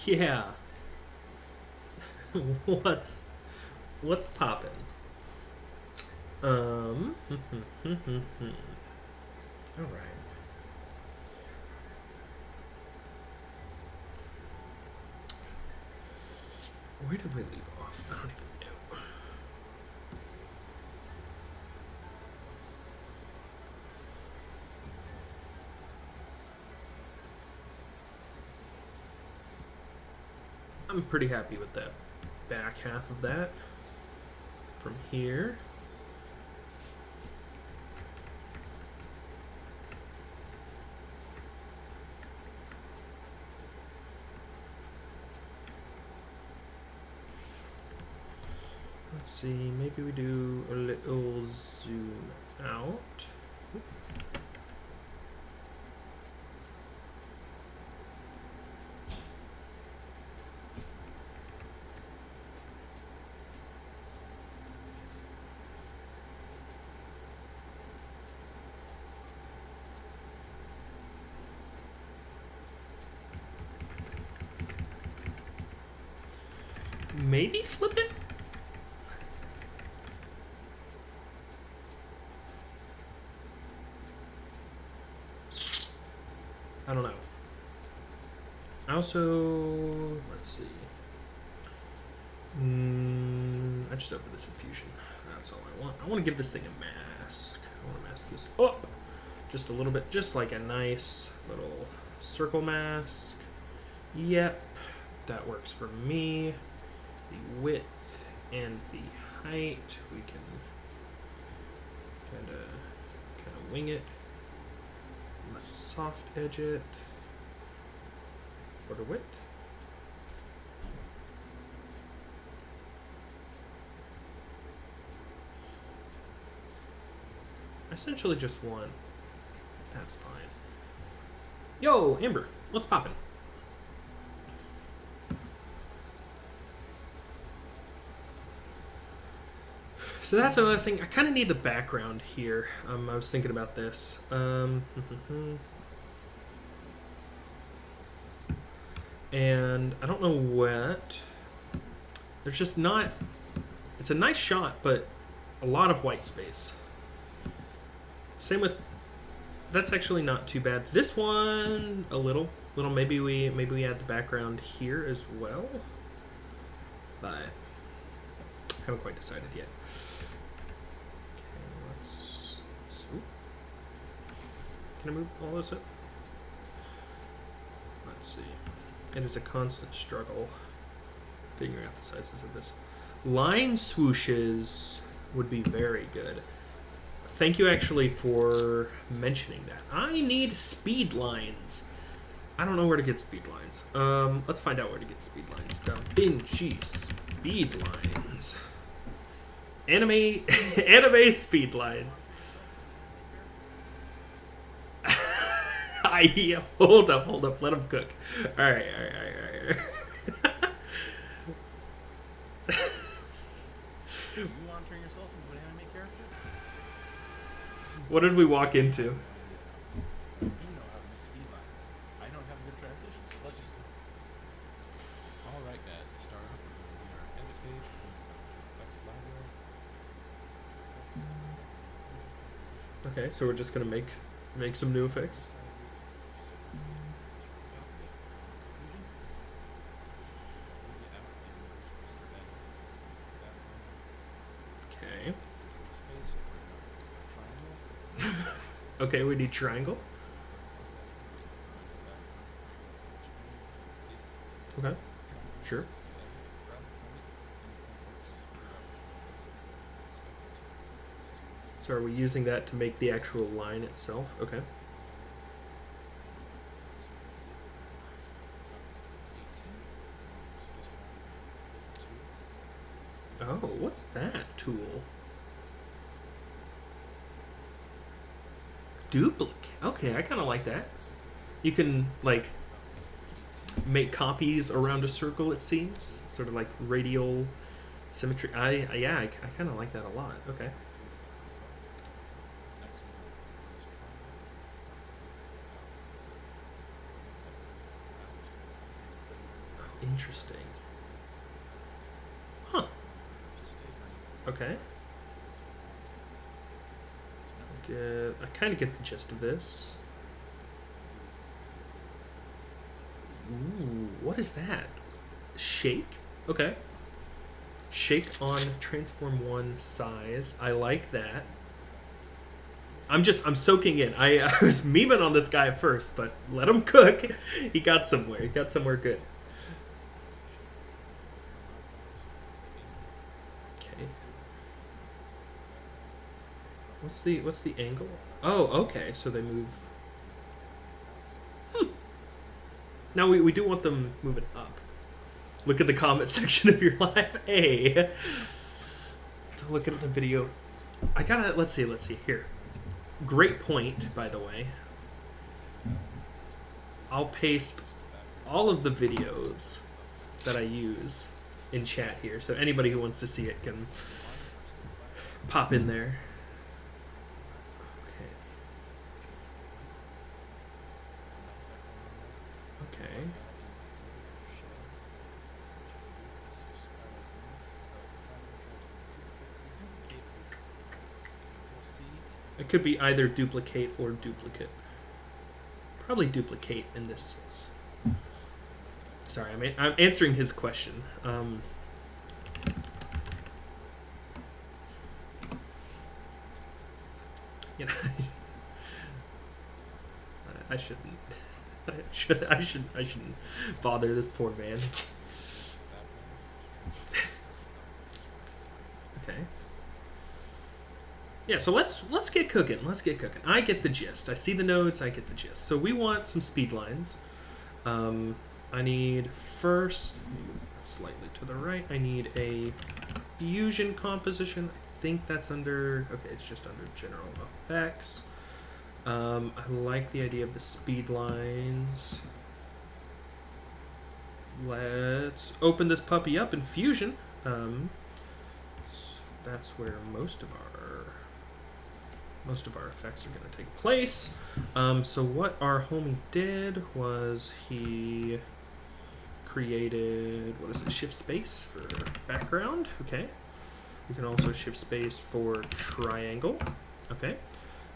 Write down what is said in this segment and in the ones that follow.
Yeah. what's what's poppin'? Um. All right. Where did we leave off? I don't even know. I'm pretty happy with that back half of that. From here. Let's see, maybe we do a little zoom out. Maybe flip it? I don't know. I also, let's see. I just opened this infusion. That's all I want. I want to give this thing a mask. I want to mask this up just a little bit, just like a nice little circle mask. Yep, that works for me. The width and the height, we can kind of wing it. Let's soft edge it for the width. I essentially just want. That's fine. Yo, Amber, what's poppin'? So that's another thing. I kind of need the background here. I was thinking about this. And I don't know what. There's just not. It's a nice shot, but a lot of white space. Same with. That's actually not too bad. This one, a little. Maybe we add the background here as well. But haven't quite decided yet. Can I move all this up? Let's see. It is a constant struggle figuring out the sizes of this. Line swooshes would be very good. Thank you actually for mentioning that. I need speed lines. I don't know where to get speed lines. Let's find out where to get speed lines. Da Vinci speed lines. Anime speed lines. Hold up, let him cook. All right. You want to turn yourself into an anime character? What did we walk into? You know how to make speed lines. I don't have a good transition, so let's just go. Alright guys, to start off, we're going to be our edit page. We're going to go to effects library. Okay, so we're just gonna make some new effects. Okay. Okay, we need triangle. Okay, sure. So are we using that to make the actual line itself? Okay. Oh, what's that tool? Duplicate. Okay, I kind of like that. You can, like, make copies around a circle, it seems. Sort of like radial symmetry. I kind of like that a lot. Okay. Interesting. Huh. Okay. I kind of get the gist of this. Ooh, what is that? Shake? Okay. Shake on transform 1 size. I like that. I'm soaking in. I was memeing on this guy at first, but let him cook. He got somewhere. He got somewhere good. Okay. What's the angle? Oh, okay. So they move. Now we do want them moving up. Look at the comment section of your live. Hey. To look at the video. I gotta let's see here. Great point, by the way. I'll paste all of the videos that I use in chat here, so anybody who wants to see it can pop in there. Okay. It could be either duplicate or duplicate. Probably duplicate in this sense. Sorry, I'm answering his question. You know, I shouldn't. I shouldn't bother this poor man. Okay. Yeah, so let's get cooking. Let's get cooking. I get the gist. I see the nodes. I get the gist. So we want some speed lines. I need first, slightly to the right, I need a fusion composition. I think that's under, okay, it's just under general effects. I like the idea of the speed lines. Let's open this puppy up in fusion. That's where most of our effects are going to take place. So what our homie did was he created, what is it, shift space for background. Okay. We can also shift space for triangle. Okay.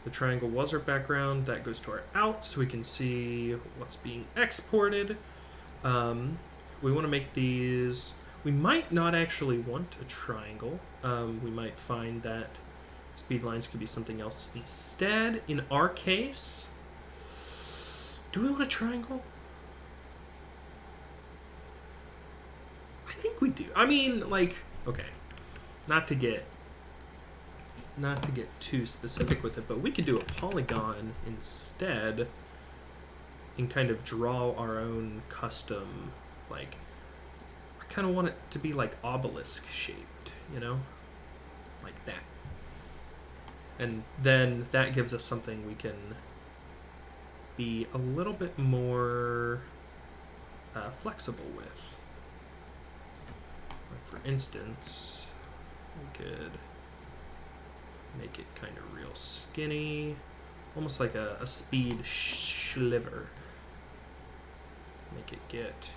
The triangle was our background. That goes to our out, so we can see what's being exported. We want to make these, we might not actually want a triangle. We might find that speed lines could be something else instead. In our case, do we want a triangle? I think we do. I mean, like, okay, not to get too specific with it, but we could do a polygon instead and kind of draw our own custom, like, I kind of want it to be like obelisk shaped, you know, like that. And then that gives us something we can be a little bit more flexible with. Like for instance, we could make it kind of real skinny, almost like a speed sliver. Make it get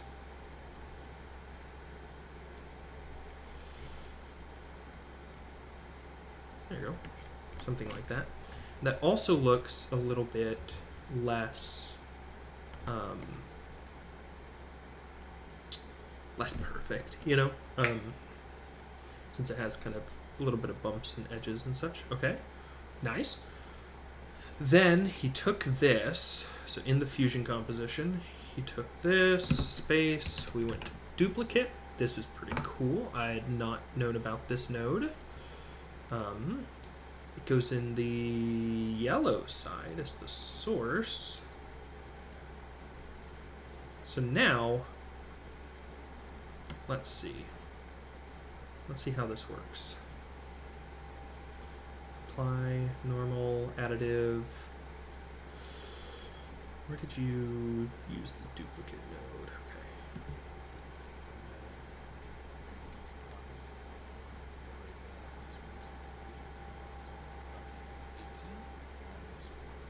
there you go. Something like that. That also looks a little bit less less perfect, you know, since it has kind of a little bit of bumps and edges and such. Okay, nice. Then he took this, so in the fusion composition, he took this space, we went to duplicate. This is pretty cool. I had not known about this node. It goes in the yellow side as the source. So now, let's see how this works. Apply, normal, additive. Where did you use the duplicate node? Okay.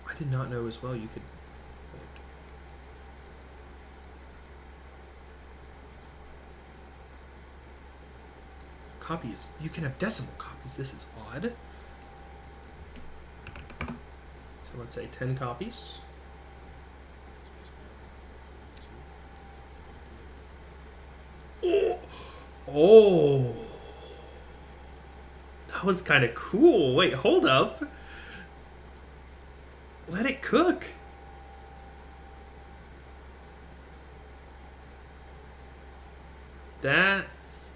I did not know as well you could. Wait. copies. You can have decimal copies. This is odd. So let's say 10 copies. Oh! Oh! That was kind of cool. Wait, hold up. Let it cook. That's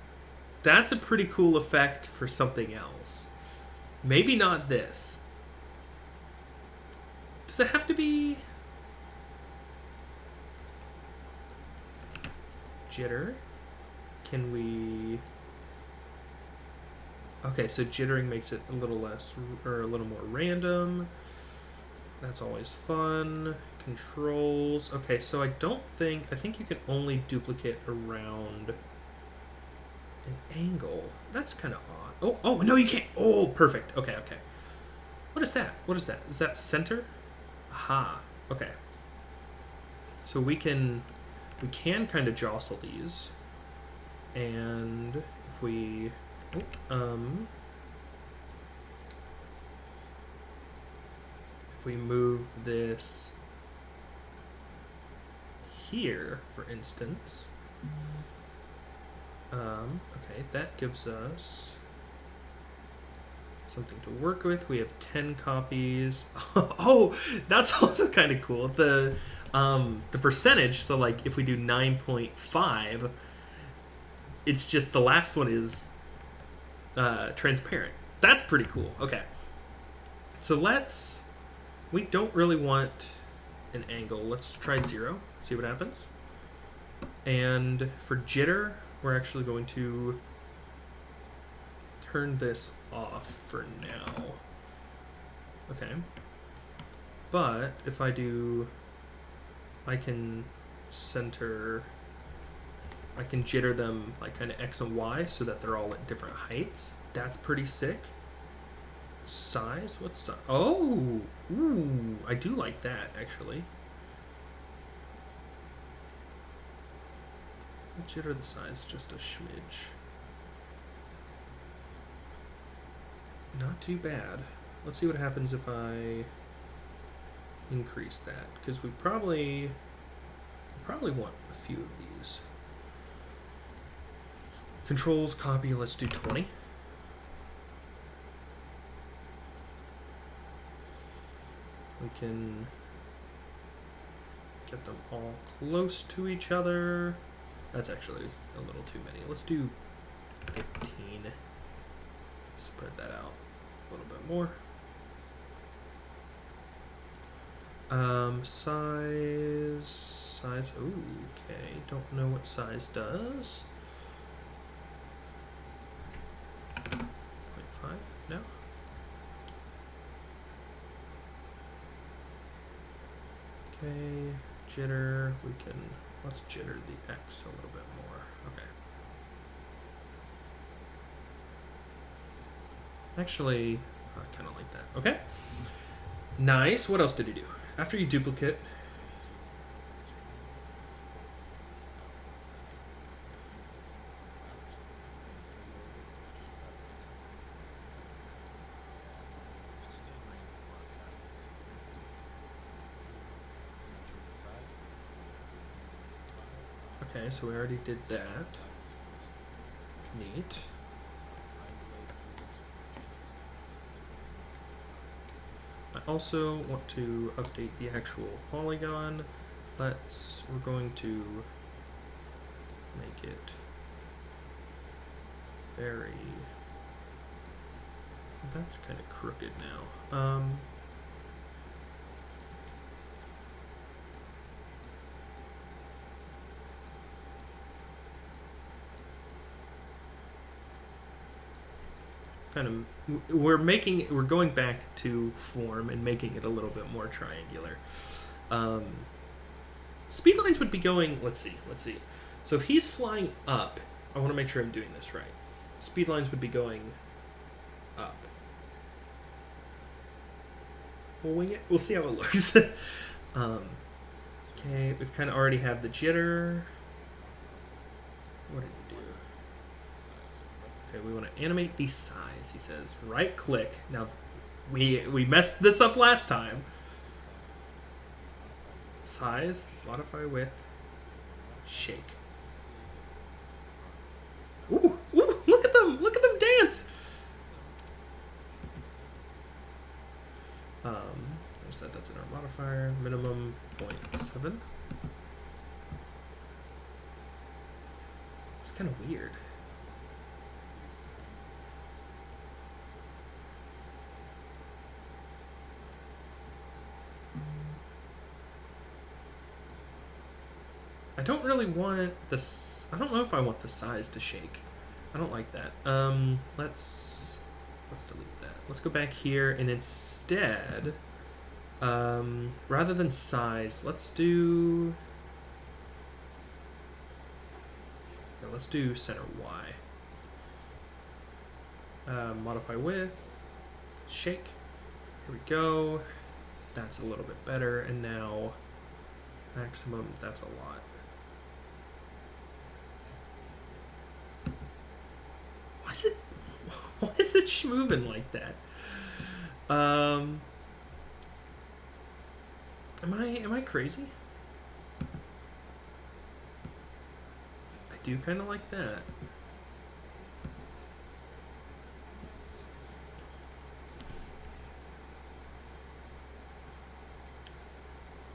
a pretty cool effect for something else. Maybe not this. Does it have to be jitter? Can we... Okay, so jittering makes it a little less, or a little more random. That's always fun. Controls. Okay, so I think you can only duplicate around an angle. That's kind of odd. Oh, no, you can't. Oh, perfect. Okay. What is that? Is that center? Aha. Okay. So we can kind of jostle these. And if we move this here, for instance, okay, that gives us something to work with. We have 10 copies. Oh, that's also kind of cool. The percentage. So like if we do 9.5, it's just the last one is transparent. That's pretty cool. Okay. So we don't really want an angle. Let's try 0, see what happens. And for jitter, we're actually going to turn this off for now. Okay. But if I can jitter them like kind of X and Y so that they're all at different heights. That's pretty sick. Size? What's size? Oh! Ooh! I do like that, actually. Jitter the size just a smidge. Not too bad. Let's see what happens if I increase that. Because we probably want a few of these. Controls, copy, let's do 20. We can get them all close to each other. That's actually a little too many. Let's do 15. Spread that out a little bit more. Size. Ooh, okay. Don't know what size does. 0.5. No. Okay, jitter, let's jitter the X a little bit more. Okay. Actually, I kind of like that. Okay. Nice. What else did he do? After you duplicate. Okay, so we already did that. Neat. I also want to update the actual polygon. We're going to make it very, that's kind of crooked now. We're going back to form and making it a little bit more triangular. Speed lines would be going, let's see. So if he's flying up, I want to make sure I'm doing this right. Speed lines would be going up. We'll wing it. We'll see how it looks. Okay, we've kind of already have the jitter. What did we do? Okay, we want to animate the size, he says. Right click. Now, we messed this up last time. Size, modify width, shake. Ooh, ooh, look at them dance. There's that, that's in our modifier, minimum 0.7. It's kind of weird. I don't really want this. I don't know if I want the size to shake. I don't like that. Let's delete that. Let's go back here and instead, rather than size, let's do. Yeah, let's do center Y. Modify width, shake. Here we go. That's a little bit better, and now maximum. That's a lot. Why is it moving like that? Am I crazy? I do kind of like that.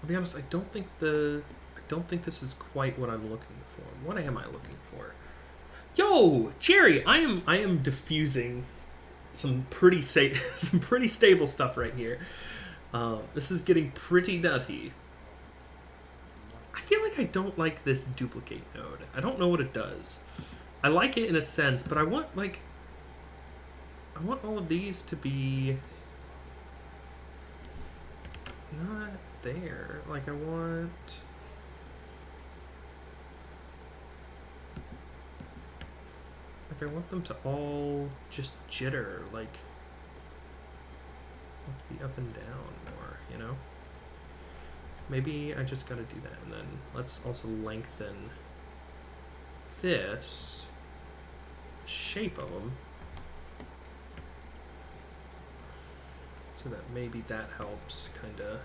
I'll be honest, I don't think this is quite what I'm looking for. What am I looking for? Yo, Jerry, I am diffusing some pretty stable stuff right here. This is getting pretty nutty. I feel like I don't like this duplicate node. I don't know what it does. I like it in a sense, but I want all of these to be not there. Like I want. I want them to all just jitter, like be up and down more, you know? Maybe I just gotta do that, and then let's also lengthen this shape of them so that maybe that helps kinda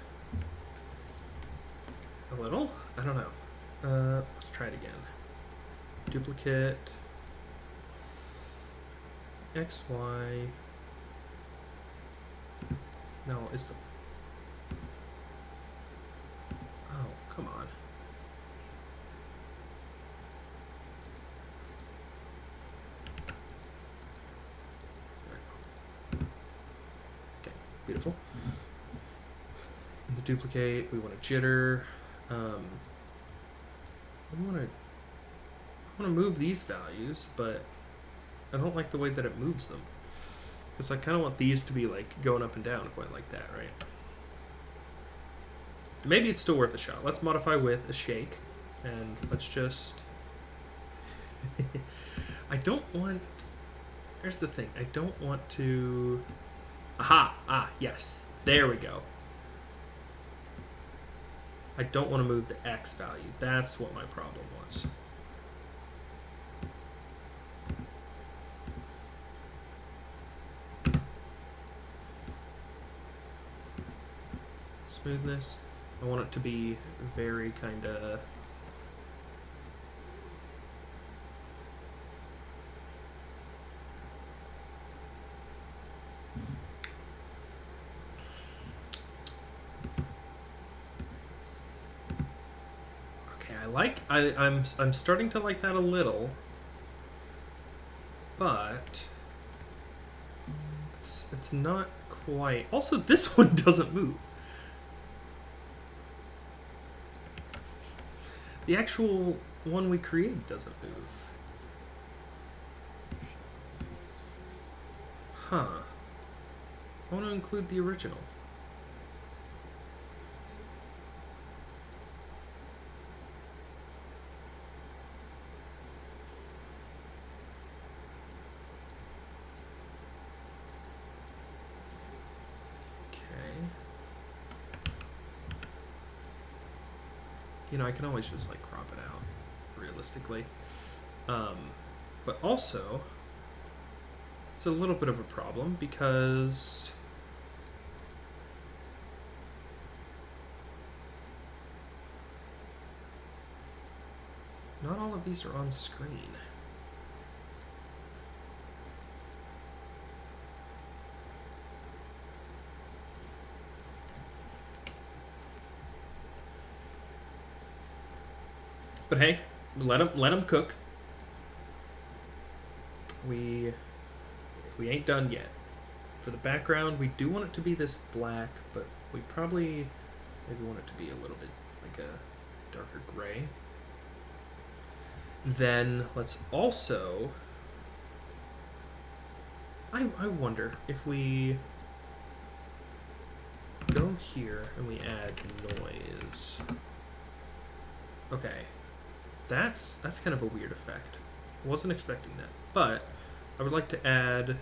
a little. I don't know. Let's try it again. Duplicate. X, Y. No, it's the. Oh, come on. There we go. Okay, beautiful. In the duplicate, we want to jitter. We want to move these values, but I don't like the way that it moves them. Because I kind of want these to be like going up and down quite like that, right? Maybe it's still worth a shot. Let's modify with a shake. And let's just... I don't want... Here's the thing. I don't want to... Aha! Ah, yes. There we go. I don't want to move the X value. That's what my problem was. Smoothness. I want it to be very kind of... I'm starting to like that a little, but it's not quite. Also, this one doesn't move. The actual one we created doesn't move. Huh. I want to include the original. You know, I can always just like crop it out realistically. But also it's a little bit of a problem because not all of these are on screen. But hey, let them cook. We ain't done yet. For the background, we do want it to be this black, but we probably maybe want it to be a little bit like a darker gray. Then let's also, I wonder if we go here and we add noise. Okay, that's kind of a weird effect. I wasn't expecting that, but I would like to add.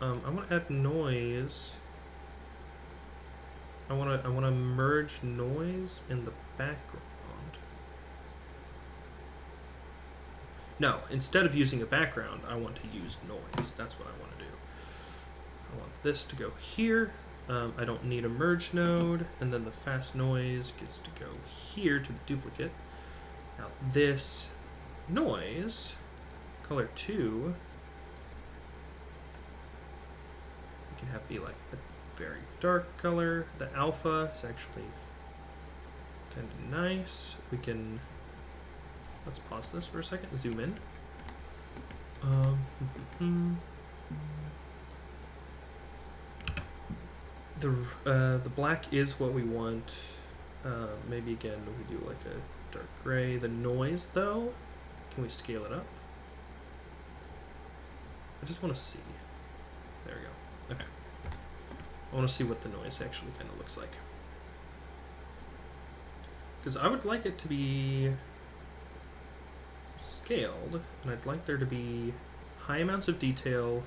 I want to add noise. I want to merge noise in the background. No, instead of using a background, I want to use noise. That's what I want to do. I want this to go here. I don't need a merge node, and then the fast noise gets to go here to the duplicate. Now this noise, color 2, we can have be like a very dark color. The alpha is actually kind of nice. We can, let's pause this for a second, zoom in. The black is what we want. Maybe again we do like a dark gray. The noise though, can we scale it up? I just want to see. There we go. Okay. I want to see what the noise actually kind of looks like. Because I would like it to be scaled, and I'd like there to be high amounts of detail,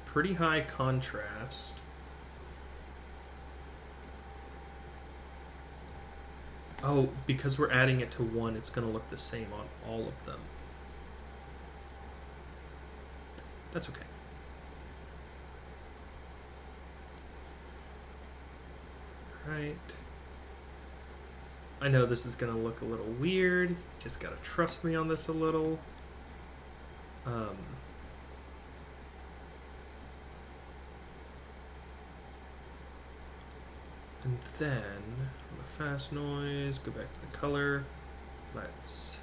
pretty high contrast. Oh, because we're adding it to 1, it's going to look the same on all of them. That's okay. Alright. I know this is going to look a little weird. You just got to trust me on this a little. And then, on the fast noise, go back to the color. Let's...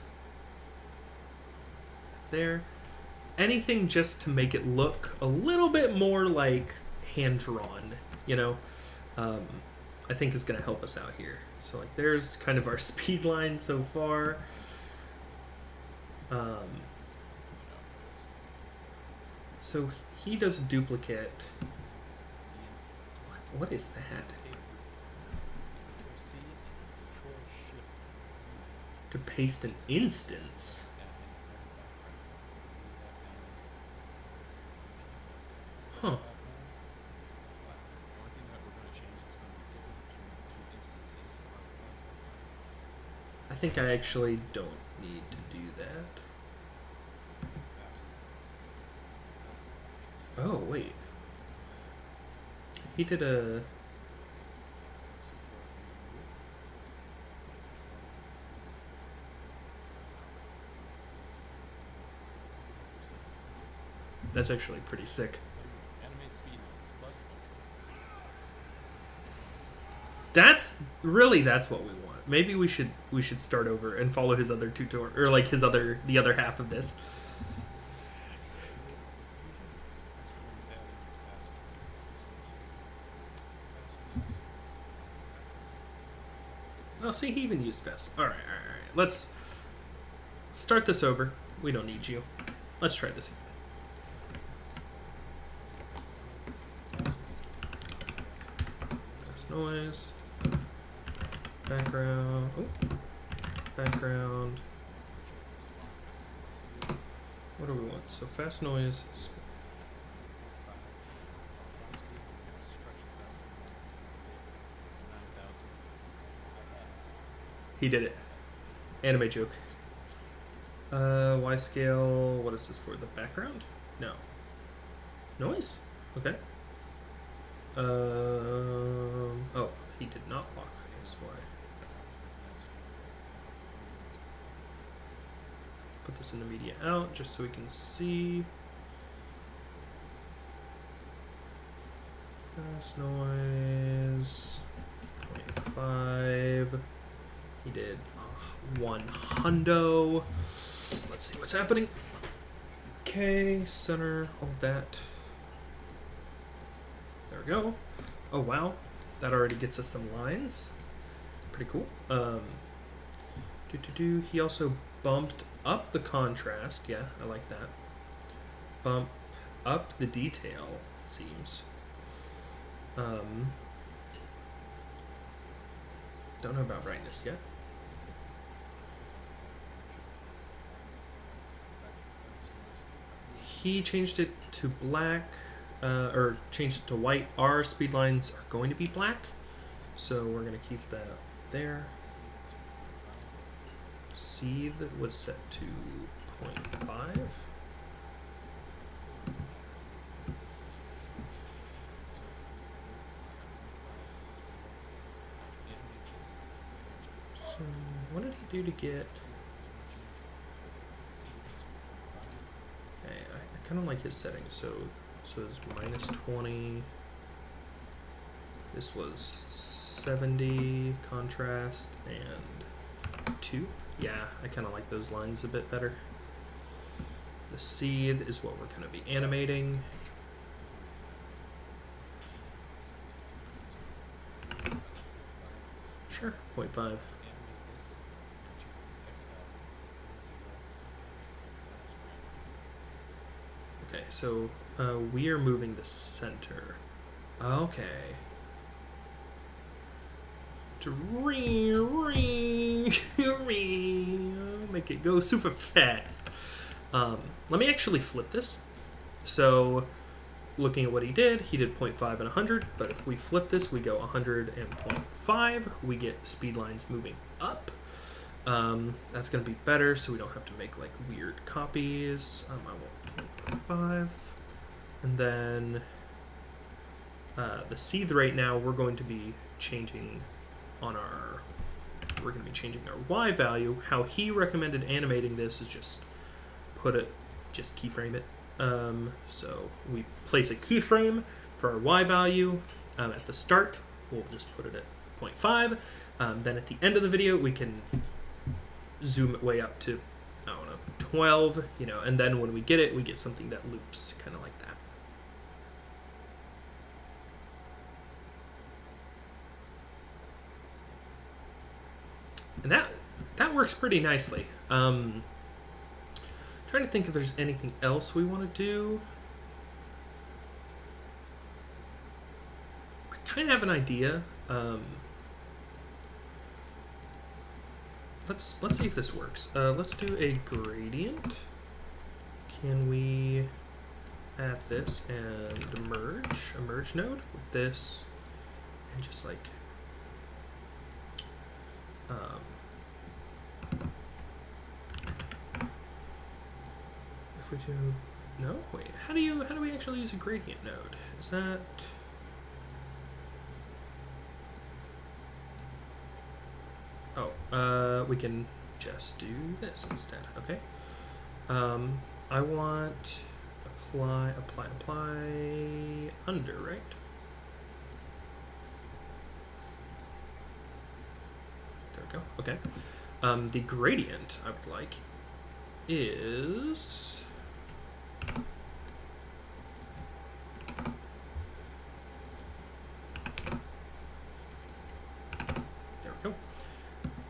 there. Anything just to make it look a little bit more like hand-drawn, you know? I think is going to help us out here. So like there's kind of our speed line so far. So he does duplicate. What is that? To paste an instance. Huh. I think I actually don't need to do that. Oh, wait. He did a... That's actually pretty sick. That's what we want. Maybe we should start over and follow his other tutorial, or like the other half of this. Oh, see, he even used fast. All right. Let's start this over. We don't need you. Let's try this again. Fast noise. Background. Oh. Background. What do we want? So fast noise. He did it. Anime joke. Y scale. What is this for? The background? No. Noise? Okay. Oh, he did not lock. That's why. Put this in the media out just so we can see. Fast noise. 25. He did 100. Let's see what's happening. Okay, center, all that. There we go. Oh wow, that already gets us some lines. Pretty cool. He also bumped up the contrast. Yeah, I like that. Bump up the detail, it seems. Don't know about brightness yet. He changed it to black, or changed it to white. Our speed lines are going to be black, so we're going to keep that up there. Seed was set to 0.5. So what did he do to get? Okay, I kind of like his settings. So it's minus 20. This was 70 contrast and 2. Yeah, I kind of like those lines a bit better. The seed is what we're going to be animating. Sure, 0.5. Okay, so we are moving the center. Okay. Make it go super fast. Let me actually flip this. So, looking at what he did 0.5 and 100, but if we flip this, we go 100 and 0.5. We get speed lines moving up. That's going to be better, so we don't have to make like weird copies. I want 0.5. And then the seed right now, we're going to be changing on our, we're going to be changing our Y value. How he recommended animating this is just just keyframe it. So we place a keyframe for our Y value at the start. We'll just put it at 0.5. Then at the end of the video, we can zoom it way up to, I don't know, 12, and then when we get it, we get something that loops, kind of like that. And that works pretty nicely. Trying to think if there's anything else we want to do. I kind of have an idea. Let's see if this works. Let's do a gradient. Can we add this and a merge node with this, and just like if we do no wait, how do we actually use a gradient node? Is that we can just do this instead. Okay. I want apply under, right? There we go. Okay. The gradient I would like is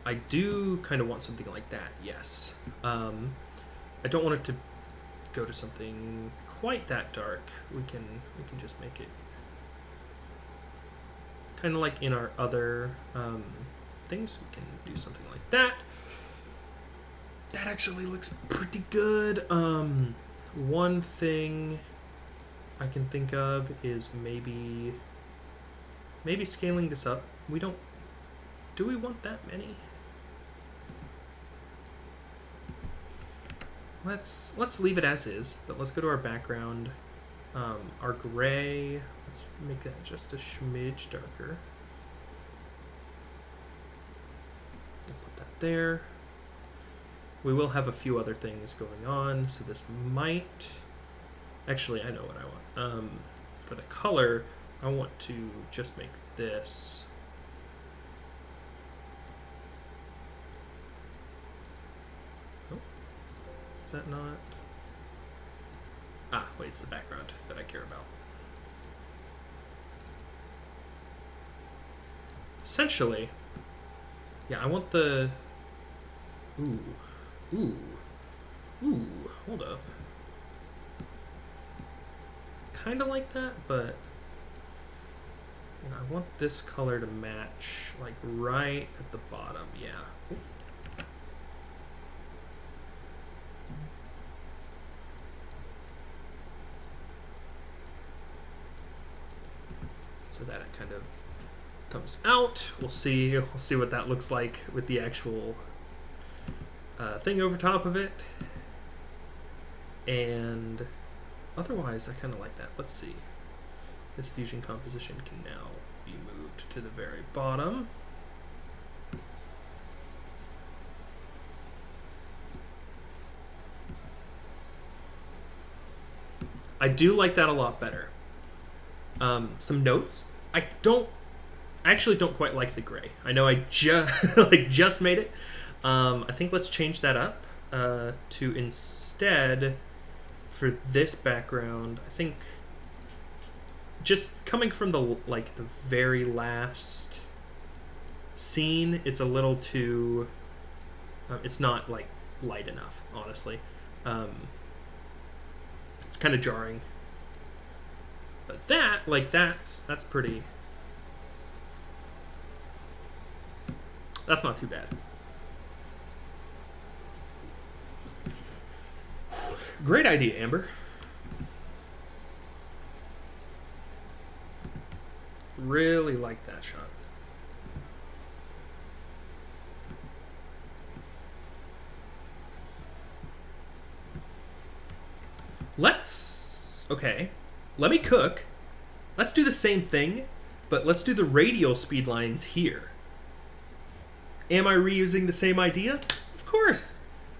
I do kind of want something like that, yes. I don't want it to go to something quite that dark. We can just make it kind of like in our other things. We can do something like that. That actually looks pretty good. One thing I can think of is maybe scaling this up. Do we want that many? let's leave it as is, but let's go to our background. Our gray, let's make that just a smidge darker. We'll put that there. We will have a few other things going on, so this might... Actually, I know what I want. For the color, I want to just make this... Oh, is that not... Ah, wait, it's the background that I care about. Essentially, yeah, I want the... Ooh, hold up. Kind of like that, but you know, I want this color to match like right at the bottom. Yeah. Ooh. So that it kind of comes out. We'll see what that looks like with the actual thing over top of it. And otherwise, I kind of like that. Let's see. This fusion composition can now be moved to the very bottom. I do like that a lot better. Some notes. I actually don't quite like the gray. I know I just made it. I think let's change that up to instead, for this background, I think just coming from the very last scene, it's a little too it's not like light enough, honestly. It's kind of jarring. But that's pretty. That's not too bad. Great idea, Amber. Really like that shot. Okay, let me cook. Let's do the same thing, but let's do the radial speed lines here. Am I reusing the same idea? Of course.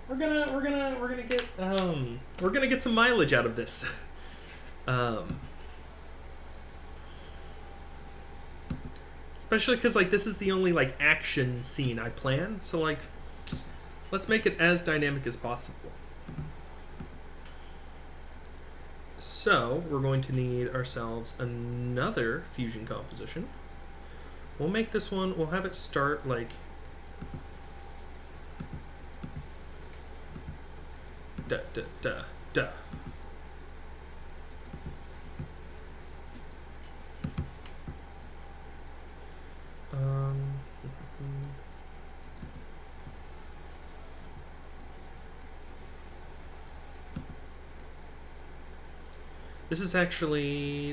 We're gonna get some mileage out of this. Especially because this is the only action scene I plan, so let's make it as dynamic as possible. So we're going to need ourselves another fusion composition. We'll make this one. We'll have it start da da da da.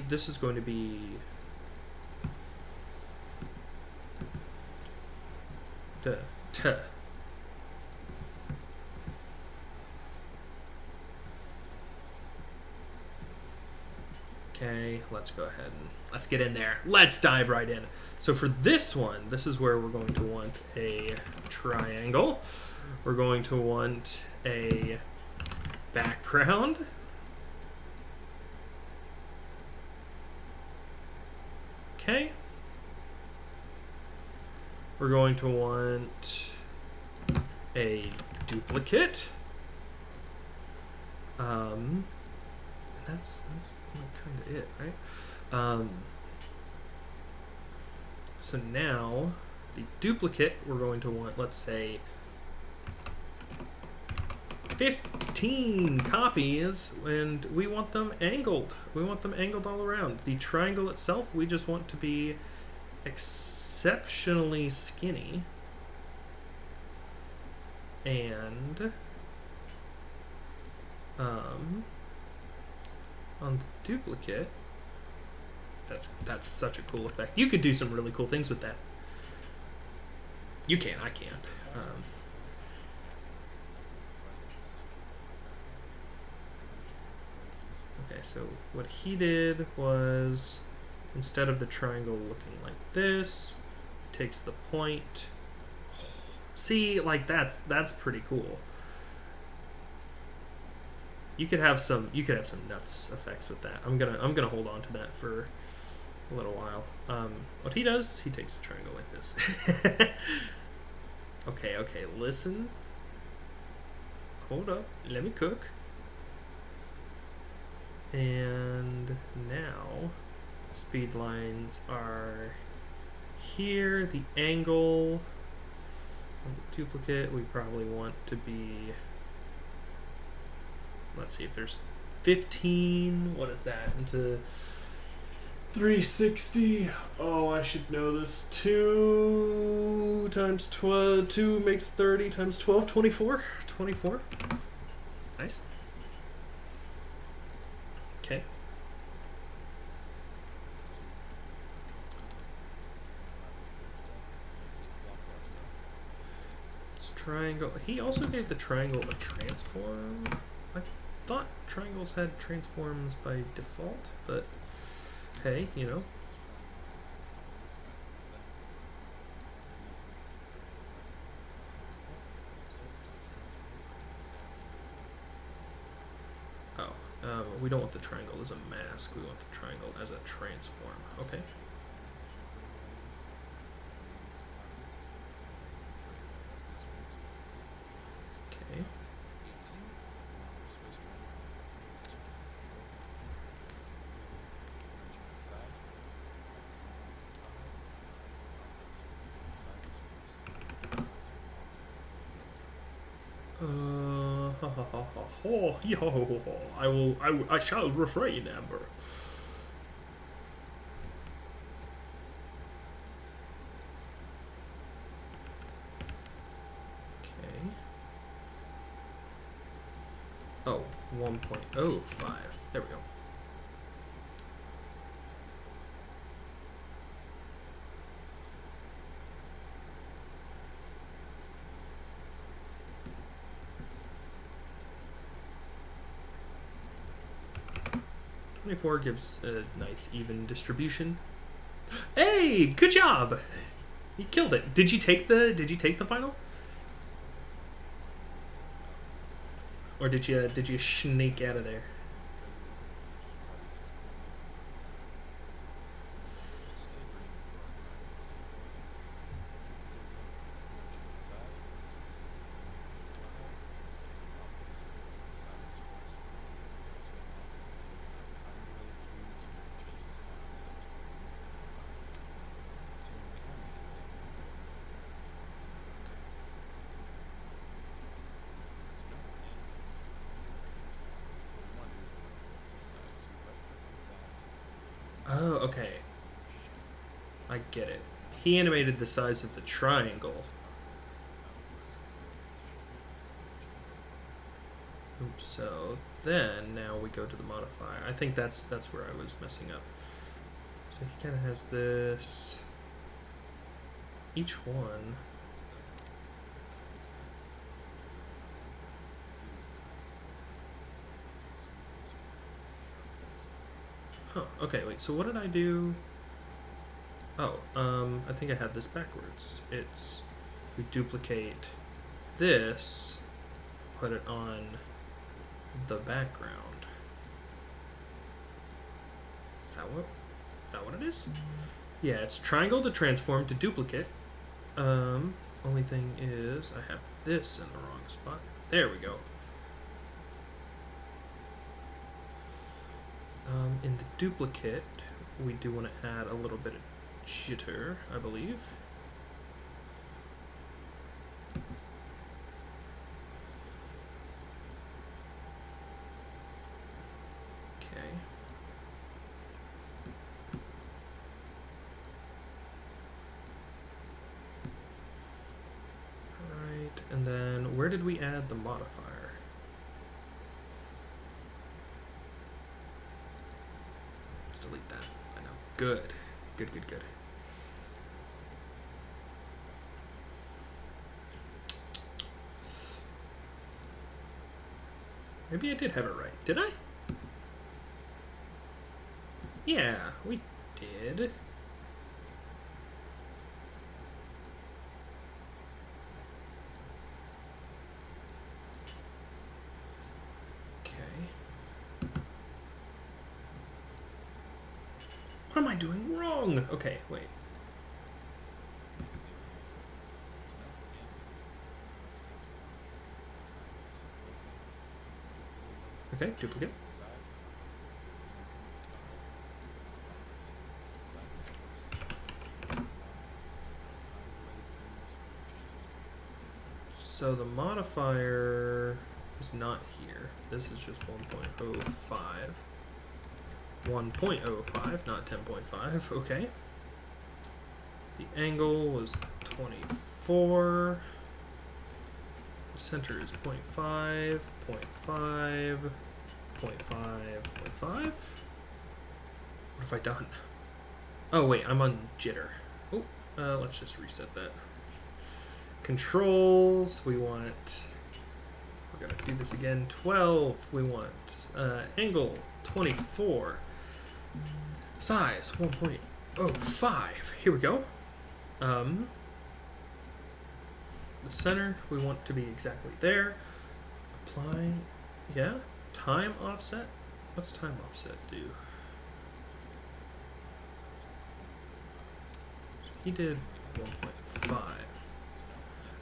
This is going to be da da. Okay, let's go ahead and let's get in there. Let's dive right in. So for this one, this is where we're going to want a triangle. We're going to want a background. Okay. We're going to want a duplicate. And that's kind of it, right? So now the duplicate, we're going to want, let's say, 15 copies, and we want them angled. We want them angled all around. The triangle itself, we just want to be exceptionally skinny. And on the duplicate, that's such a cool effect. You could do some really cool things with that. You can, I can't. Okay, so what he did was, instead of the triangle looking like this, he takes the point. See, like that's pretty cool. You could have some nuts effects with that. I'm gonna hold on to that for a little while. What he does is he takes a triangle like this. Okay, listen. Hold up, let me cook. And now speed lines are here. The angle on the duplicate we probably want to be, let's see if there's 15. What is that into 360? Oh, I should know this. 2 times 12, 2 makes 30 times 12, 24. 24. Nice. Okay. It's triangle. He also gave the triangle a transform. I thought triangles had transforms by default, but hey, you know. We don't want the triangle as a mask. We want the triangle as a transform. Okay. Okay. I shall refrain, Amber. Okay. Oh, 1.05. There we go. Twenty-four gives a nice even distribution. Hey, good job! You killed it. Did you take the final? Or did you sneak out of there? Oh, okay. I get it. He animated the size of the triangle. Oops, so then now we go to the modifier. I think that's where I was messing up. So he kind of has this. Each one. Huh, okay, wait, so what did I do? Oh, I think I had this backwards. It's, we duplicate this, put it on the background. Is that what it is? Yeah, it's triangle to transform to duplicate. Only thing is I have this in the wrong spot. There we go. In the duplicate, we do want to add a little bit of jitter, I believe. Okay. Alright, and then where did we add the modifier? Delete that. I know. Good. Good. Maybe I did have it right. Did I? Yeah, we did. Okay. What am I doing wrong? Okay, wait. Okay, duplicate. So the modifier is not here. This is just 1.05. 1.05, not 10.5. Okay. The angle was 24. The center is 0.5, 0.5, 0.5, 0.5. What have I done? Oh wait, I'm on jitter. Oh, let's just reset that. Controls, we want, we're gonna do this again, 12, we want angle 24, size 1.05, here we go. The center, we want to be exactly there. Apply, yeah, time offset, what's time offset do? He did 1.5.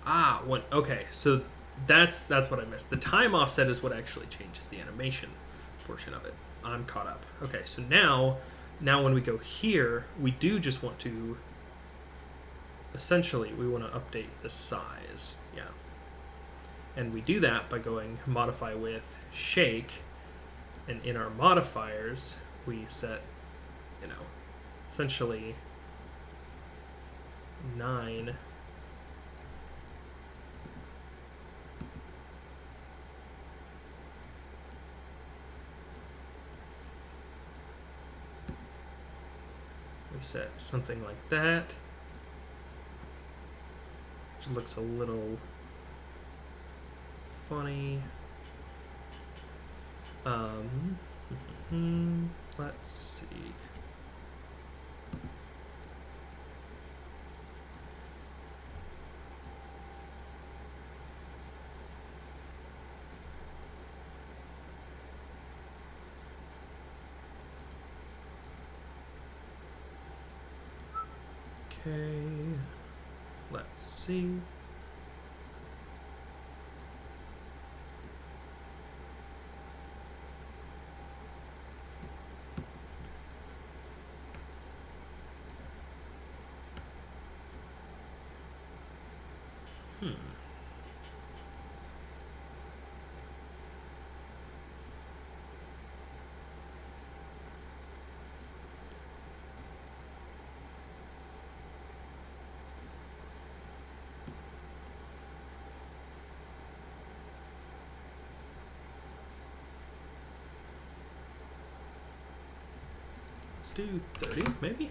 Ah, one. Okay, so that's what I missed. The time offset is what actually changes the animation portion of it. I'm caught up. Okay, so now when we go here, we do just want to. Essentially, we want to update the size. Yeah, and we do that by going modify with shake, and in our modifiers we set, essentially 9. We set something like that, which looks a little funny. Let's see. Okay, let's see. Let's do 30, maybe?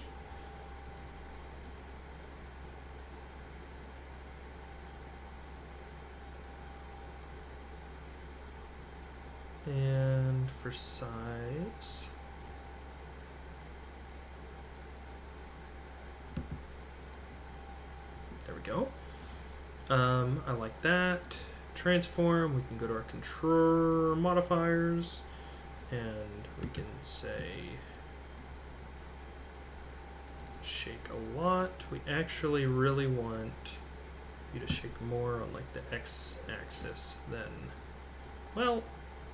And for size, there we go. I like that. Transform, we can go to our control modifiers, and we can say shake a lot. We actually really want you to shake more on like the x-axis than, well,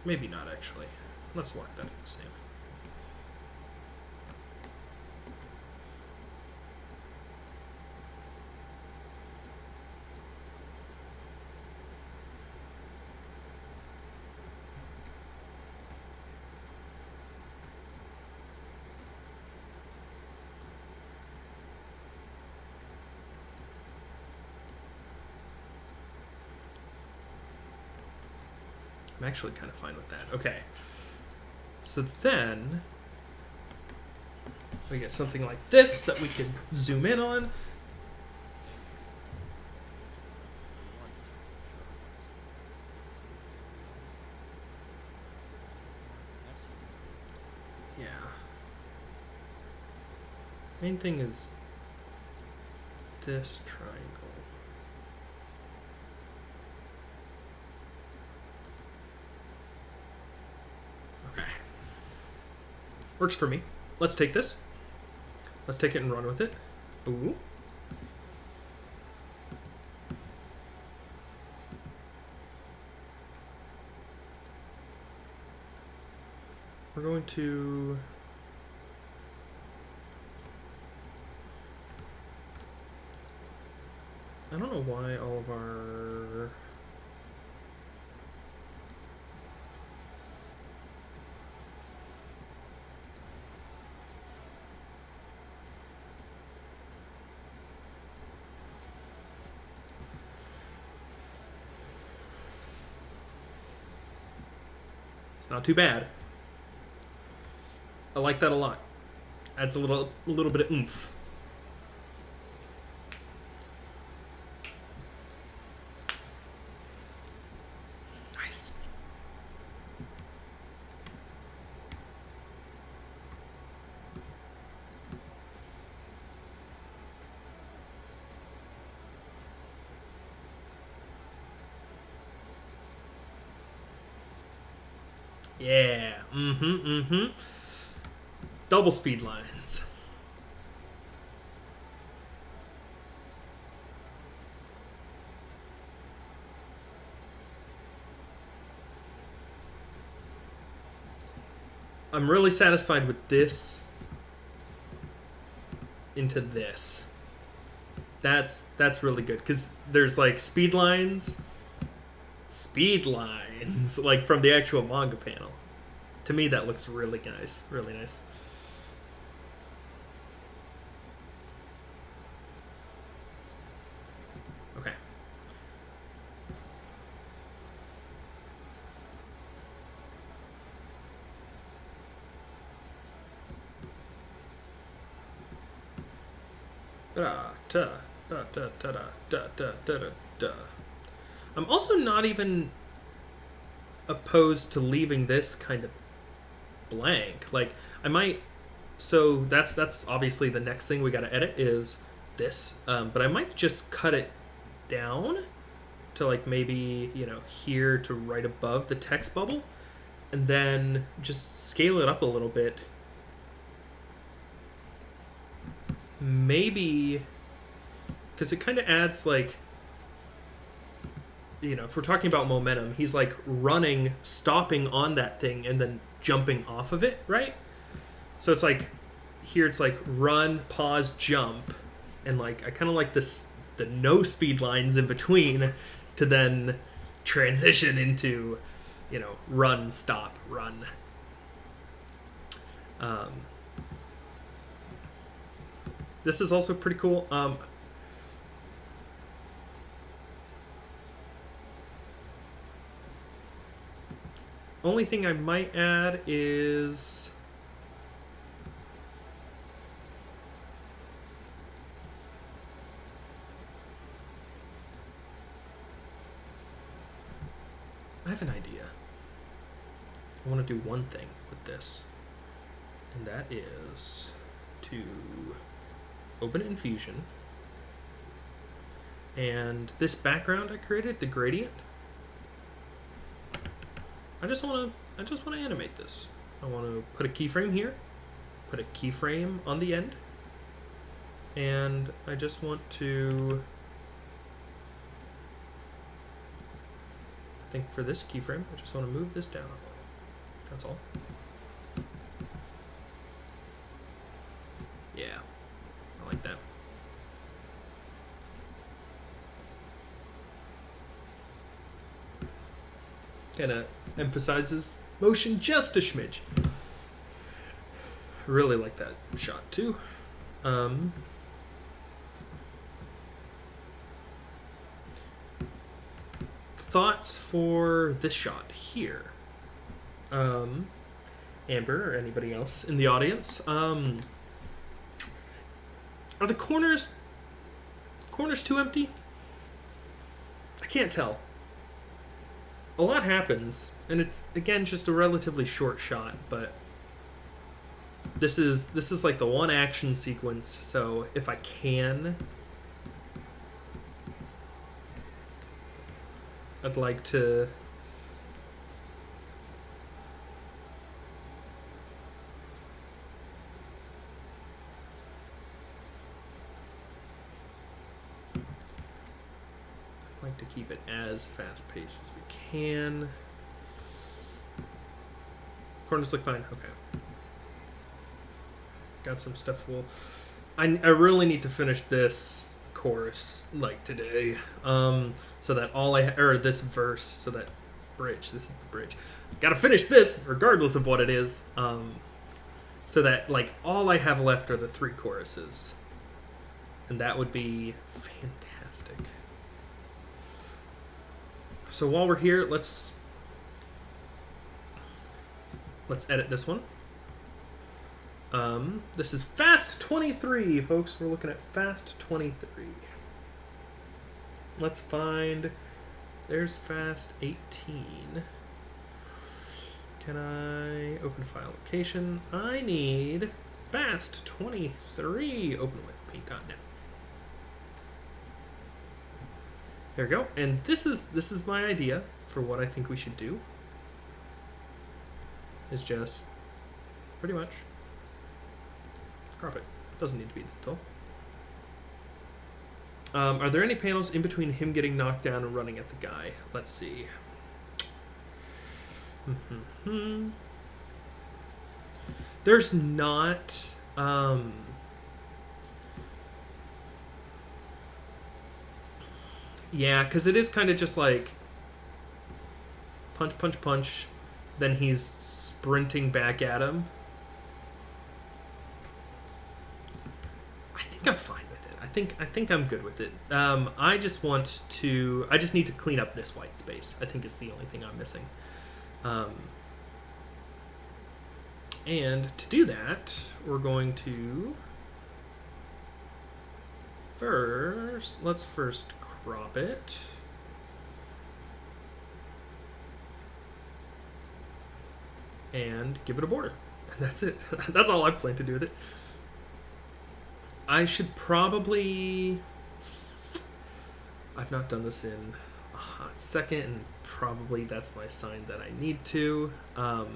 maybe not actually. Let's lock that at the same. I'm actually kind of fine with that. Okay. So then we get something like this that we can zoom in on. Yeah. Main thing is this triangle. Okay. Works for me. Let's take this. Let's take it and run with it. Ooh. We're going to... I don't know why all of our... It's not too bad. I like that a lot. Adds a little bit of oomph. Nice. Yeah. Double speed lines. I'm really satisfied with this into this. That's really good because there's like speed lines like from the actual manga panel. To me, that looks really nice. Really nice. Okay. I'm also not even opposed to leaving this kind of blank. Like I might. So that's obviously the next thing we got to edit is this. But I might just cut it down to like maybe here to right above the text bubble, and then just scale it up a little bit. Maybe because it kind of adds like, if we're talking about momentum, he's like running, stopping on that thing, and then jumping off of it, right? So it's like here it's like run, pause, jump, and like I kind of like this the no speed lines in between to then transition into run, stop, run. This is also pretty cool. Only thing I might add is I have an idea. I want to do one thing with this, and that is to open it in Fusion, and this background I created, the gradient, I just want to animate this. I want to put a keyframe here, put a keyframe on the end, and I just want to, I think for this keyframe, I just want to move this down a little. That's all. Yeah, I like that. Kind of emphasizes motion just a smidge. Really like that shot too. Thoughts for this shot here? Amber or anybody else in the audience? Are the corners too empty? I can't tell. A lot happens, and it's again just a relatively short shot, but This is like the one action sequence. So if I can, I'd like to. Like to keep it as fast paced as we can. Corners look fine. Okay. Got some stuff. I really need to finish this chorus like today. So that this verse, so that bridge. This is the bridge. Got to finish this regardless of what it is. So that like all I have left are the 3 choruses, and that would be fantastic. So while we're here, let's edit this one. This is Fast 23, folks. We're looking at Fast 23. Let's find... There's Fast 18. Can I open file location? I need Fast 23. Open with paint.net. There we go. And this is my idea for what I think we should do. Is just pretty much crop it. Doesn't need to be that tall. Are there any panels in between him getting knocked down and running at the guy? Let's see. There's not. Yeah, because it is kind of just like punch, punch, punch. Then he's sprinting back at him. I think I'm fine with it. I think I'm good with it. I just need to clean up this white space. I think it's the only thing I'm missing. And to do that, we're going to let's first crop it. And give it a border. And that's it. That's all I plan to do with it. I should probably... I've not done this in a hot second, and probably that's my sign that I need to. I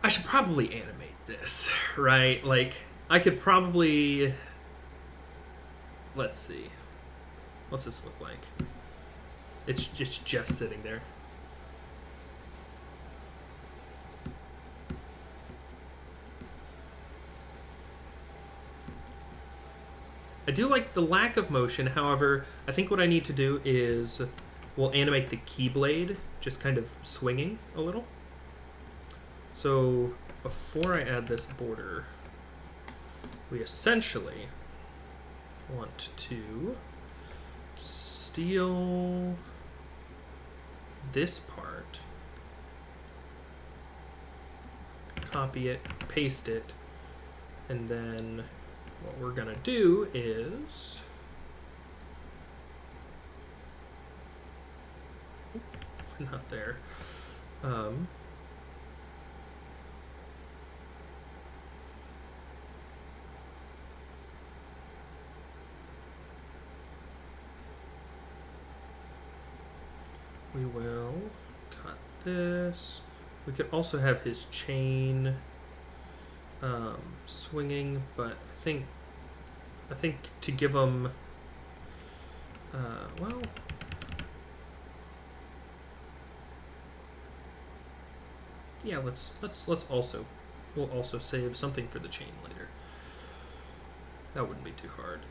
should probably animate this, right? Like, I could probably... Let's see. What's this look like? It's just sitting there. I do like the lack of motion. However, I think what I need to do is we'll animate the keyblade just kind of swinging a little. So before I add this border, we essentially want to steal this part, copy it, paste it, and then what we're gonna do is not there. We will cut this. We could also have his chain swinging, but I think to give him well, yeah, we'll also save something for the chain later. That wouldn't be too hard.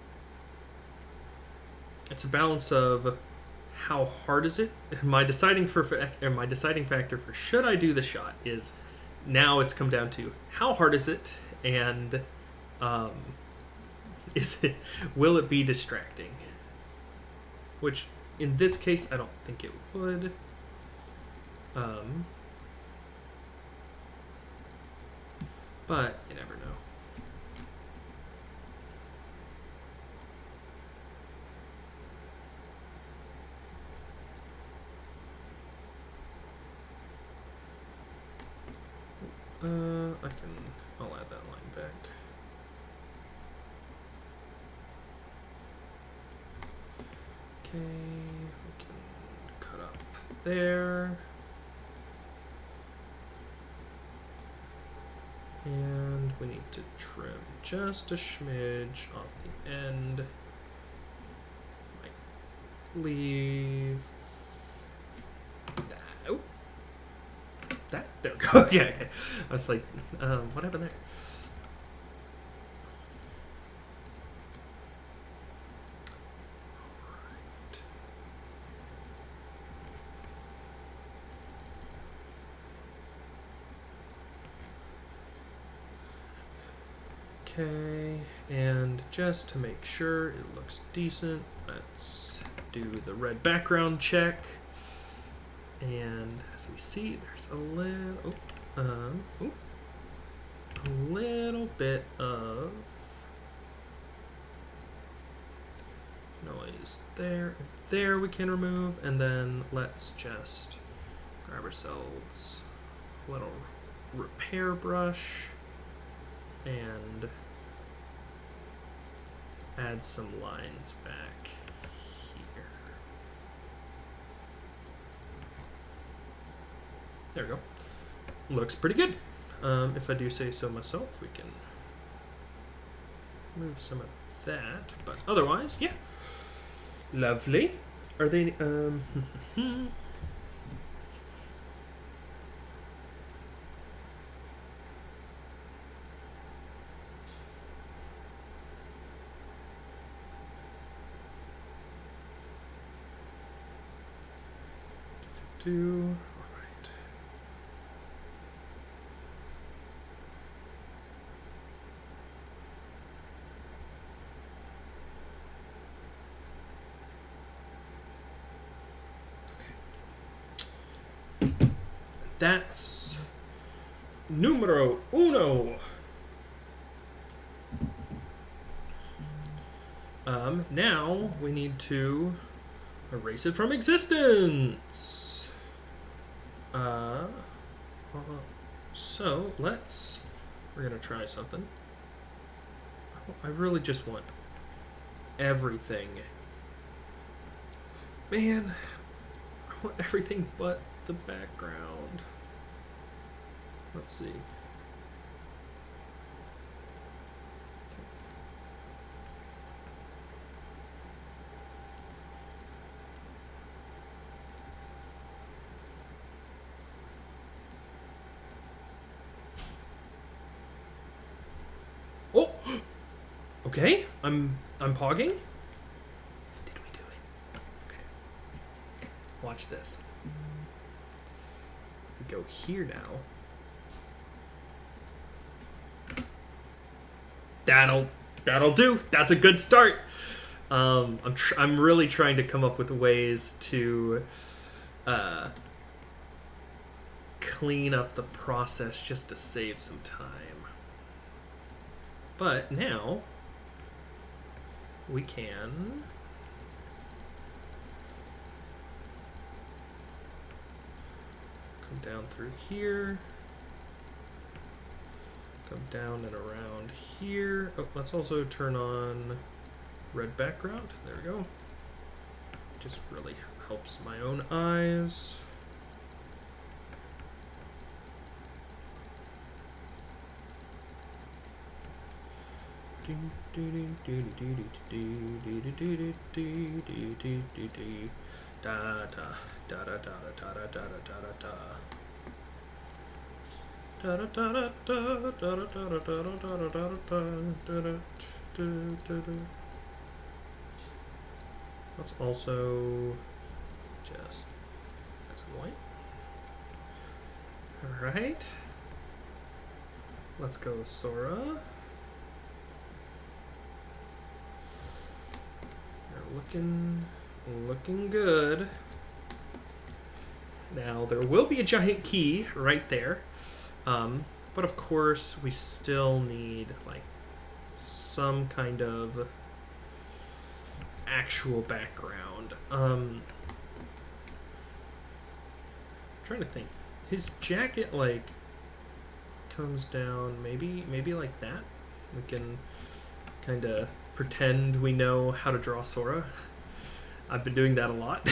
It's a balance of how hard is it? My deciding factor for should I do the shot is now it's come down to how hard is it, and will it be distracting? Which in this case I don't think it would. But you never know. I'll add that line back. Okay, we can cut up there. And we need to trim just a smidge off the end. Might leave that. Oh, that. There we go. Okay, okay. I was like, what happened there? Okay, and just to make sure it looks decent, let's do the red background check. And as we see, there's a little bit of noise there. There we can remove, and then let's just grab ourselves a little repair brush and add some lines back here. There we go. Looks pretty good. If I do say so myself, we can move some of that, but otherwise, yeah. Lovely. Are they, all right. Okay. That's numero uno. Now we need to erase it from existence. So we're gonna try something. I really just want everything. Man, I want everything but the background. Let's see. Oh, okay. I'm pogging. Did we do it? Okay. Watch this. We go here now. That'll do. That's a good start. I'm really trying to come up with ways to clean up the process just to save some time. But now we can come down through here, come down and around here. Oh, let's also turn on red background. There we go. Just really helps my own eyes. Let's also just add some white. All right. Let's go, Sora. Looking good. Now there will be a giant key right there, but of course we still need like some kind of actual background. I'm trying to think. His jacket like comes down, maybe like that. We can kind of pretend we know how to draw Sora. I've been doing that a lot.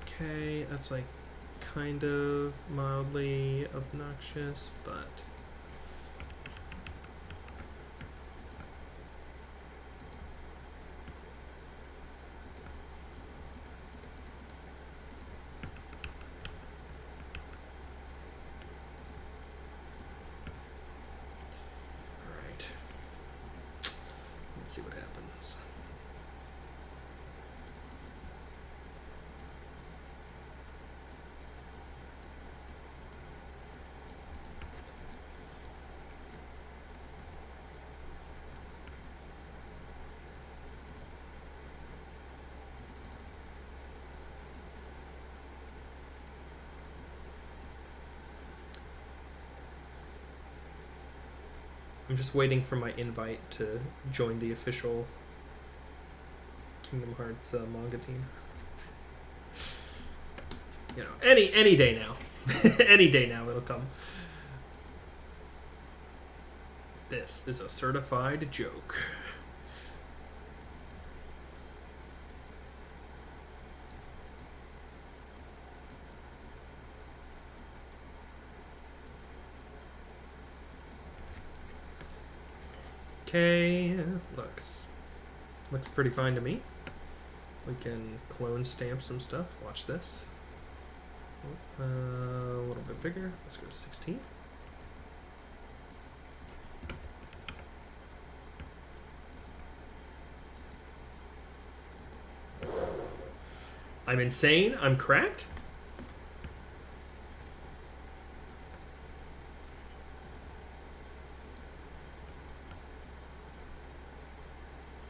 Okay, that's like kind of mildly obnoxious, but alright. Let's see what happens. I'm just waiting for my invite to join the official Kingdom Hearts manga team. You know, any day now. Any day now it'll come. This is a certified joke. Okay, looks pretty fine to me. We can clone stamp some stuff. Watch this. A little bit bigger. Let's go to 16. I'm insane. I'm cracked.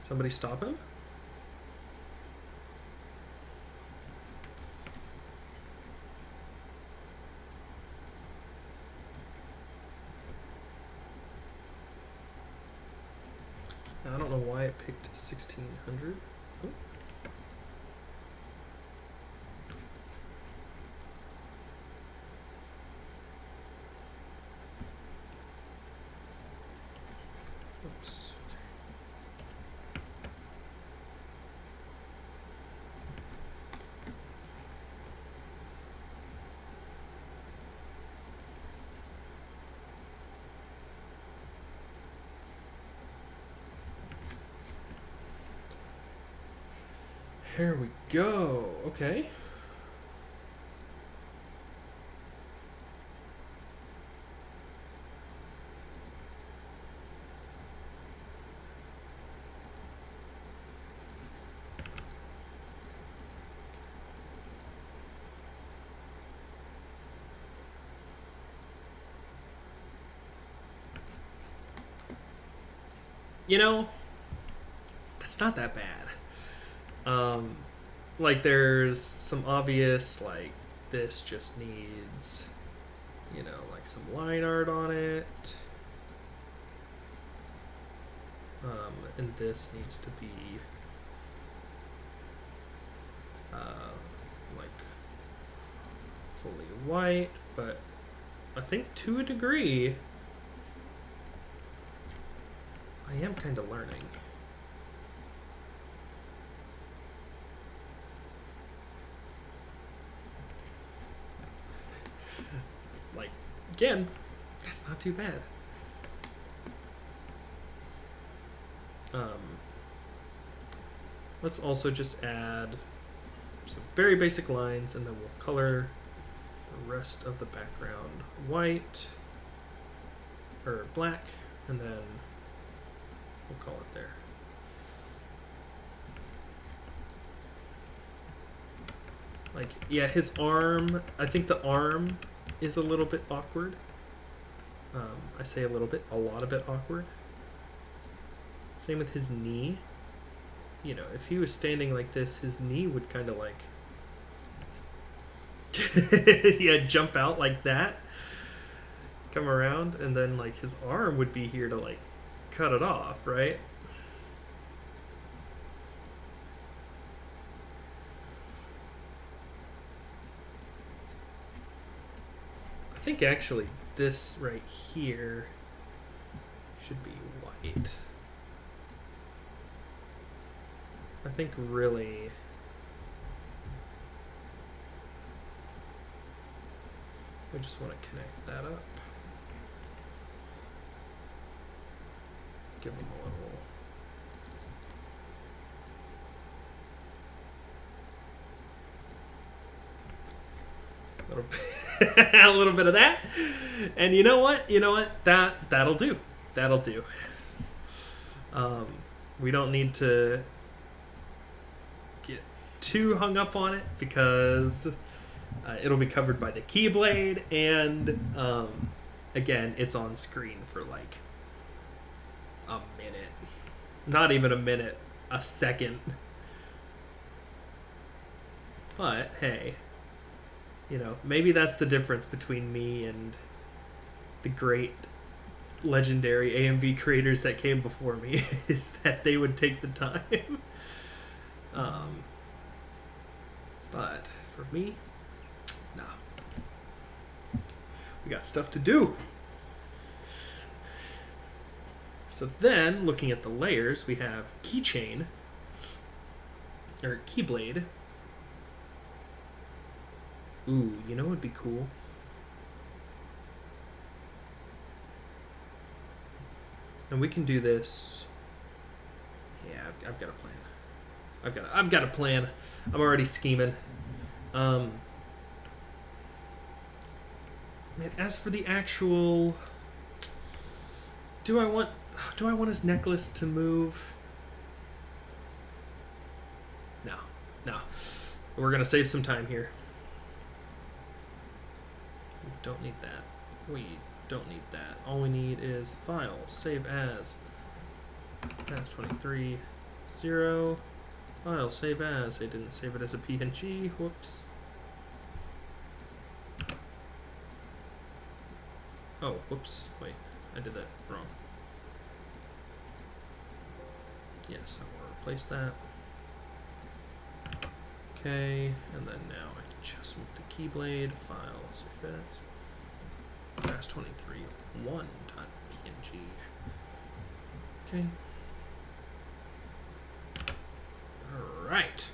Somebody stop him. Now, I don't know why it picked 1600. Oh. Oops. Here we go. Okay. You know, that's not that bad. Like there's some obvious, like this just needs, you know, like some line art on it. And this needs to be like fully white, but I think to a degree I am kind of learning. Like, again, that's not too bad. Let's also just add some very basic lines, and then we'll color the rest of the background white or black, and then we'll call it there. Like, yeah, his arm, I think the arm is a little bit awkward. I say a little bit, a lot of it awkward. Same with his knee. You know, if he was standing like this, his knee would kind of like, yeah, jump out like that, come around, and then like his arm would be here to like cut it off, right? I think actually this right here should be white. I think really we just want to connect that up. Give them a little little bit of that. And you know what? That'll do. That'll do. We don't need to get too hung up on it because it'll be covered by the Keyblade, and again, it's on screen for like a minute. Not even a minute, a second. But hey, maybe that's the difference between me and the great legendary AMV creators that came before me is that they would take the time. But for me, nah. We got stuff to do. So then, looking at the layers, we have keychain, or keyblade. Ooh, what would be cool? And we can do this. Yeah, I've got a plan. I've got a plan. I'm already scheming. Man, as for the actual, do I want his necklace to move? No. We're gonna save some time here. We don't need that. We don't need that. All we need is file, save as. That's 23, 0. File, save as. They didn't save it as a PNG. Whoops. Oh, whoops. Wait, I did that wrong. Yes, I want to replace that. Okay, and then now I can just move the Keyblade. File, save as. Fast 23, 1.png. Okay. Alright.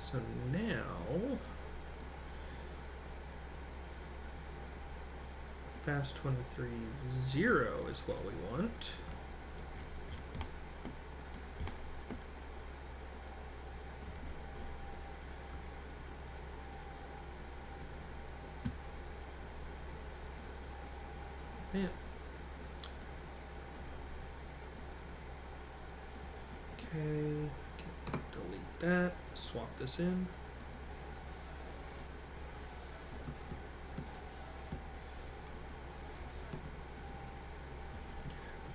So now, fast 23, 0 is what we want. Man. Okay, delete that, swap this in.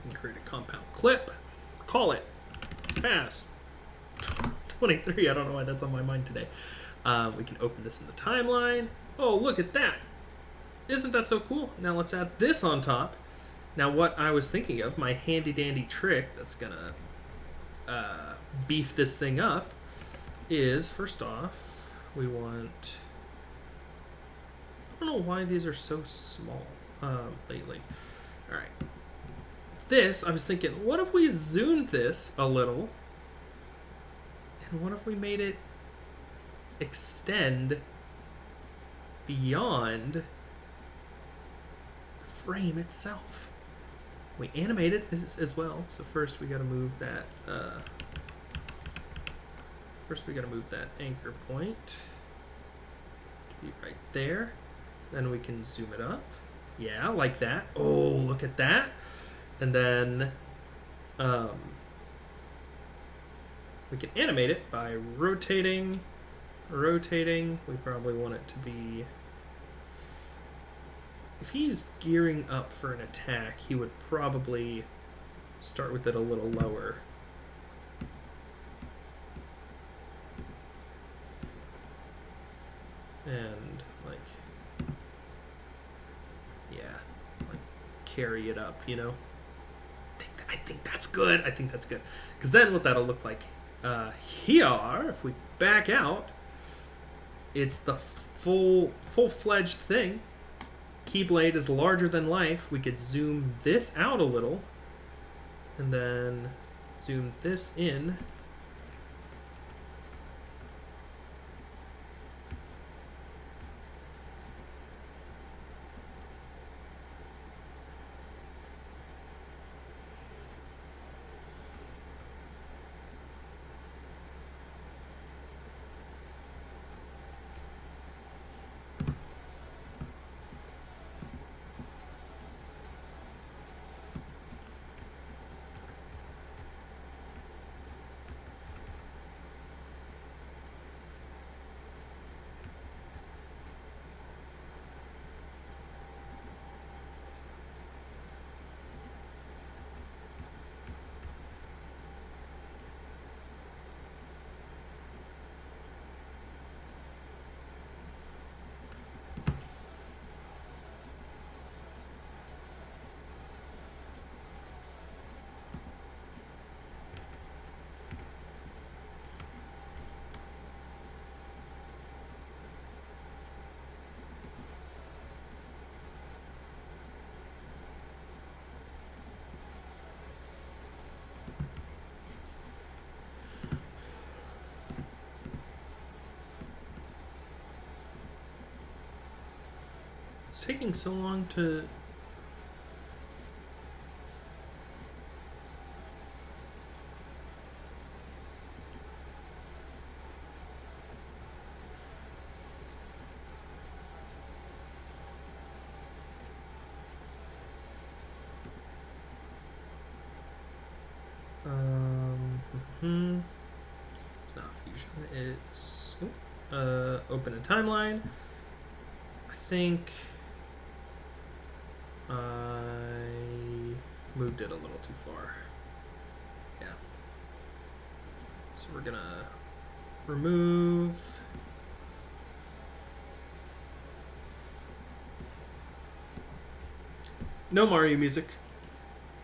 We can create a compound clip, call it fast 23. I don't know why that's on my mind today. We can open this in the timeline. Oh, look at that. Isn't that so cool? Now let's add this on top. Now what I was thinking of, my handy dandy trick that's gonna beef this thing up is, first off, we want, I don't know why these are so small lately. All right. This, I was thinking, what if we zoomed this a little? And what if we made it extend beyond the frame itself? We animate it as well. So first we got to move that. First we got to move that anchor point to be right there. Then we can zoom it up. Yeah, like that. Oh, look at that. And then we can animate it by rotating. We probably want it to be, if he's gearing up for an attack, he would probably start with it a little lower. And carry it up, I think that's good. Because then what that'll look like Here, if we back out, it's the full-fledged thing. Keyblade is larger than life. We could zoom this out a little, and then zoom this in. It's taking so long to... It's not fusion. It's open a timeline. I think I moved it a little too far. Yeah. So we're gonna remove. No Mario music.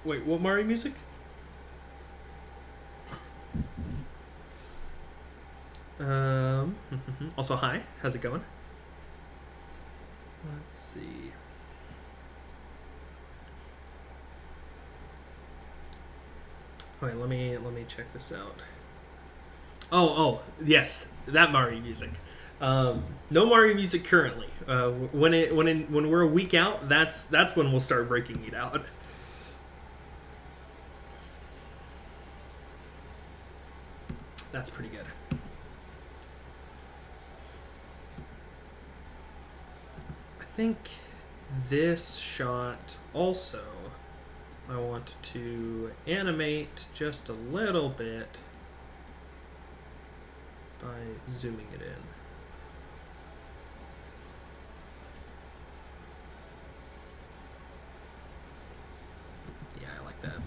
Wait, what Mario music? Also, hi. How's it going? Let's see. Okay, let me check this out. Oh, yes, that Mario music. No Mario music currently. When we're a week out, that's when we'll start breaking it out. That's pretty good. I think this shot also I want to animate just a little bit by zooming it in. Yeah, I like that.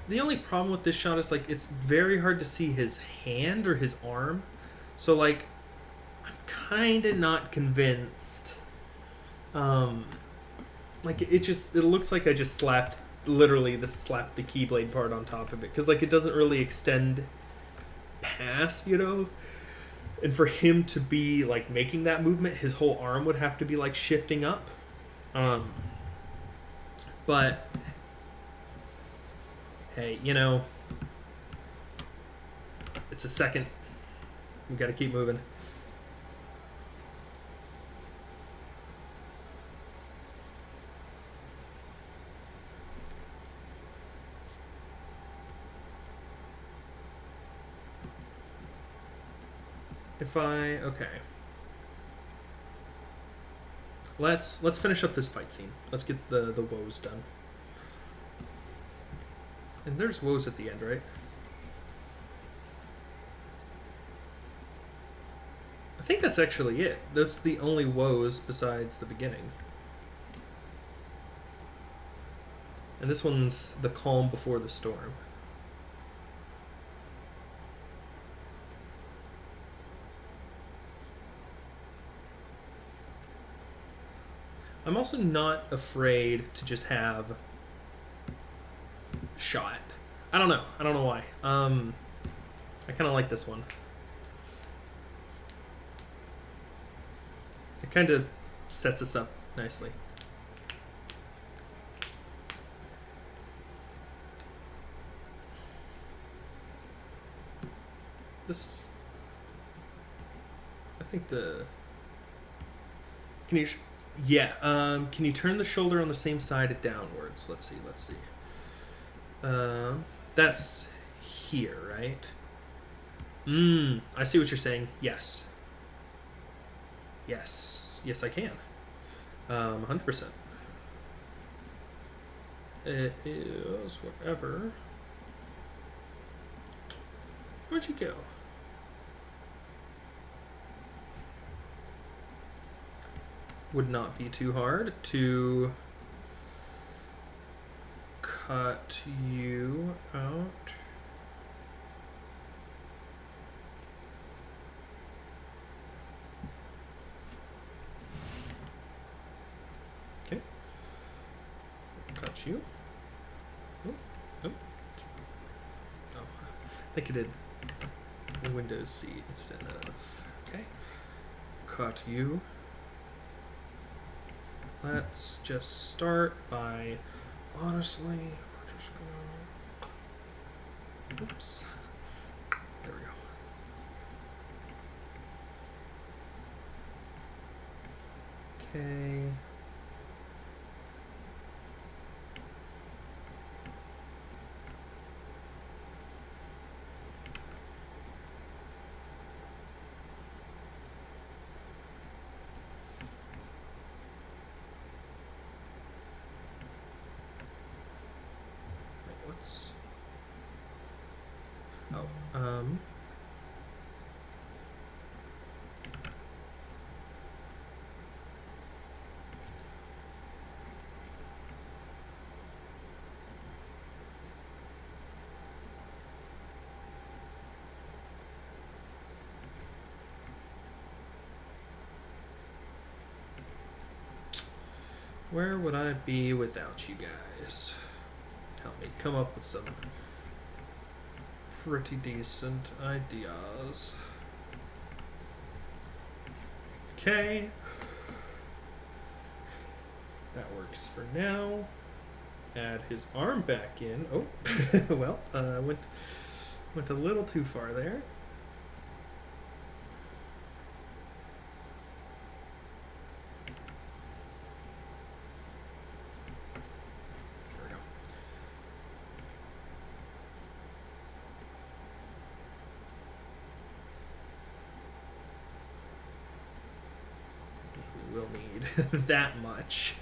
The only problem with this shot is, like, it's very hard to see his hand or his arm. So, like, I'm kind of not convinced. Like, it looks like I just slapped the Keyblade part on top of it. Because, like, it doesn't really extend past, you know? And for him to be, like, making that movement, his whole arm would have to be, like, shifting up. But... hey, you know, it's a second. We got to keep moving. Okay. Let's finish up this fight scene. Let's get the woes done. And there's woes at the end, right? I think that's actually it. That's the only woes besides the beginning. And this one's the calm before the storm. I'm also not afraid to just have shot. I don't know why. I kind of like this one. It kind of sets us up nicely. This is, I think the, can you, can you turn the shoulder on the same side downwards? Let's see. That's here, right? I see what you're saying. Yes, I can. 100%. It is whatever. Where'd you go? Would not be too hard to cut you out. Okay. Cut you. Oh. I think it did Windows C instead of. Okay. Cut you. Let's just start by, honestly, we're just gonna, oops, there we go. Okay. Where would I be without you guys? Help me come up with some pretty decent ideas. Okay. That works for now. Add his arm back in. Oh, well, went a little too far there. That much.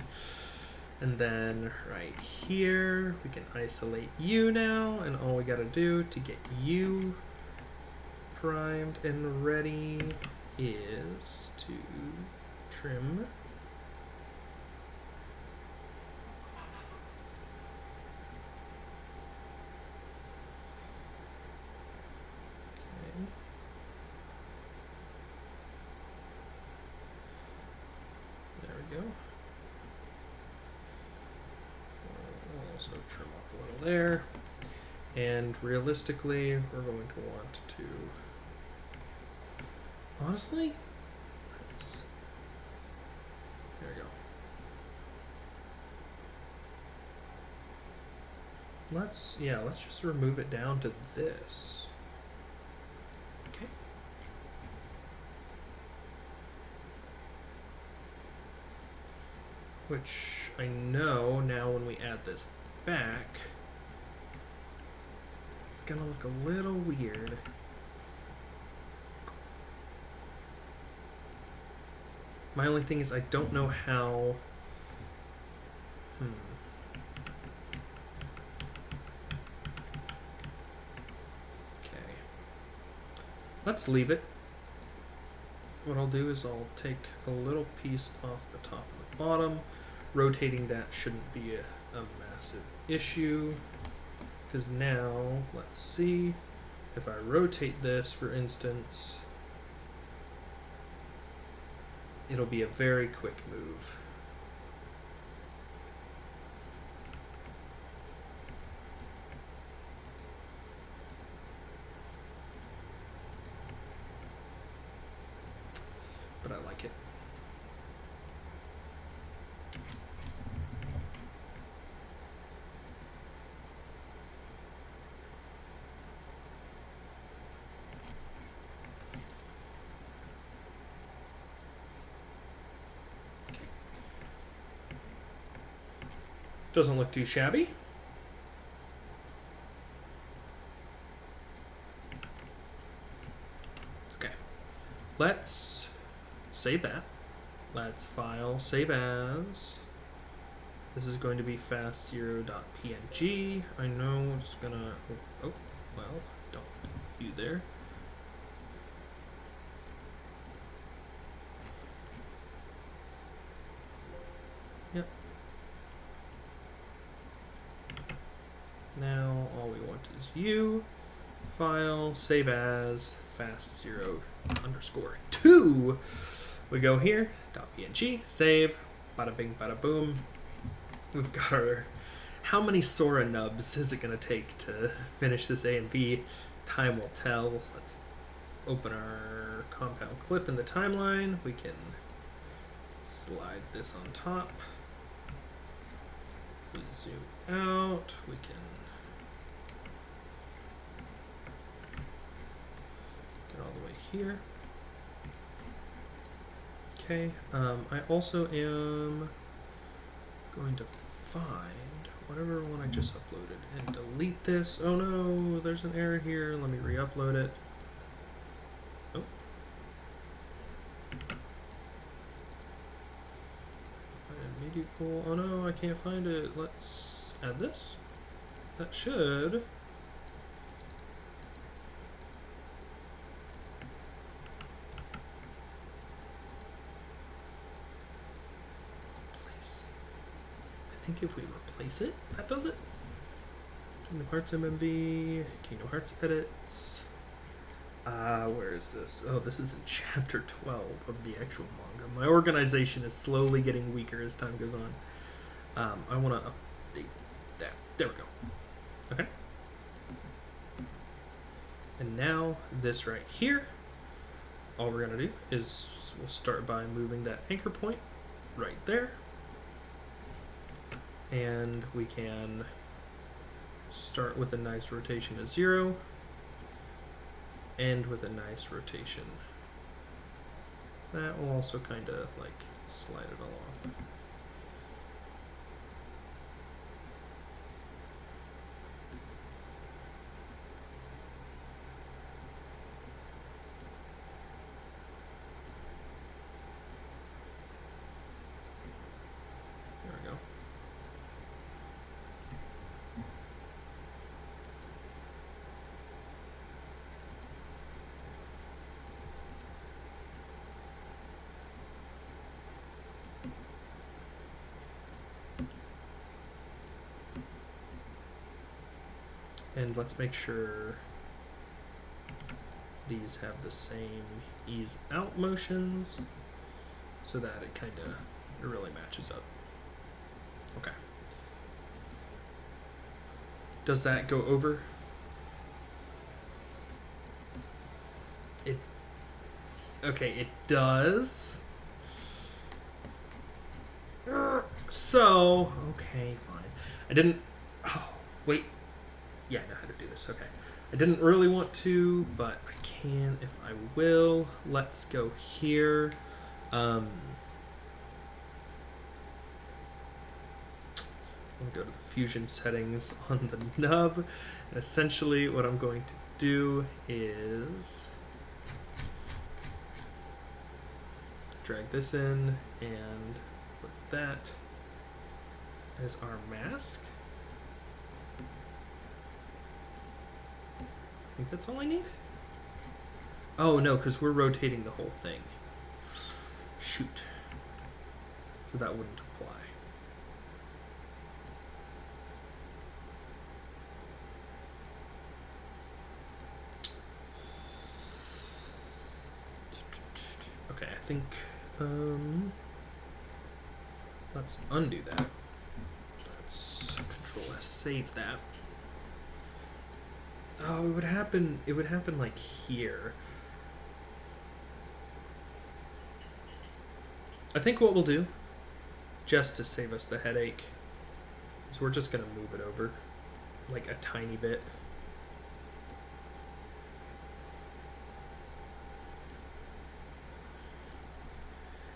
And then right here we can isolate you now, and all we gotta do to get you primed and ready is to trim. Go. We'll also trim off a little there, and realistically we're going to want to, honestly, there we go. Let's just remove it down to this. Which I know now when we add this back, it's gonna look a little weird. My only thing is I don't know how. Okay. Let's leave it. What I'll do is I'll take a little piece off the top and the bottom. Rotating that shouldn't be a massive issue, because now, let's see, if I rotate this, for instance, it'll be a very quick move. But I like it. Doesn't look too shabby. Okay. Let's save that. Let's file, save as. This is going to be fast0.png. I know it's gonna, oh, well, don't put you there. Yep. Now all we want is you. File, save as, fast0_2. We go here, .png, save, bada bing, bada boom. We've got our, how many Sora nubs is it gonna take to finish this A and B? Time will tell. Let's open our compound clip in the timeline. We can slide this on top. We zoom out, we can get all the way here. Okay, I also am going to find whatever one I just uploaded and delete this. Oh no, there's an error here. Let me re-upload it. Oh. Media pool. Oh no, I can't find it. Let's add this. That should. I think if we replace it, that does it. Kingdom Hearts MMV, Kingdom Hearts edits. Where is this? Oh, this is in chapter 12 of the actual manga. My organization is slowly getting weaker as time goes on. I want to update that. There we go. Okay. And now this right here, all we're going to do is we'll start by moving that anchor point right there. And we can start with a nice rotation of 0. End with a nice rotation. That will also kind of like slide it along. There we go. And let's make sure these have the same ease out motions so that it kind of really matches up. Okay. Does that go over? Okay, it does. So, okay, fine. I didn't, oh, wait. Yeah, I know how to do this. Okay. I didn't really want to, but I can if I will. Let's go here. We'll go to the fusion settings on the nub. And essentially what I'm going to do is drag this in and put that as our mask. I think that's all I need. Oh no, because we're rotating the whole thing. Shoot. So that wouldn't apply. think, let's undo that. Let's Control S, save that. Oh, it would happen like here. I think what we'll do, just to save us the headache, is we're just gonna move it over like a tiny bit.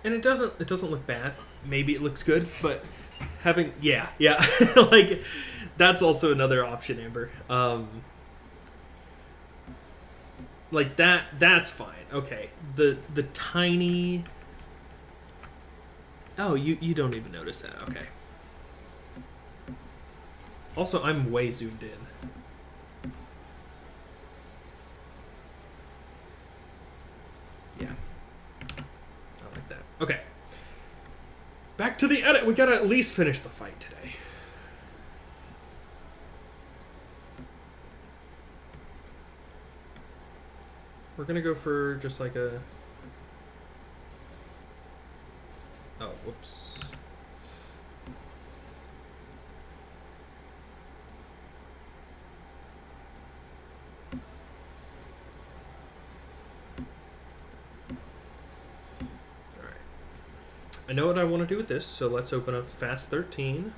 And it doesn't look bad. Maybe it looks good, but having yeah like that's also another option, Amber. Like that's fine. Okay. The tiny. Oh, you don't even notice that. Okay. Also, I'm way zoomed in. Yeah. I like that. Okay. Back to the edit. We gotta at least finish the fight today. We're gonna go for just like a... Oh, whoops. Alright. I know what I want to do with this, so let's open up Fast 13.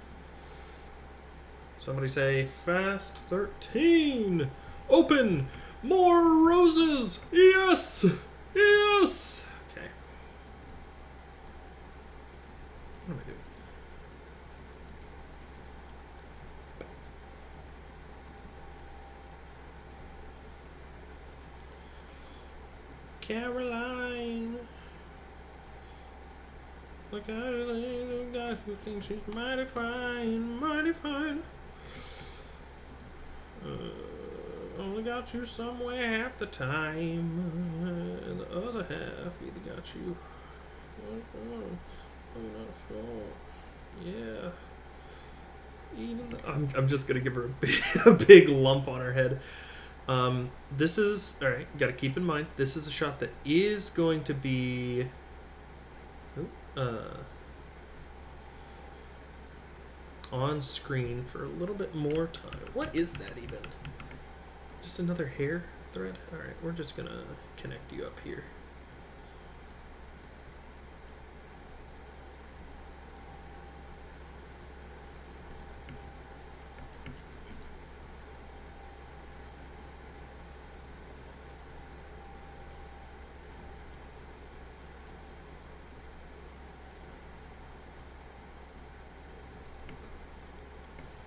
Somebody say, Fast 13! Open! More roses! Yes! Yes! Okay. What am I doing? Caroline! Look at her, guys who think she's mighty fine, mighty fine. Only got you somewhere half the time, and the other half either got you. I'm not sure. Yeah. Even I'm just gonna give her a big lump on her head. This is all right. Got to keep in mind this is a shot that is going to be. On screen for a little bit more time. What is that even? Just another hair thread? Alright, we're just gonna connect you up here.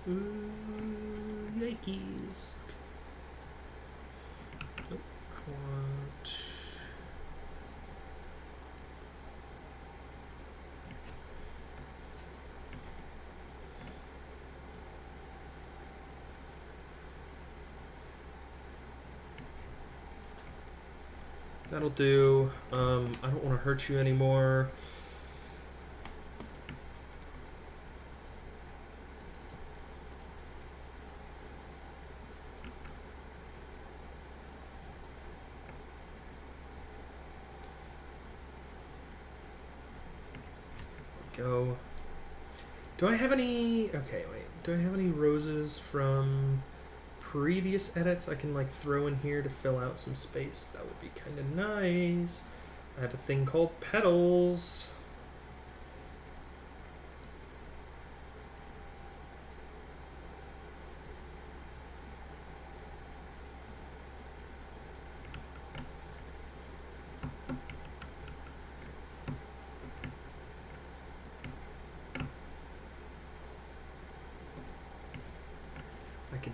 Ooh, yikes. Nope, I want... That'll do. I don't want to hurt you anymore. Go. Do I have any... Okay, wait. Do I have any roses from previous edits I can like throw in here to fill out some space? That would be kind of nice. I have a thing called petals.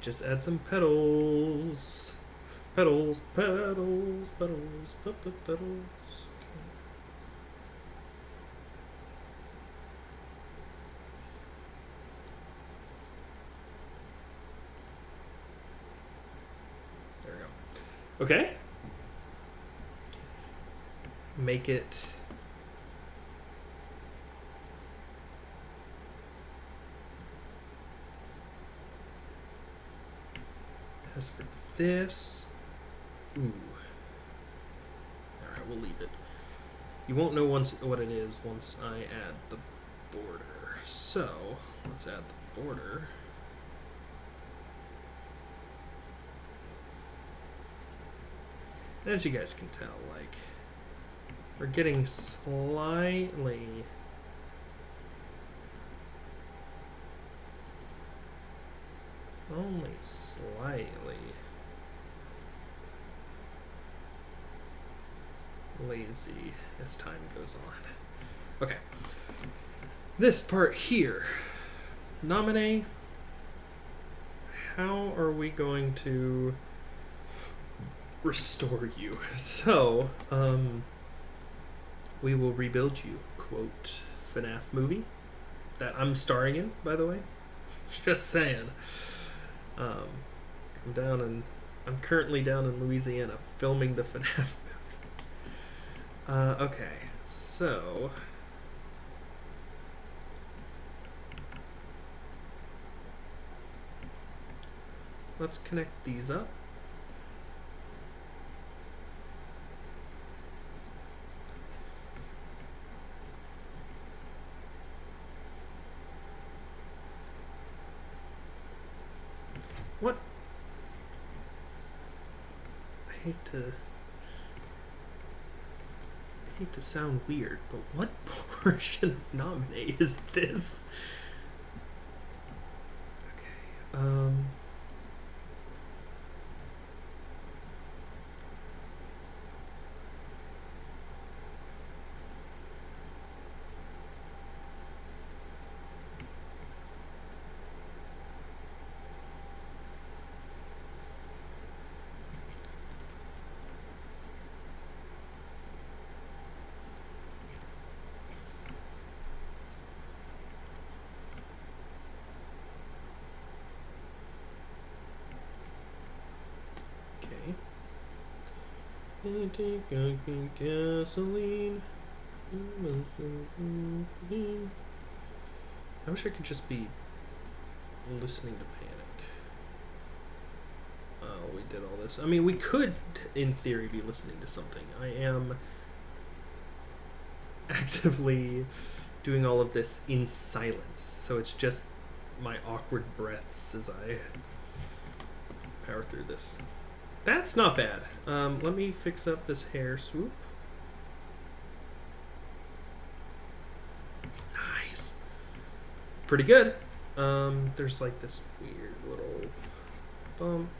Just add some petals. Petals, petals, petals, petals. Okay. There we go. Okay. Make it... As for this, ooh. Alright, we'll leave it. You won't know what it is once I add the border. So let's add the border. And as you guys can tell, like, we're getting slightly only slightly lazy as time goes on. Okay. This part here. Nominate. How are we going to restore you? So, we will rebuild you. Quote, FNAF movie. That I'm starring in, by the way. Just saying. I'm currently down in Louisiana filming the FNAF movie. Okay, so let's connect these up. What? I hate to sound weird, but what portion of nominate is this? Okay. Gasoline. I wish I could just be listening to Panic. Oh, we did all this. I mean, we could, in theory, be listening to something. I am actively doing all of this in silence, so it's just my awkward breaths as I power through this. That's not bad. Let me fix up this hair swoop. Nice. It's pretty good. There's like this weird little bump.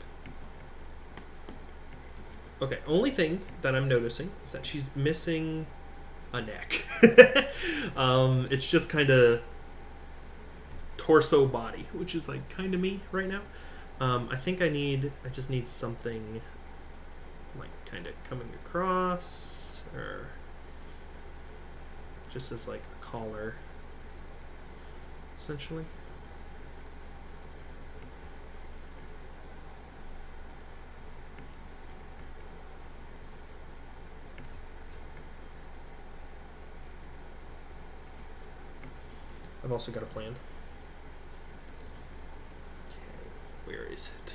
Okay, only thing that I'm noticing is that she's missing a neck. It's just kind of torso body, which is like kind of me right now. I think I just need something like kind of coming across, or just as like a collar, essentially. I've also got a plan. Where is it?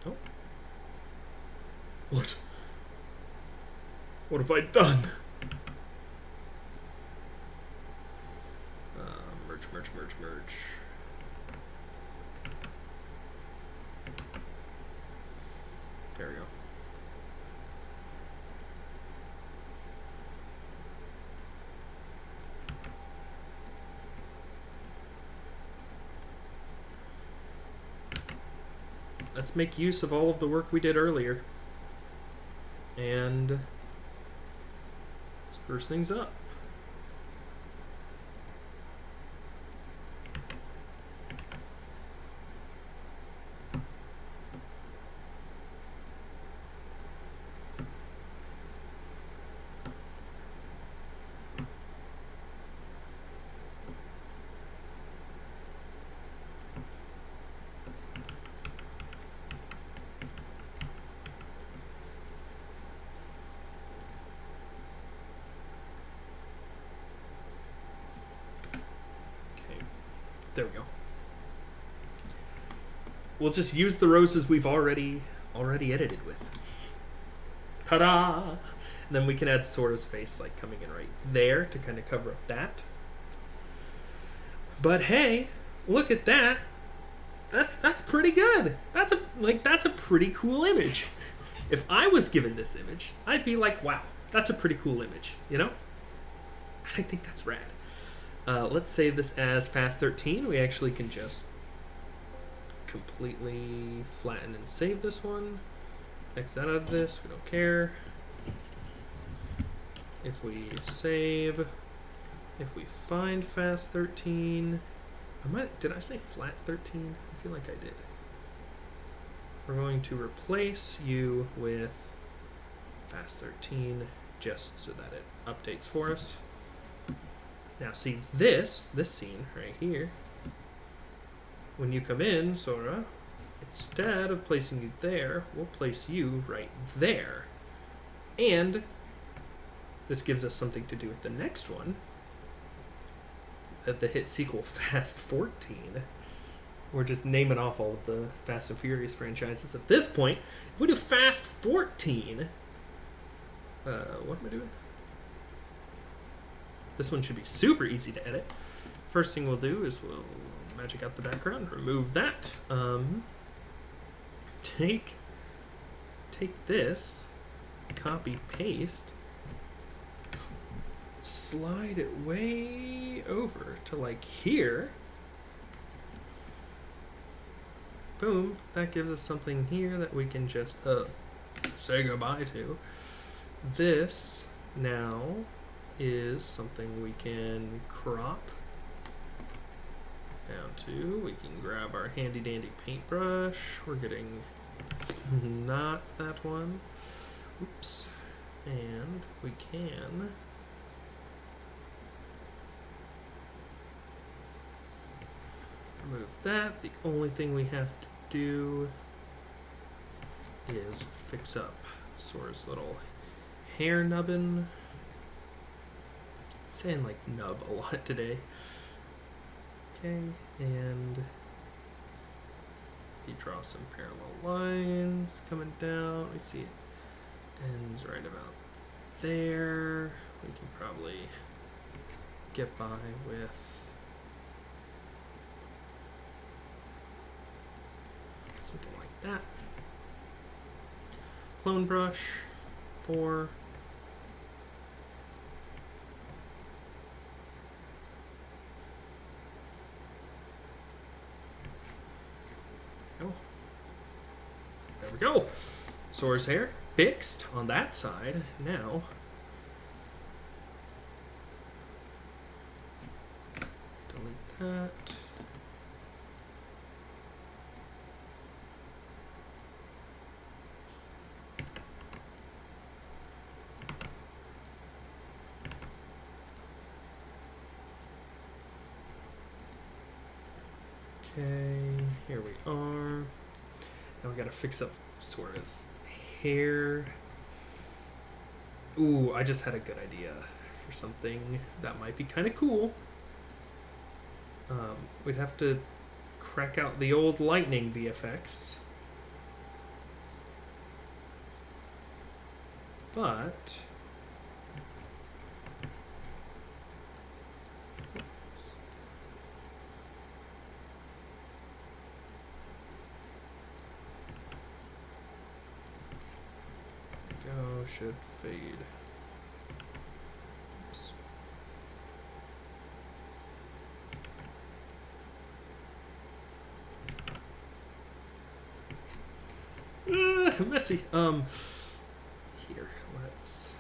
Oh. What? What have I done? Merge. There we go. Let's make use of all of the work we did earlier and spruce things up. There we go. We'll just use the roses we've already edited with. Ta-da! And then we can add Sora's face like coming in right there to kind of cover up that. But hey, look at that. That's pretty good. That's a pretty cool image. If I was given this image, I'd be like, wow, that's a pretty cool image, you know? I think that's rad. Let's save this as Fast 13. We actually can just completely flatten and save this one. X that out of this, we don't care. If we save, if we find Fast 13, did I say Flat 13? I feel like I did. We're going to replace you with Fast 13 just so that it updates for us. Now see this scene right here. When you come in, Sora, instead of placing you there, we'll place you right there. And this gives us something to do with the next one. The hit sequel Fast 14. We're just naming off all of the Fast and Furious franchises. At this point, if we do Fast 14, what am I doing? This one should be super easy to edit. First thing we'll do is we'll magic out the background, remove that. Take this, copy, paste, slide it way over to like here. Boom, that gives us something here that we can just say goodbye to. This now is something we can crop down to. We can grab our handy dandy paintbrush. We're getting not that one. Oops. And we can remove that. The only thing we have to do is fix up Sora's little hair nubbin. I'm saying like nub a lot today. Okay, and if you draw some parallel lines coming down, we see it ends right about there. We can probably get by with something like that. Clone brush for there we go. Sora's hair fixed on that side. Now delete that. Okay, here we are. Now we gotta fix up Sora's hair. Ooh, I just had a good idea for something that might be kind of cool. We'd have to crack out the old lightning VFX. But should fade. Oops. Messy. Here, let's.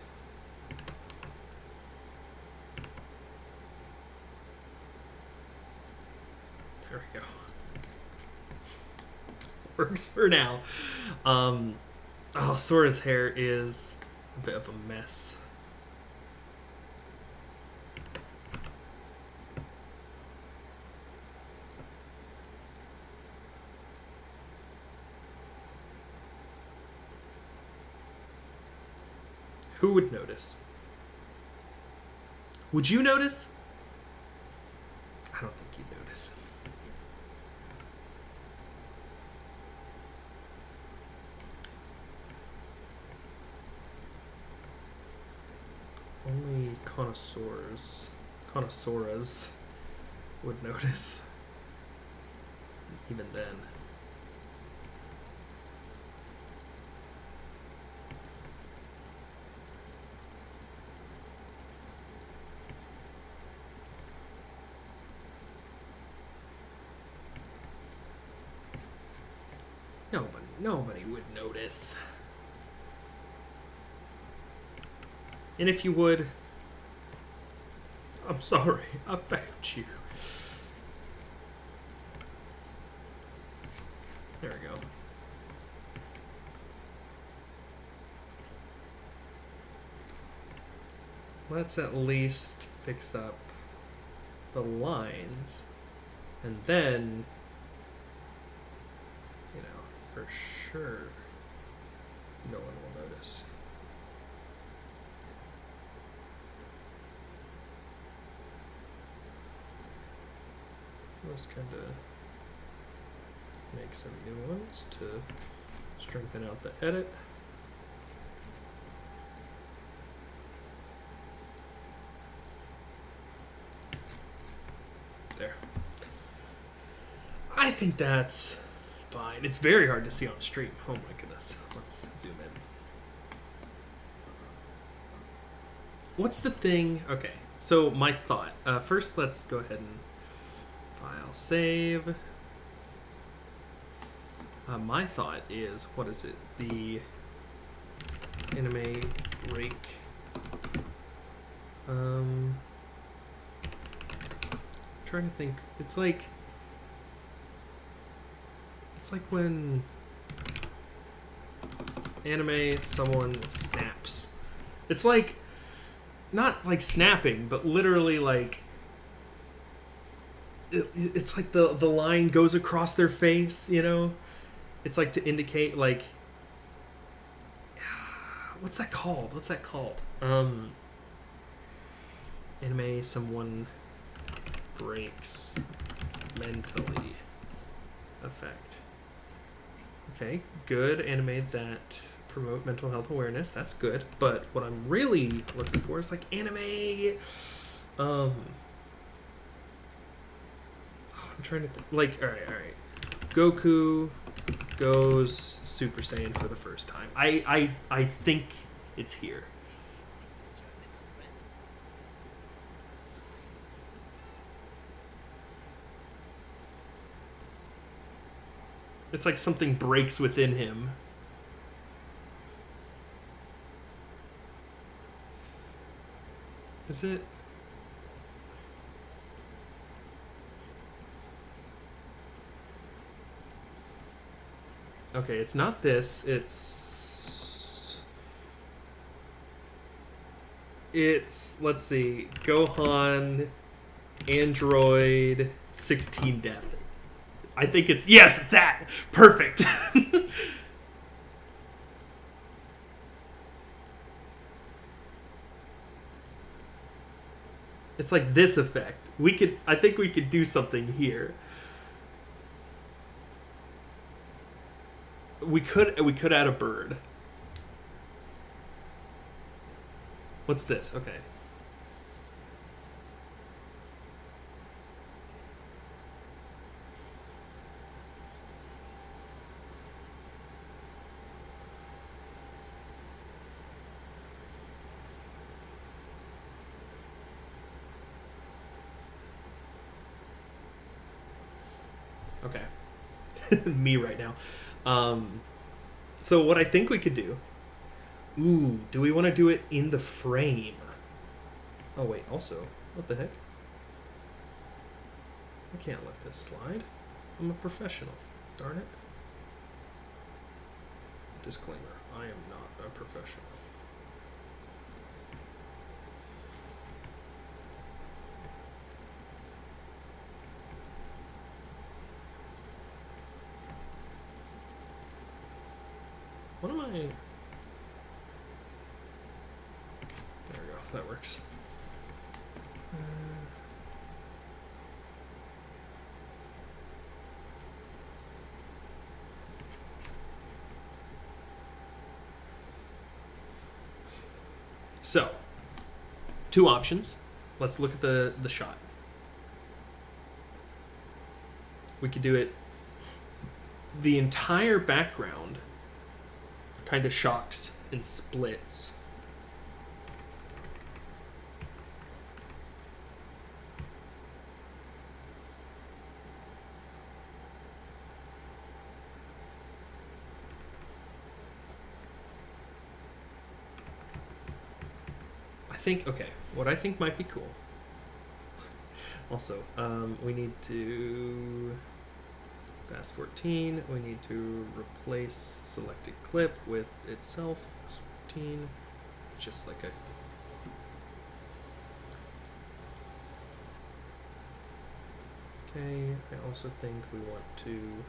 There we go. Works for now. Oh, Sora's hair is a bit of a mess. Who would notice? Would you notice? I don't think you'd notice. connoisseurs would notice. Even then. Nobody would notice. And if you would, I'm sorry, I found you. There we go. Let's at least fix up the lines, and then, you know, for sure, no one will notice. Let's kind of make some new ones to strengthen out the edit. There. I think that's fine. It's very hard to see on stream. Oh my goodness. Let's zoom in. What's the thing? Okay, so my thought. First, let's go ahead and file save. My thought is, what is it? The anime break. Trying to think. It's like when anime someone snaps. It's like not like snapping, but literally like it's like the line goes across their face, you know? It's like to indicate like what's that called? Anime someone breaks mentally effect. Okay, good. Animate that promote mental health awareness. That's good. But what I'm really looking for is like anime. I'm trying to like. All right. Goku goes Super Saiyan for the first time. I think it's here. It's like something breaks within him. Is it? Okay, it's not this. It's let's see. Gohan Android 16 Death. I think it's, yes, that. Perfect. It's like this effect. I think we could do something here. We could add a bird. What's this? Okay. Okay. Me right now. So what I think we could do... Ooh, do we want to do it in the frame? Oh, wait, also, what the heck? I can't let this slide. I'm a professional. Darn it. Disclaimer, I am not a professional. What am I... There we go. That works. So, two options. Let's look at the shot. We could do it. The entire background kind of shocks and splits. Okay, what I think might be cool. Also, we need to fast 14. We need to replace selected clip with itself. Fast 14. Just like a. Okay, I also think we want to.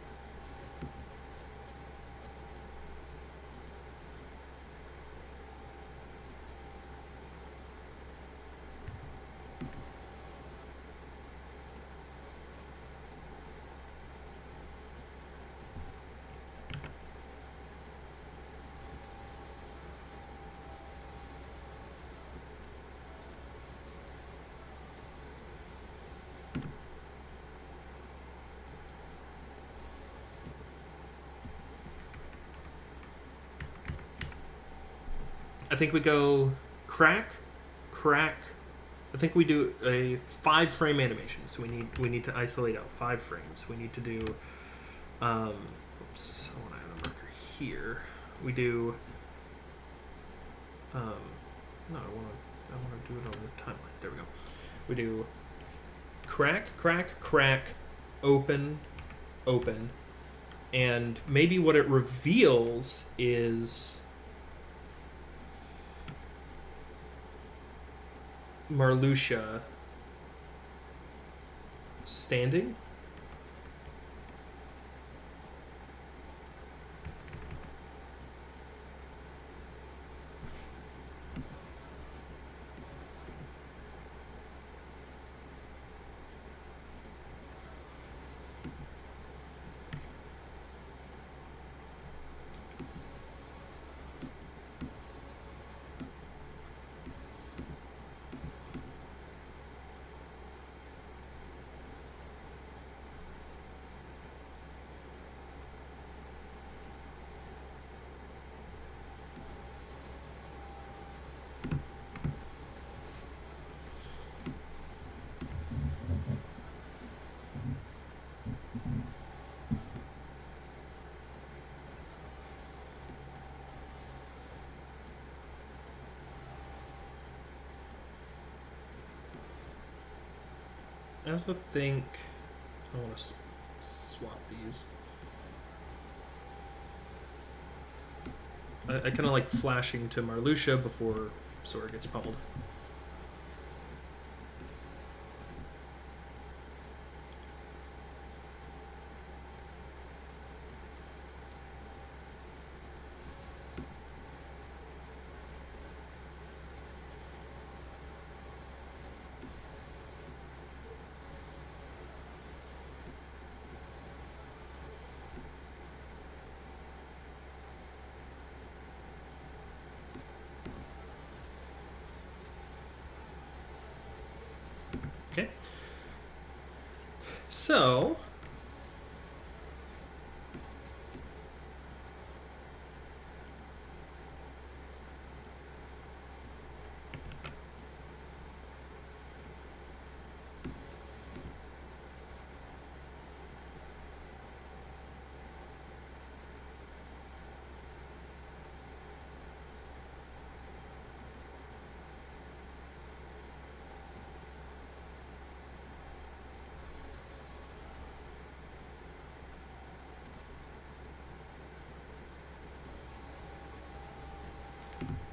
I think we go crack. I think we do a 5 frame animation. So we need to isolate out 5 frames. We need to do. Oops, I want to add a marker here. We do. No, I want to do it on the timeline. There we go. We do crack, open, and maybe what it reveals is Marluxia standing. I also think I want to swap these. I kind of like flashing to Marluxia before Sora gets pummeled. Okay. So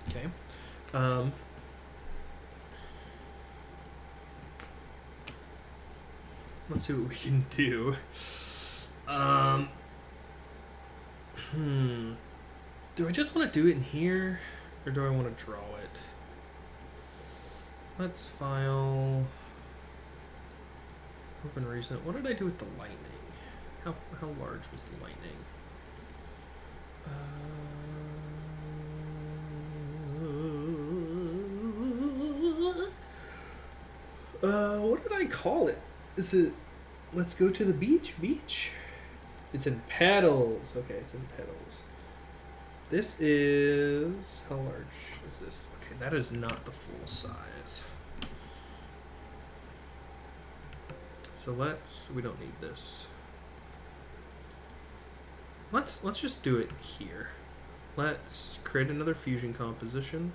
okay. Let's see what we can do. Do I just want to do it in here, or do I want to draw it? Let's file. Open recent. What did I do with the lightning? How large was the lightning? What did I call it? Is it Let's Go to the Beach? Beach? It's in petals. Okay, it's in petals. This is... How large is this? Okay, that is not the full size. So we don't need this. Let's just do it here. Let's create another fusion composition.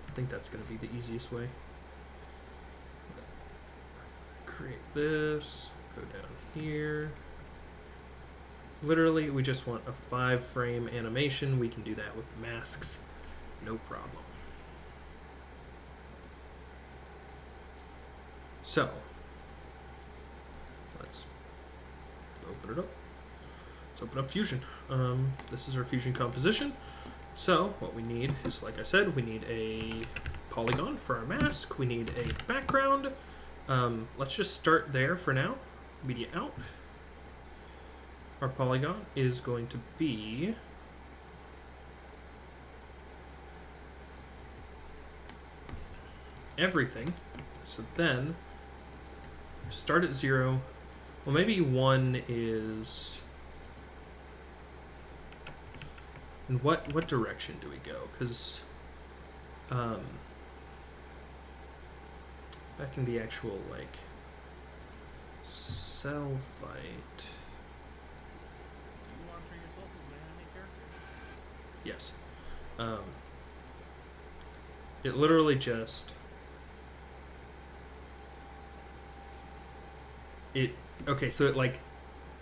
I think that's going to be the easiest way. Create this, go down here. Literally, we just want a 5-frame animation. We can do that with masks, no problem. So, let's open it up. Let's open up Fusion. This is our Fusion composition. So, what we need is, like I said, we need a polygon for our mask. We need a background. Let's just start there for now. Media out. Our polygon is going to be everything. So then start at 0. Well, maybe 1 is... In what direction do we go? Because back in the actual, like, cell fight... Yes. It literally just... Okay, so it, like,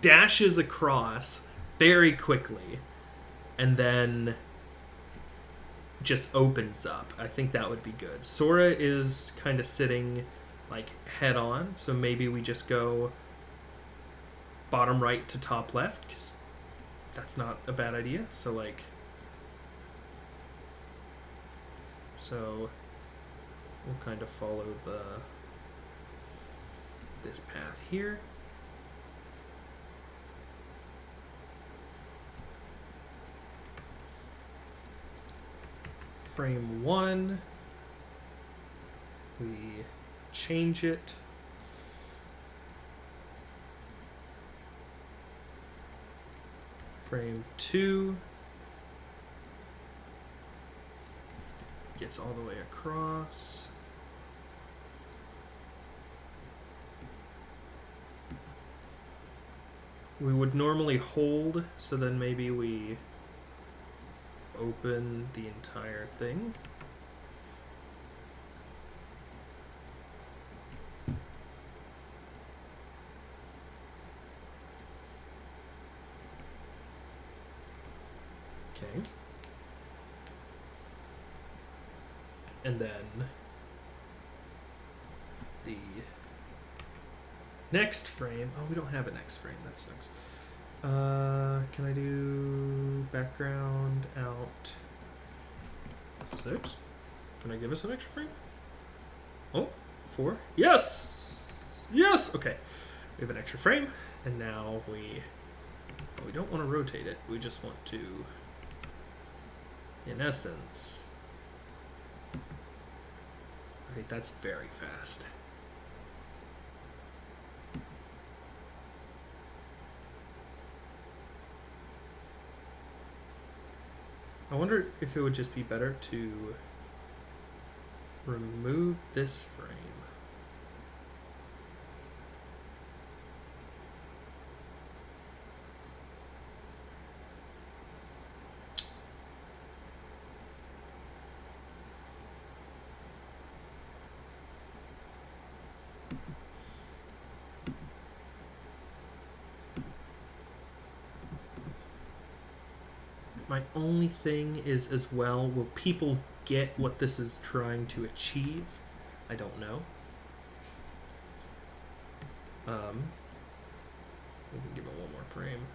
dashes across very quickly and then just opens up. I think that would be good. Sora is kind of sitting, like, head on, so maybe we just go bottom right to top left, because that's not a bad idea. So, like... So we'll kind of follow this path here. Frame 1, we change it. Frame 2 gets all the way across. We would normally hold, so then maybe we open the entire thing. Okay. And then the next frame. Oh, we don't have a next frame. That sucks. Can I do background out 6? Can I give us an extra frame? Oh, 4. Yes! Yes! Okay. We have an extra frame, and now we don't want to rotate it. We just want to, in essence... Okay, that's very fast. I wonder if it would just be better to remove this frame. My only thing is, as well, will people get what this is trying to achieve? I don't know. We can give it one more frame.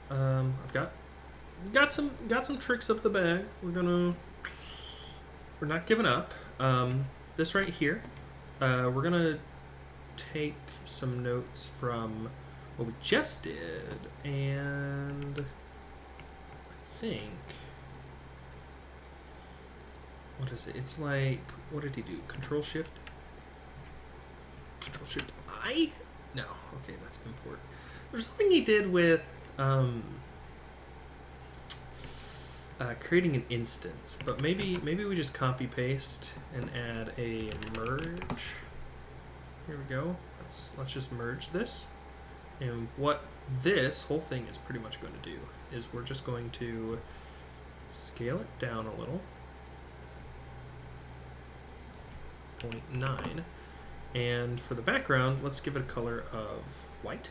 I've got some tricks up the bag. We're not giving up. This right here, we're gonna take some notes from what we just did, and I think, what is it? It's like, what did he do? Control Shift I? No, okay, that's import. There's something he did with creating an instance, but maybe we just copy paste and add a merge. Here we go. Let's just merge this. And what this whole thing is pretty much going to do is we're just going to scale it down a little. 0.9. And for the background, let's give it a color of white.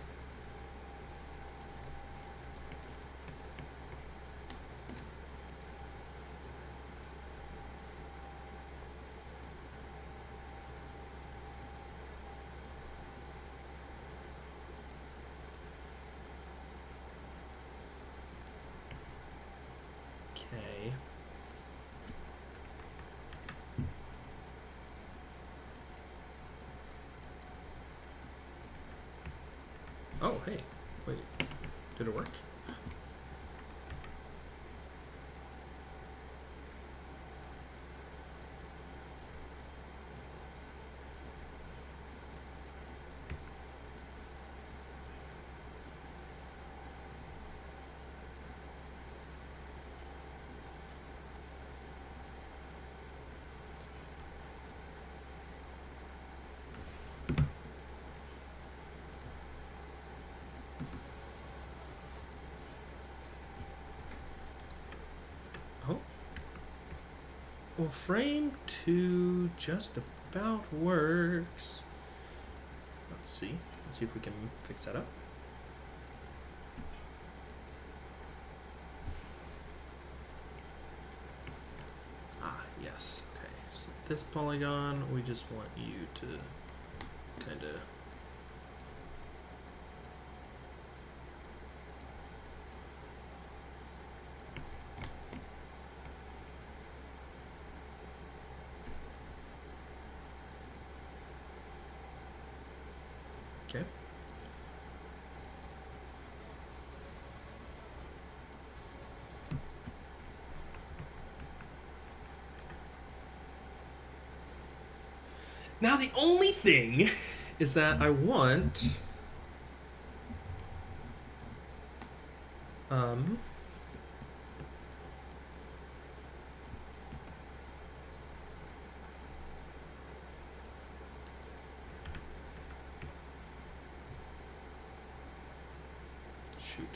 Okay. Oh, hey. Wait. Did it work? Oh. Well, frame 2 just about works. Let's see. Let's see if we can fix that up. Ah, yes. Okay. So this polygon, we just want you to kind of... Okay. Now the only thing is that I want shoot.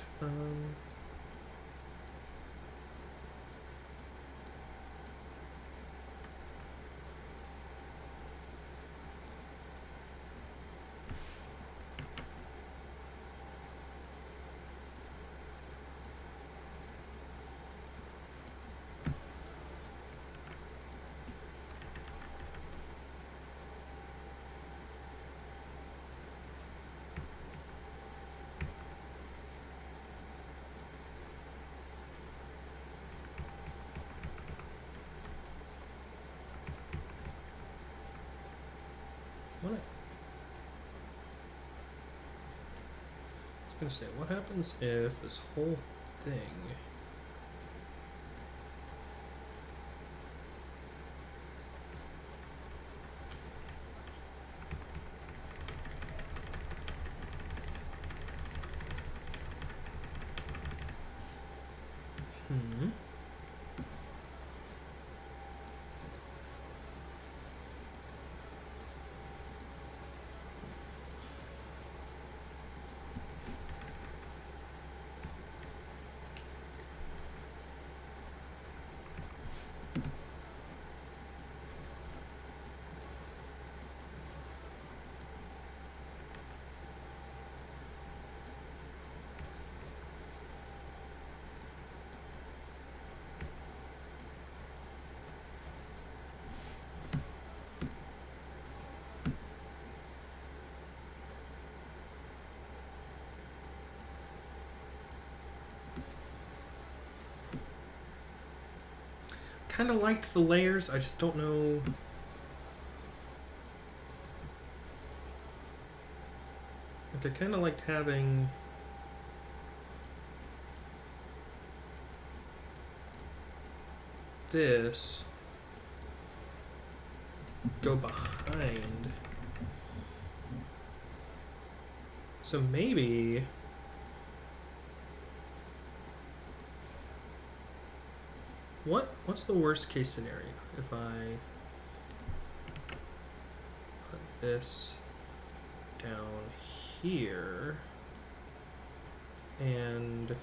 What? I was gonna say, what happens if this whole thing... Hmm. kind of liked the layers. I just don't know. Like, I kind of liked having this go behind. So maybe what's the worst case scenario if I put this down here and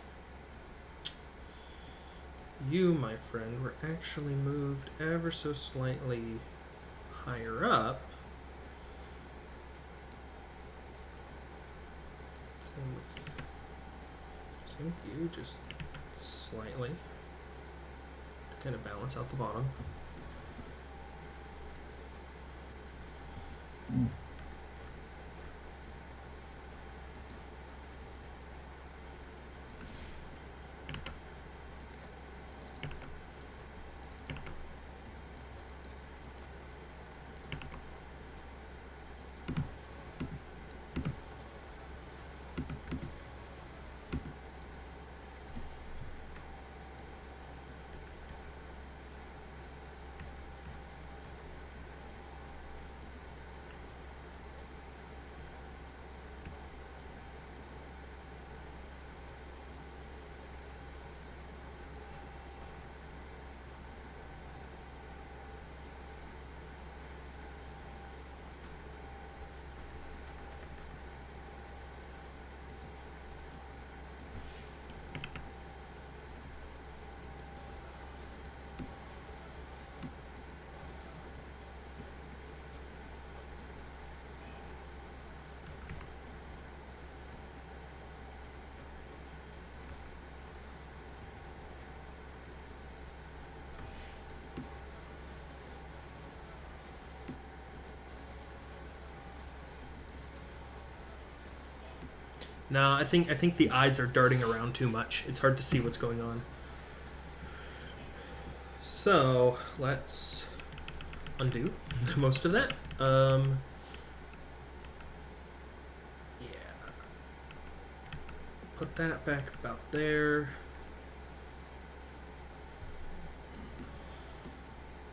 you, my friend, were actually moved ever so slightly higher up. Same with you, just slightly to kind of balance out the bottom. No, I think the eyes are darting around too much. It's hard to see what's going on. So let's undo most of that. Yeah. Put that back about there.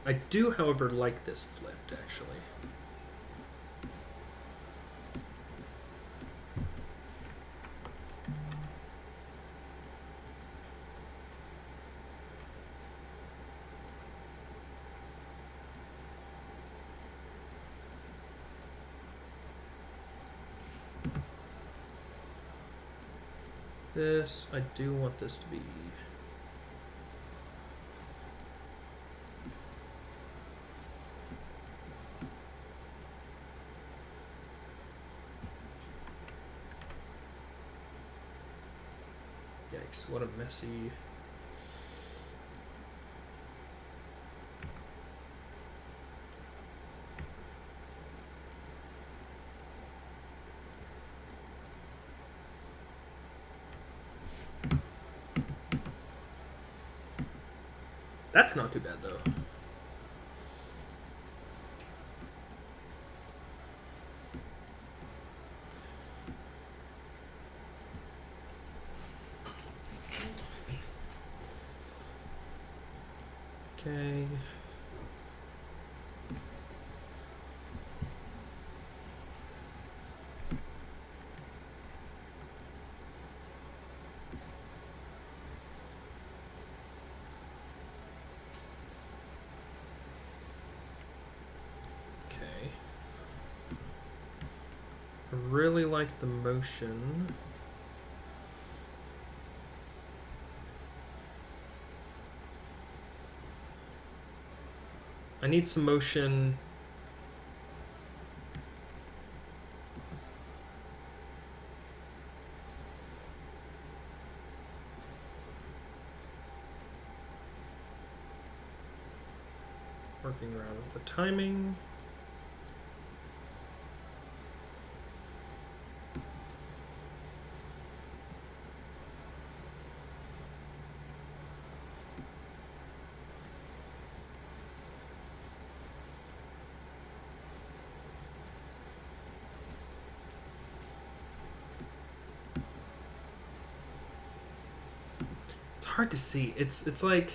I do, however, like this flipped, actually. This, I do want this to be... Yikes, what a messy... That's not too bad, though. Okay. I really like the motion. I need some motion. Working around with the timing. hard to see. It's like...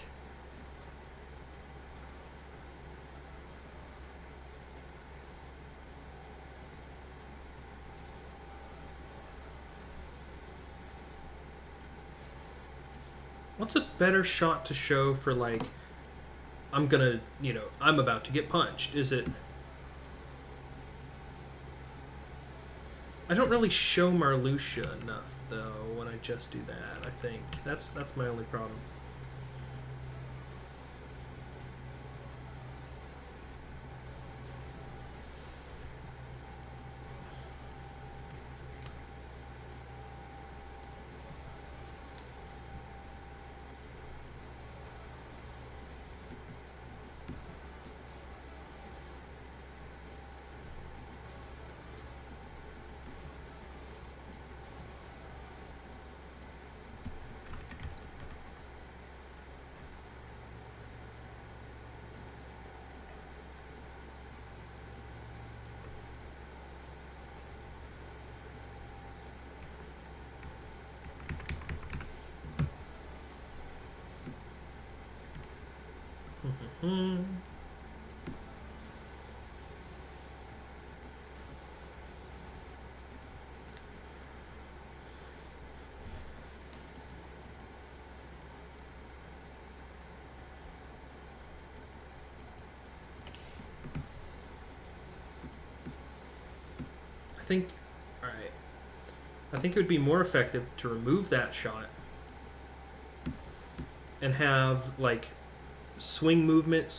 What's a better shot to show for, like, I'm gonna, I'm about to get punched? Is it... I don't really show Marluxia enough, though, when I just do that, I think. That's my only problem. I think it would be more effective to remove that shot and have, like, swing movement,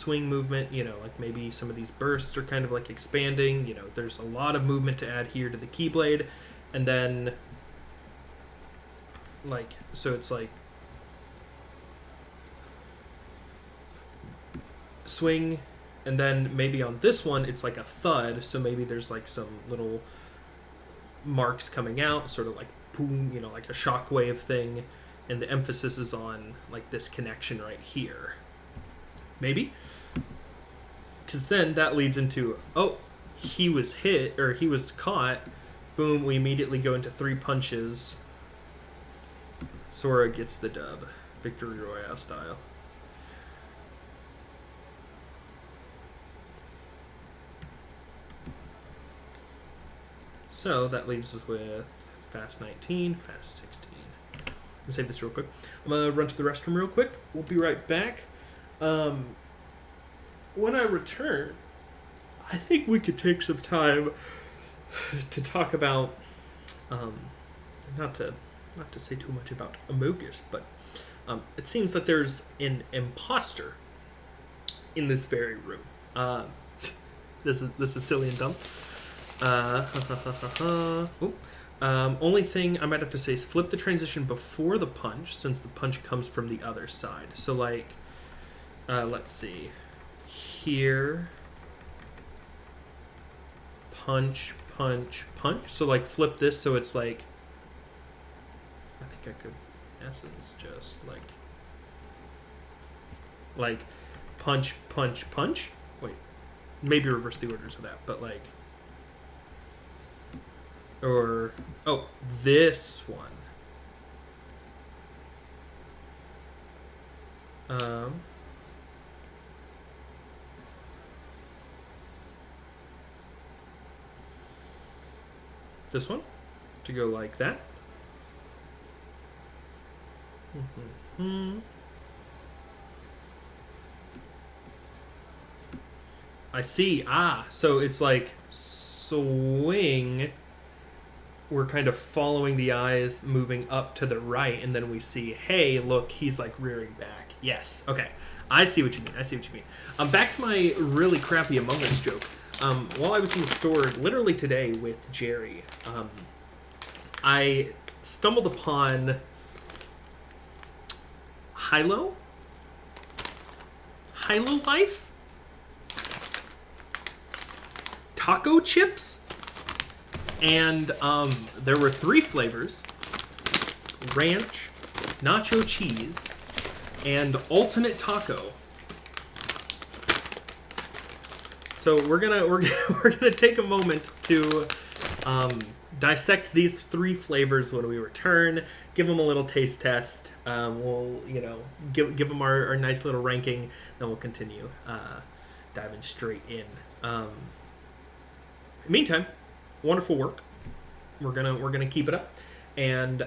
like maybe some of these bursts are kind of like expanding, there's a lot of movement to add here to the Keyblade, and then, like, so it's like swing, and then maybe on this one it's like a thud, so maybe there's like some little marks coming out, sort of like boom, like a shockwave thing, and the emphasis is on like this connection right here. Maybe, because then that leads into, oh, he was hit, or he was caught, boom, we immediately go into 3 punches. Sora gets the dub, Victory Royale style. So that leaves us with Fast 19, Fast 16. I'm going to save this real quick. I'm going to run to the restroom real quick. We'll be right back. When I return, I think we could take some time to talk about, not to say too much about Amogus, but it seems that there's an imposter in this very room. This is silly and dumb. Only thing I might have to say is flip the transition before the punch, since the punch comes from the other side. So, like, let's see. Here. Punch, punch, punch. So, like, flip this so it's like... I think I could, in essence, just, like, punch, punch, punch. Wait. Maybe reverse the orders of that, but, like... Or, oh, this one. This one to go like that. I see. So it's like swing. We're kind of following the eyes, moving up to the right, and then we see, hey, look, he's like rearing back. Yes, okay. I see what you mean. Back to my really crappy Among Us joke. While I was in the store, literally today with Jerry, I stumbled upon Hilo Life? Taco chips? And there were 3 flavors: ranch, nacho cheese, and ultimate taco. So we're gonna take a moment to dissect these 3 flavors when we return. Give them a little taste test. We'll give them our nice little ranking. Then we'll continue diving straight in. Meantime, wonderful work. We're gonna keep it up, and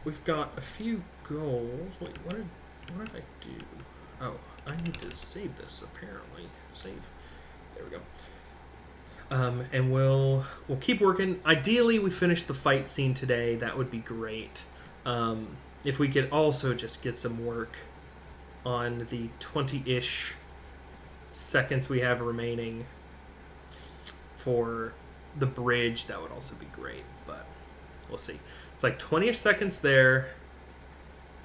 we've got a few goals. Wait, what did I do? Oh, I need to save this. Apparently, save. There we go. And we'll keep working. Ideally, we finish the fight scene today. That would be great. If we could also just get some work on the 20-ish seconds we have remaining for the bridge, that would also be great. But we'll see. It's like 20-ish seconds there.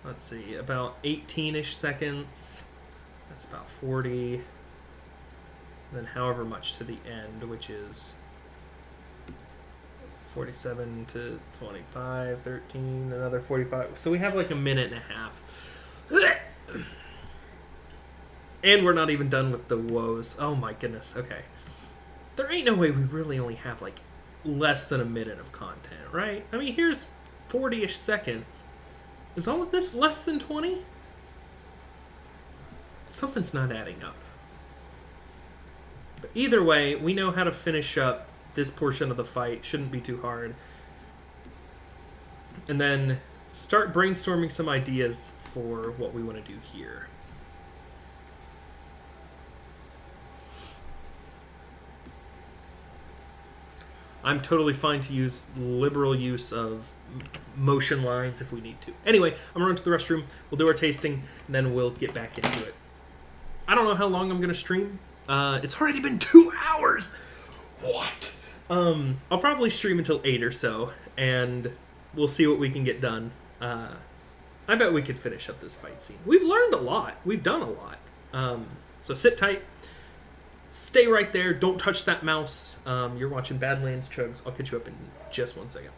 Let's see, about 18-ish seconds. That's about 40. Then however much to the end, which is 47 to 25, 13, another 45. So we have like a minute and a half. And we're not even done with the woes. Oh my goodness, okay. There ain't no way we really only have like less than a minute of content, right? I mean, here's 40-ish seconds. Is all of this less than 20? Something's not adding up. But either way, we know how to finish up this portion of the fight. Shouldn't be too hard. And then start brainstorming some ideas for what we want to do here. I'm totally fine to use liberal use of motion lines if we need to. Anyway, I'm going to run to the restroom. We'll do our tasting, and then we'll get back into it. I don't know how long I'm going to stream. It's already been 2 hours. What? I'll probably stream until 8 or so, and we'll see what we can get done. I bet we could finish up this fight scene. We've learned a lot. We've done a lot. So sit tight. Stay right there. Don't touch that mouse. You're watching Badlands Chugs. I'll catch you up in just 1 second.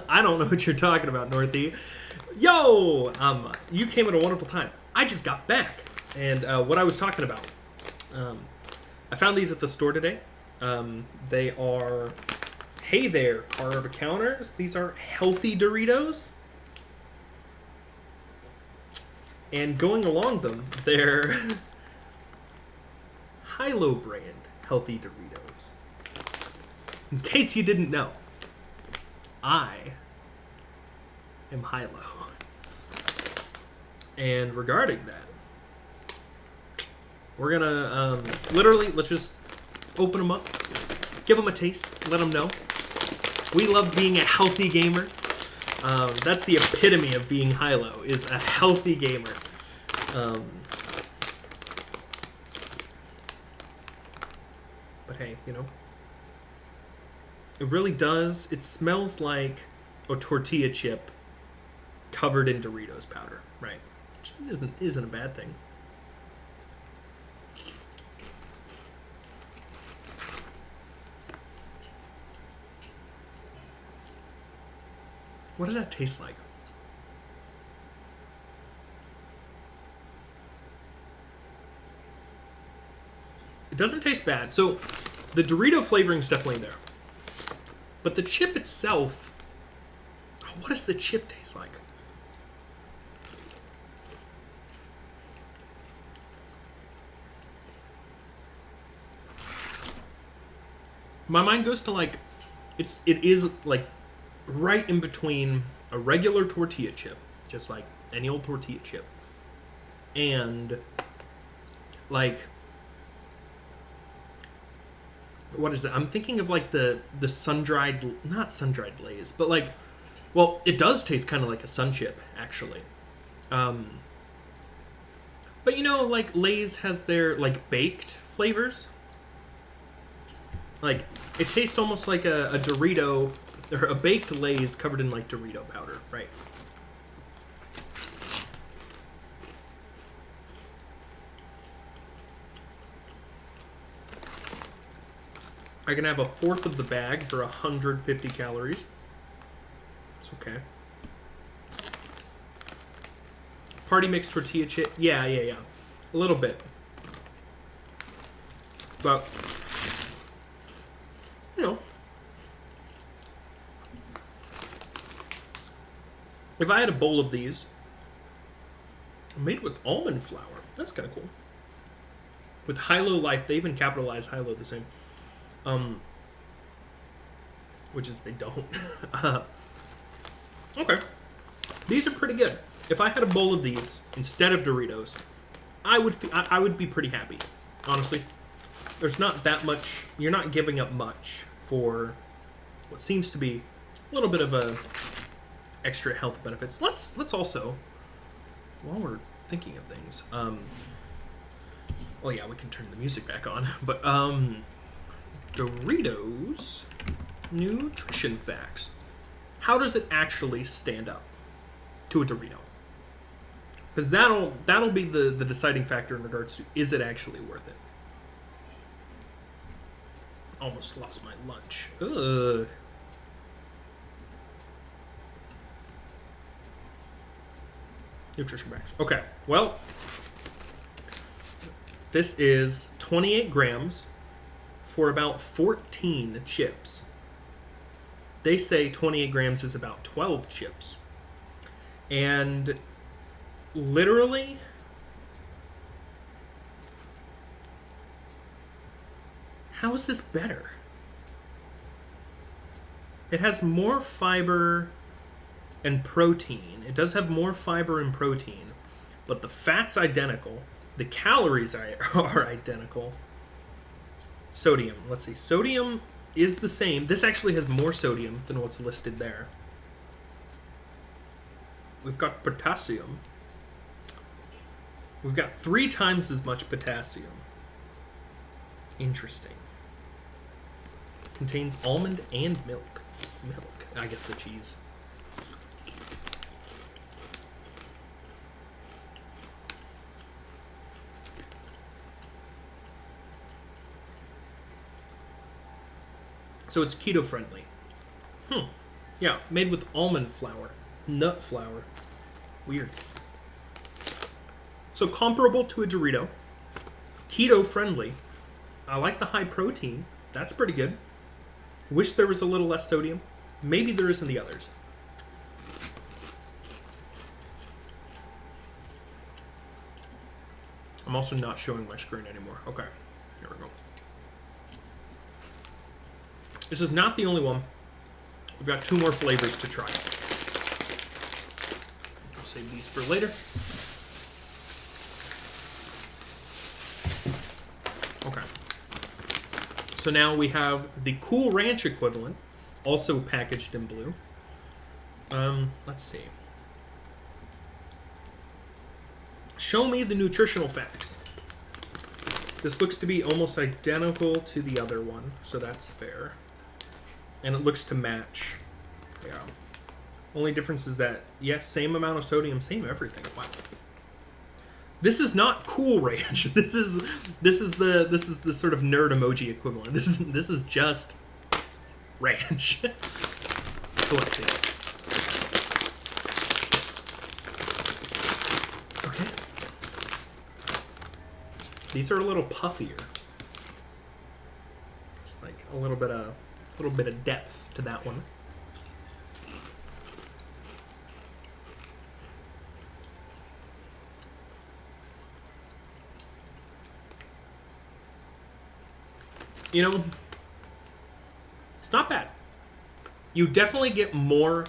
I don't know what you're talking about, Northy. Yo, you came at a wonderful time. I just got back, and what I was talking about, I found these at the store today. They are, hey there, carb counters. These are healthy Doritos, and going along them, they're Hilo brand healthy Doritos. In case you didn't know, I am Hilo. And regarding that, we're gonna literally, let's just open them up, give them a taste, let them know. We love being a healthy gamer. That's the epitome of being Hilo, is a healthy gamer. But hey, you know, it really does. It smells like a tortilla chip covered in Doritos powder, right? Which isn't a bad thing. What does that taste like? It doesn't taste bad. So the Dorito flavoring is definitely there. But the chip itself, what does the chip taste like? My mind goes to like, it is like right in between a regular tortilla chip, just like any old tortilla chip, and like, what is it? I'm thinking of like the sun-dried, not sun-dried Lay's, but like, well, it does taste kind of like a sun chip, actually. But you know, like Lay's has their like baked flavors. Like, it tastes almost like a Dorito, or a baked Lay's covered in like Dorito powder, right? I can have a fourth of the bag for 150 calories. That's okay. Party mix tortilla chip. Yeah. A little bit. But, you know, if I had a bowl of these made with almond flour, that's kind of cool. With Hilo Life, they even capitalize Hilo the same. Which is they don't. Okay. These are pretty good. If I had a bowl of these instead of Doritos, I would be pretty happy. Honestly. There's not that much, you're not giving up much for what seems to be a little bit of a extra health benefits. Let's also, while we're thinking of things, well, yeah, we can turn the music back on, but Doritos nutrition facts. How does it actually stand up to a Dorito? Because that'll be the deciding factor in regards to, is it actually worth it? Almost lost my lunch. Ugh. Nutrition facts. Okay, well, this is 28 grams for about 14 chips. They say 28 grams is about 12 chips. And literally, how is this better? It has more fiber and protein. It does have more fiber and protein, but the fat's identical. The calories are identical. Sodium. Let's see. Sodium is the same. This actually has more sodium than what's listed there. We've got potassium. We've got 3 times as much potassium. Interesting. Contains almond and milk. Milk. I guess the cheese. So it's keto friendly. Yeah, made with almond flour. Nut flour. Weird. So comparable to a Dorito. Keto friendly. I like the high protein. That's pretty good. Wish there was a little less sodium. Maybe there is in the others. I'm also not showing my screen anymore. Okay, here we go. This is not the only one. We've got 2 more flavors to try. I'll save these for later. Okay. So now we have the Cool Ranch equivalent, also packaged in blue. Let's see. Show me the nutritional facts. This looks to be almost identical to the other one, so that's fair. And it looks to match. Yeah. Only difference is that, yes, same amount of sodium, same everything. Wow. This is not Cool Ranch. This is the sort of nerd emoji equivalent. This is just ranch. So let's see. Okay. These are a little puffier. Just like a little bit of depth to that one. You know, it's not bad. You definitely get more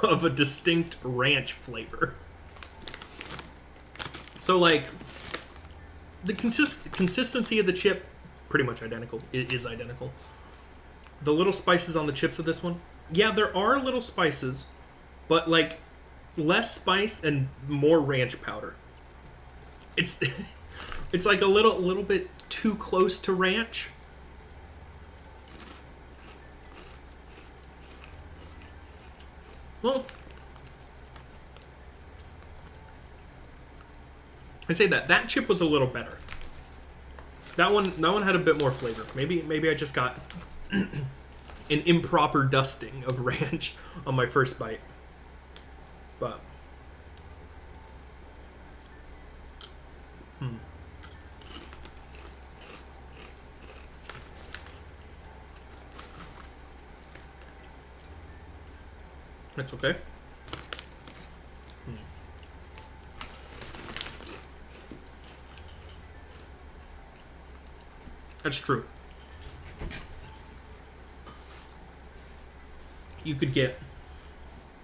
of a distinct ranch flavor. So, like, the consistency of the chip, pretty much identical. It is identical. The little spices on the chips of this one, yeah, there are little spices, but, like, less spice and more ranch powder. It's it's like a little bit too close to ranch. Well, I say that chip was a little better. That one had a bit more flavor. Maybe I just got an improper dusting of ranch on my first bite. But that's okay. That's true. You could get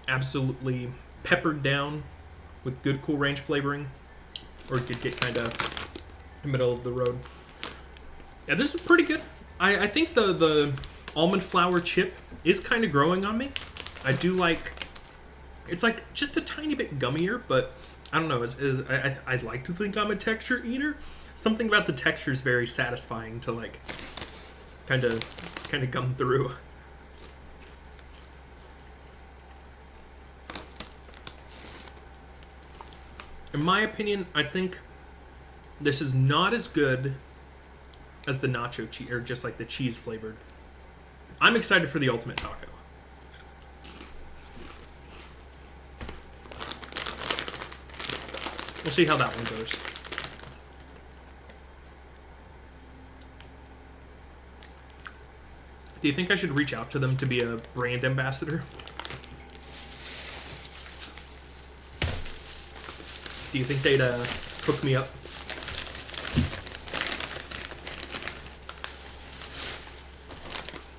absolutely peppered down with good Cool Ranch flavoring, or you could get kind of middle of the road. Yeah, this is pretty good. I think the almond flour chip is kind of growing on me. I do like, it's like just a tiny bit gummier, but I don't know. I like to think I'm a texture eater. Something about the texture is very satisfying to like kind of gum through. In my opinion, I think this is not as good as the nacho cheese, or just like the cheese flavored. I'm excited for the ultimate taco. We'll see how that one goes. Do you think I should reach out to them to be a brand ambassador? Do you think they'd hook me up?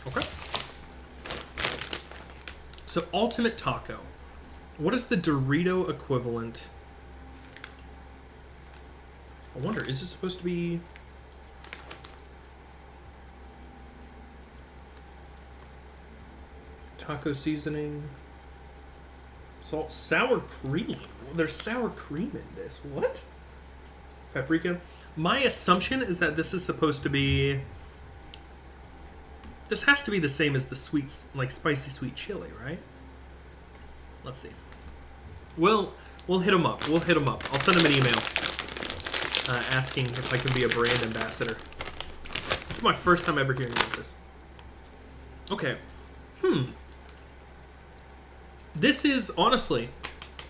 Okay. So, ultimate taco. What is the Dorito equivalent? I wonder, is it supposed to be... taco seasoning, salt, sour cream. Well, there's sour cream in this. What? Paprika. My assumption is that this is supposed to be... this has to be the same as the sweet, like spicy sweet chili, right? Let's see. We'll hit them up. We'll hit them up. I'll send them an email asking if I can be a brand ambassador. This is my first time ever hearing about this. Okay. This is honestly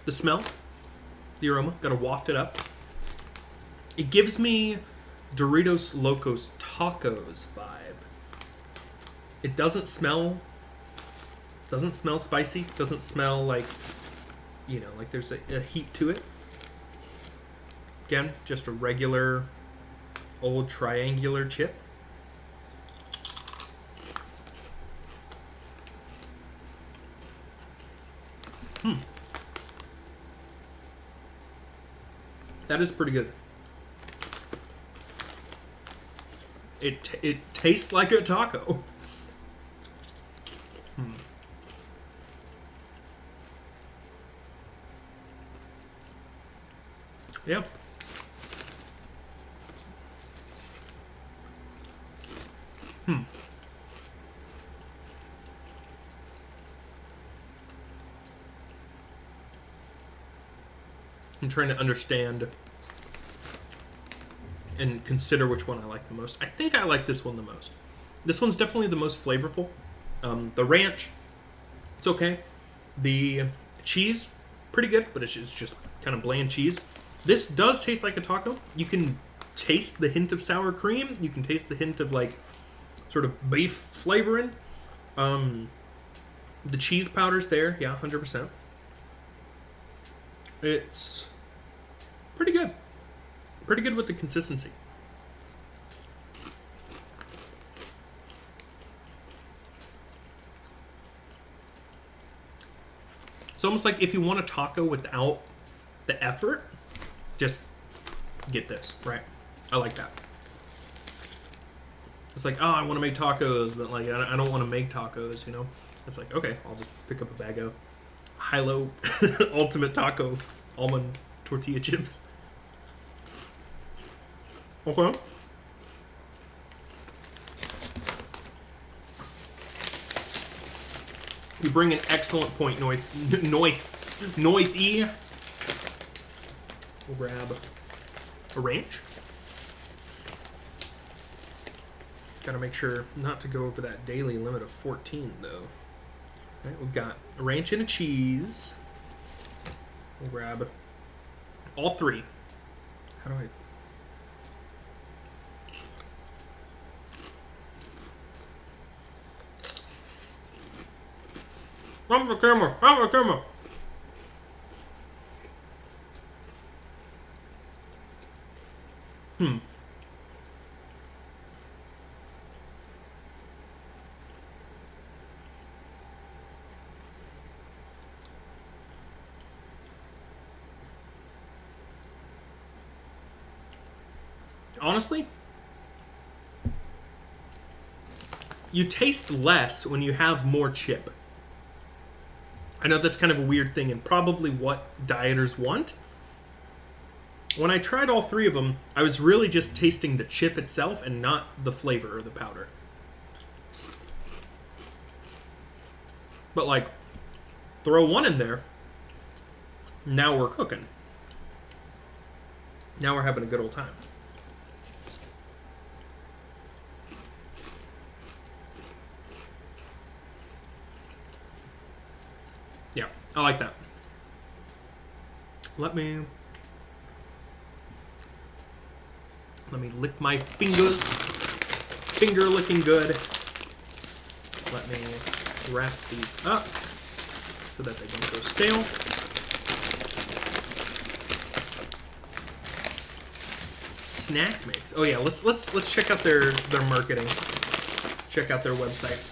the smell, the aroma. Gotta waft it up. It gives me Doritos Locos Tacos vibe. It doesn't smell spicy. Doesn't smell like, like there's a heat to it. Again, just a regular old triangular chip. That is pretty good. It tastes like a taco. Yeah. I'm trying to understand and consider which one I like the most. I think I like this one the most. This one's definitely the most flavorful. The ranch, it's okay. The cheese, pretty good, but it's just kind of bland cheese. This does taste like a taco. You can taste the hint of sour cream. You can taste the hint of like sort of beef flavoring. The cheese powder's there, yeah, 100%. It's pretty good. Pretty good with the consistency. It's almost like if you want a taco without the effort, just get this, right? I like that. It's like, oh, I want to make tacos, but like I don't want to make tacos, It's like, okay, I'll just pick up a bag of Hilo Ultimate Taco almond tortilla chips. Okay. You bring an excellent point, Noith E. We'll grab a ranch. Gotta make sure not to go over that daily limit of 14, though. All right, we've got a ranch and a cheese. We'll grab all three. How do I... Run the camera! Run the camera! Honestly, you taste less when you have more chip. I know that's kind of a weird thing and probably what dieters want. When I tried all three of them, I was really just tasting the chip itself and not the flavor or the powder. But like, throw one in there, now we're cooking. Now we're having a good old time. Yeah, I like that. Let me lick my fingers. Finger licking good. Let me wrap these up so that they don't go stale. Snack mix. Oh yeah, let's check out their marketing. Check out their website.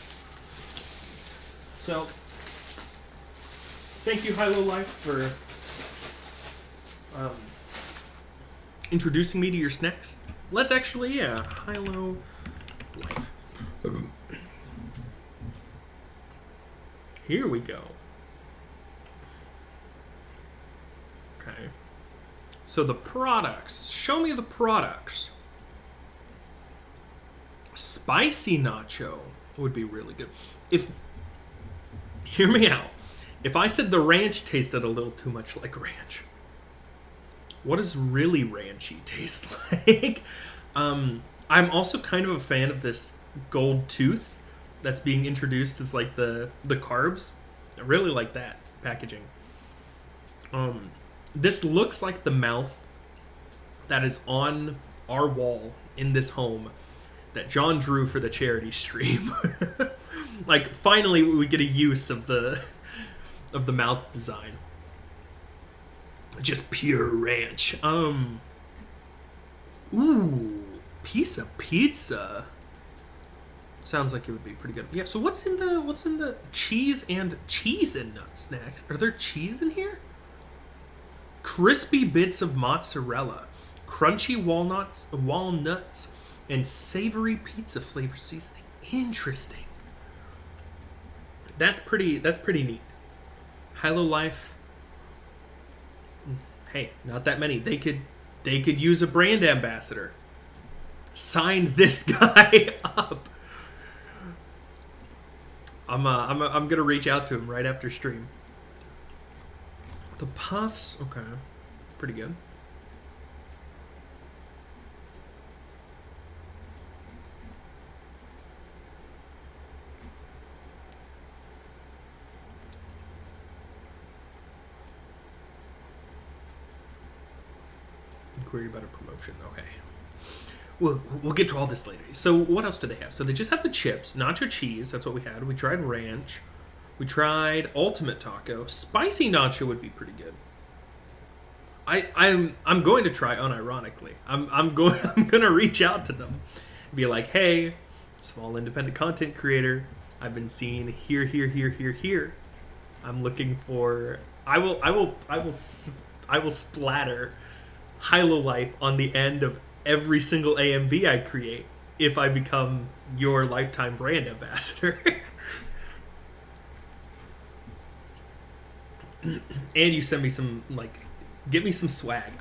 So, thank you, Hilo Life, for introducing me to your snacks. Let's actually, Hilo Life. Here we go. Okay. So the products. Show me the products. Spicy nacho would be really good. Hear me out. If I said the ranch tasted a little too much like ranch, what does really ranchy taste like? I'm also kind of a fan of this gold tooth that's being introduced as like the carbs. I really like that. packaging. This looks like the mouth that is on our wall in this home that John drew for the charity stream. Like, finally we get a use of the mouth design. Just pure ranch. Ooh, piece of pizza. Sounds like it would be pretty good. Yeah, so what's in the cheese and nut snacks? Are there cheese in here? Crispy bits of mozzarella, crunchy walnuts, and savory pizza flavor seasoning. Interesting. That's pretty neat. Hilo Life. Hey, not that many. They could use a brand ambassador. Sign this guy up. I'm gonna reach out to him right after stream. The puffs, okay, pretty good. Inquiry about a promotion. Okay. We'll get to all this later. So what else do they have? So they just have the chips, nacho cheese. That's what we had. We tried ranch. We tried ultimate taco. Spicy nacho would be pretty good. I'm going to try unironically. I'm going to reach out to them, be like, hey, small independent content creator. I've been seeing here. I'm looking for. I will splatter Hilo Life on the end of every single AMV I create if I become your lifetime brand ambassador. And you send me some, like, get me some swag.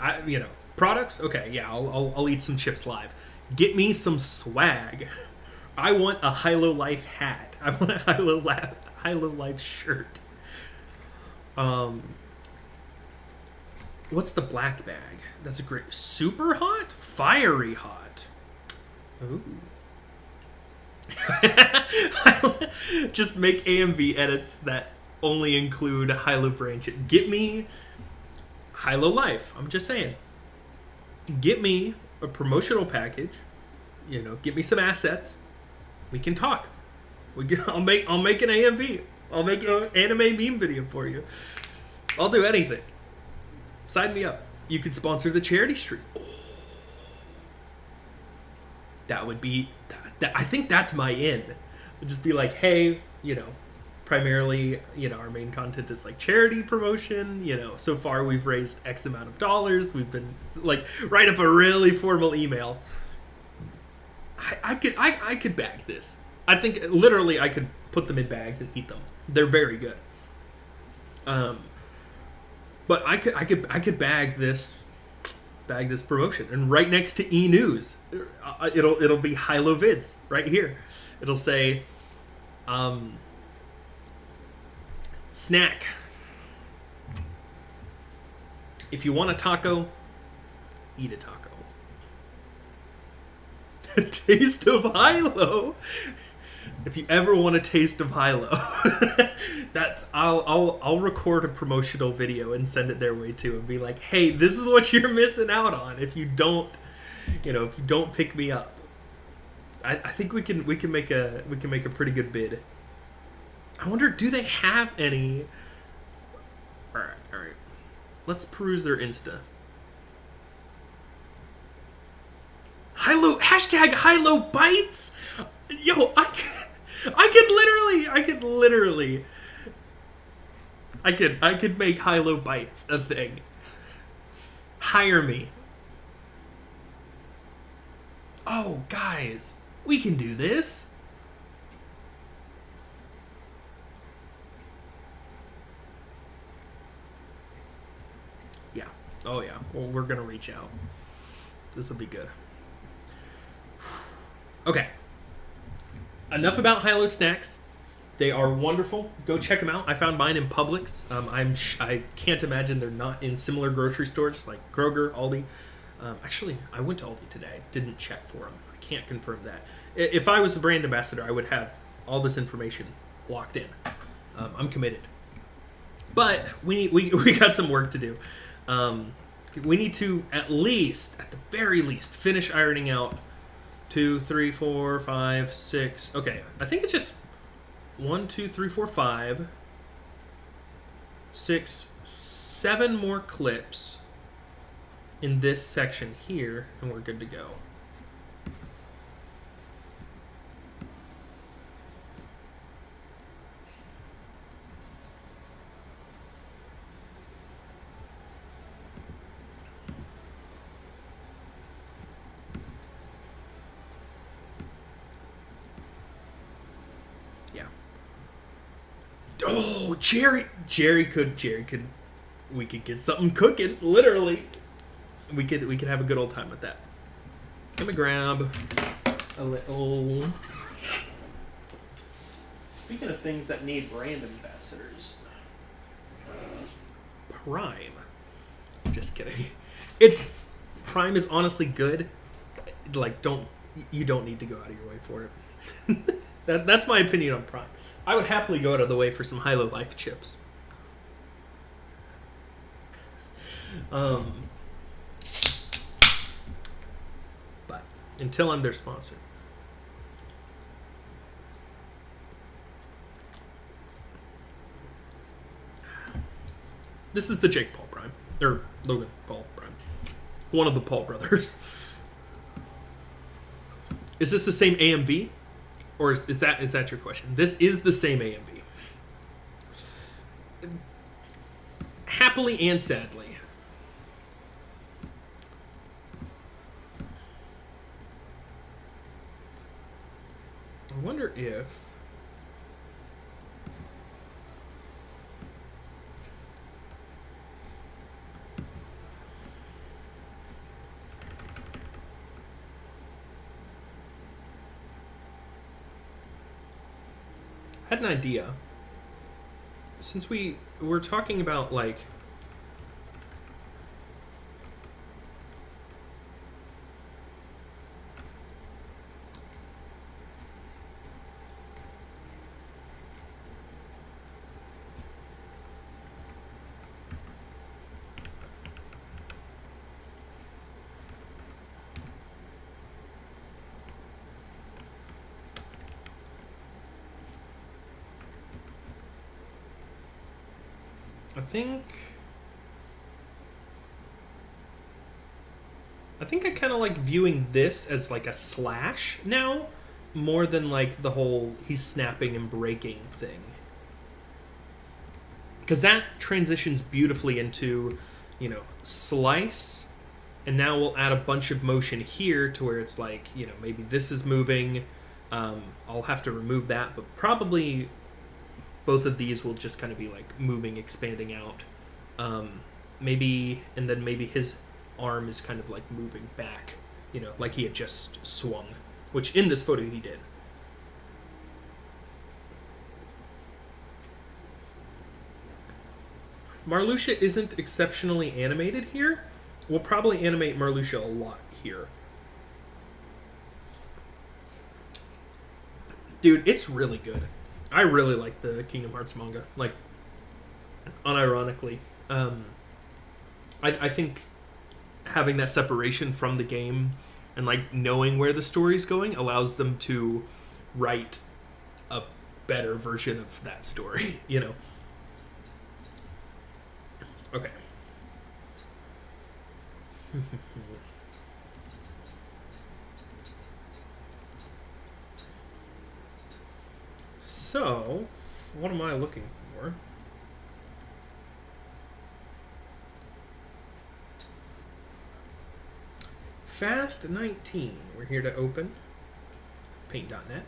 Products. Okay, yeah, I'll eat some chips live. Get me some swag. I want a Hilo Life hat. I want a Hilo Life shirt. What's the black bag? That's a great... Super hot? Fiery hot. Ooh. Just make AMV edits that only include Hilo branch. Get me Hilo Life. I'm just saying. Get me a promotional package. Get me some assets. We can talk. I'll make an AMV. I'll make an anime meme video for you. I'll do anything. Sign me up. You could sponsor the charity stream. Oh. That would be... I think that's my in. It'd just be like, hey, primarily, our main content is like charity promotion. So far we've raised X amount of dollars. We've been like, write up a really formal email. I could bag this. I think literally I could put them in bags and eat them. They're very good. But I could bag this promotion, and right next to e-news, it'll be hilovids right here. It'll say, snack. If you want a taco, eat a taco. Taste of Hilo. If you ever want a taste of Hilo, I'll record a promotional video and send it their way too, and be like, hey, this is what you're missing out on if you don't pick me up. I think we can make a pretty good bid. I wonder, do they have any? All right. Let's peruse their Insta. Hilo hashtag Hilo bites. Yo, I could make Hilo bites a thing. Hire me. Oh, guys, we can do this. Yeah. Oh, yeah. Well, we're gonna reach out. This will be good. Okay. Enough about Hilo snacks. They are wonderful. Go check them out. I found mine in Publix. I can't imagine they're not in similar grocery stores like Kroger, Aldi. Actually, I went to Aldi today. Didn't check for them. I can't confirm that. If I was a brand ambassador, I would have all this information locked in. I'm committed. But we got some work to do. We need to at the very least, finish ironing out 2, 3, 4, 5, 6. Okay, I think it's just 1, 2, 3, 4, 5, 6, 7 more clips in this section here, and we're good to go. Oh, Jerry could we could get something cooking, literally. We could have a good old time with that. Let me grab a little. Speaking of things that need brand ambassadors, Prime. Just kidding. Prime is honestly good. Like, you don't need to go out of your way for it. That's my opinion on Prime. I would happily go out of the way for some Hilo Life chips. But until I'm their sponsor. This is the Jake Paul Prime. Or Logan Paul Prime. One of the Paul brothers. Is this the same AMV? Or is that your question? This is the same AMV. Happily and sadly. I wonder if... I had an idea. Since we're talking about, like... I think I kind of like viewing this as like a slash now, more than like the whole he's snapping and breaking thing. Because that transitions beautifully into, slice, and now we'll add a bunch of motion here to where it's like, maybe this is moving. I'll have to remove that, but probably both of these will just kind of be like moving, expanding out. Maybe his arm is kind of like moving back, like he had just swung, which in this photo he did. Marluxia isn't exceptionally animated here. We'll probably animate Marluxia a lot here. Dude, it's really good. I really like the Kingdom Hearts manga. Like, unironically. I think having that separation from the game and, like, knowing where the story's going allows them to write a better version of that story, Okay. So, what am I looking for? Fast 19. We're here to open paint.net.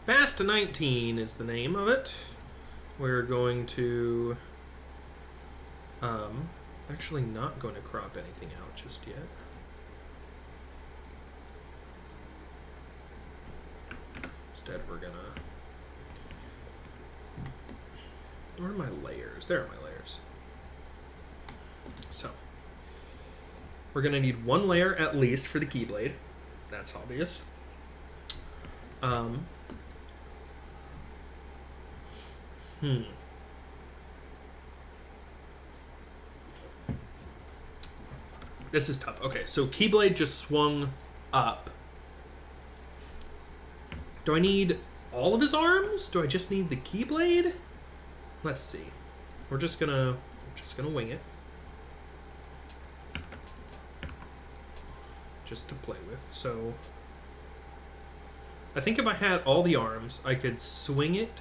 Fast 19 is the name of it. We're going to actually not going to crop anything out just yet. Instead, we're gonna... Where are my layers? There are my layers. So, we're gonna need one layer at least for the Keyblade. That's obvious. This is tough. Okay, so Keyblade just swung up. Do I need all of his arms? Do I just need the Keyblade? Let's see. We're just gonna wing it. Just to play with. So I think if I had all the arms, I could swing it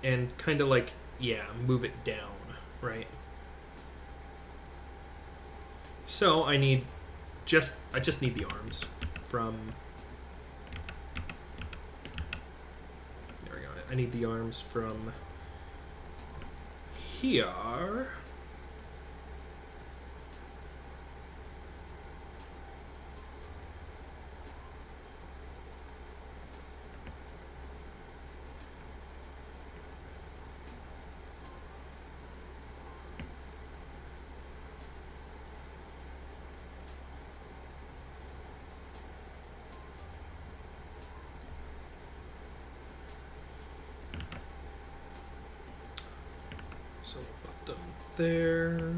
and kind of like, yeah, move it down, right? So I just need the arms from. There we go. I need the arms from here. So we'll put them there.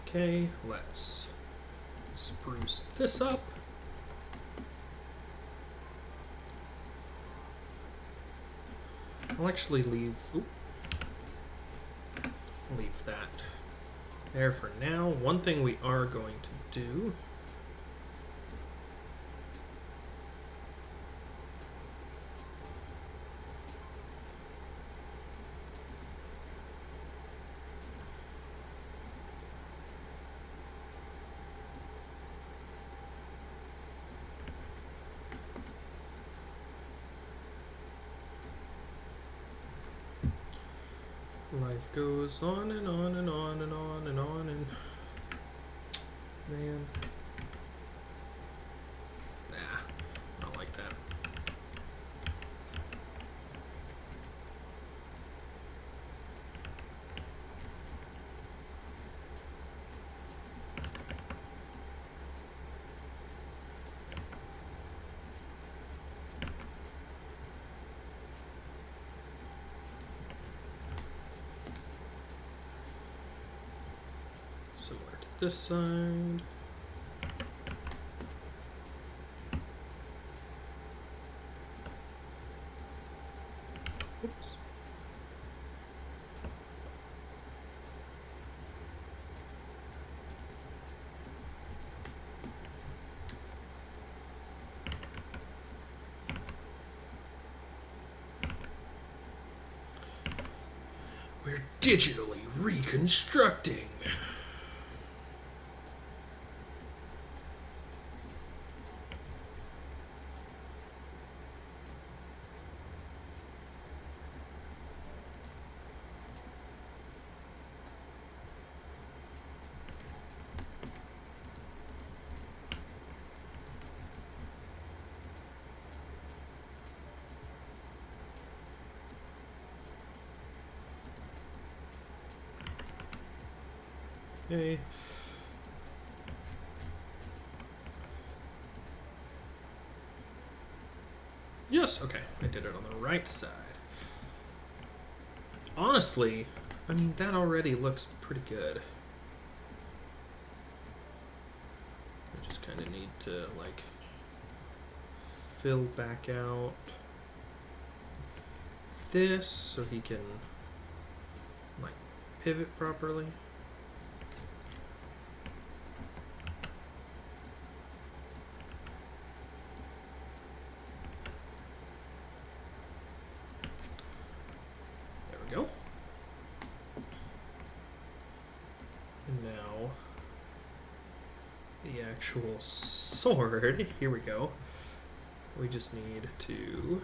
Okay, let's spruce this up. I'll actually leave that there for now. One thing we are going to do life goes on and on and on and on and on and man. Nah, I don't like that. Similar to this side. Oops. We're digitally reconstructing. Okay. Yes, okay. I did it on the right side. Honestly, I mean, that already looks pretty good. I just kind of need to, like, fill back out this so he can, like, pivot properly. Go. And now the actual sword. Here we go. We just need to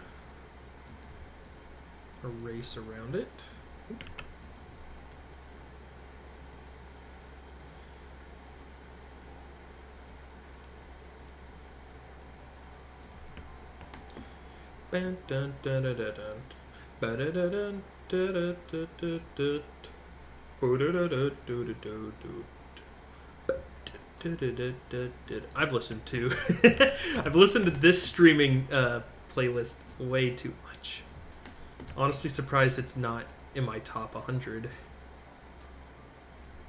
erase around it. Dun, dun, dun, dun, dun, dun. Ba-da-da-dun. I've listened to I've listened to this streaming playlist way too much. Honestly surprised it's not in my top 100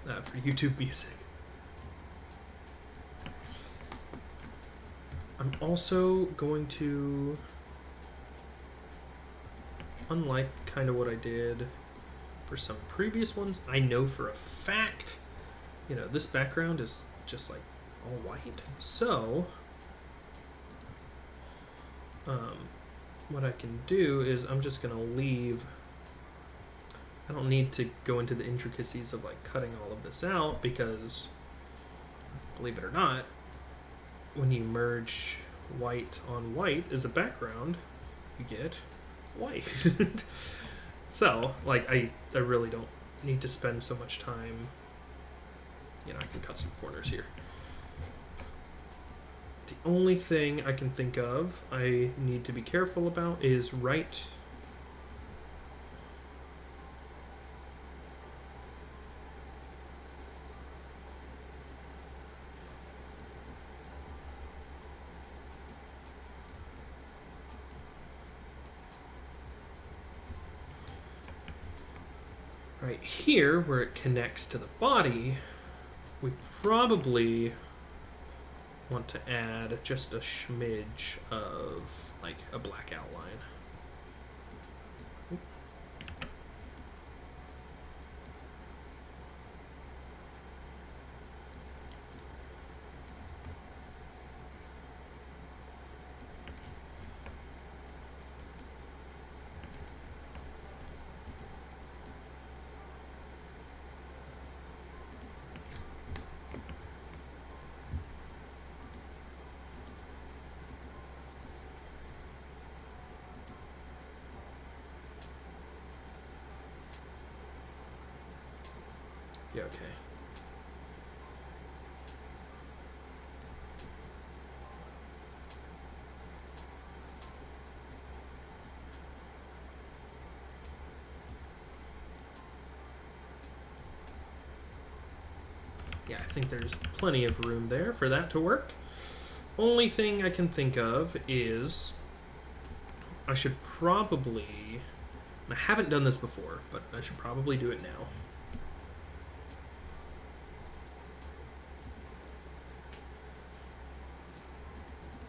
for YouTube music. I'm also going to, unlike kind of what I did for some previous ones, I know for a fact, you know, this background is just like all white. So, what I can do is I'm just going to leave, I don't need to go into the intricacies of like cutting all of this out because, believe it or not, when you merge white on white as a background, you get white. So, like, I really don't need to spend so much time. You know, I can cut some corners here. The only thing I can think of I need to be careful about is right here where it connects to the body. We probably want to add just a smidge of like a black outline. Yeah, okay. Yeah, I think there's plenty of room there for that to work. Only thing I can think of is I should probably, and I haven't done this before, but I should probably do it now.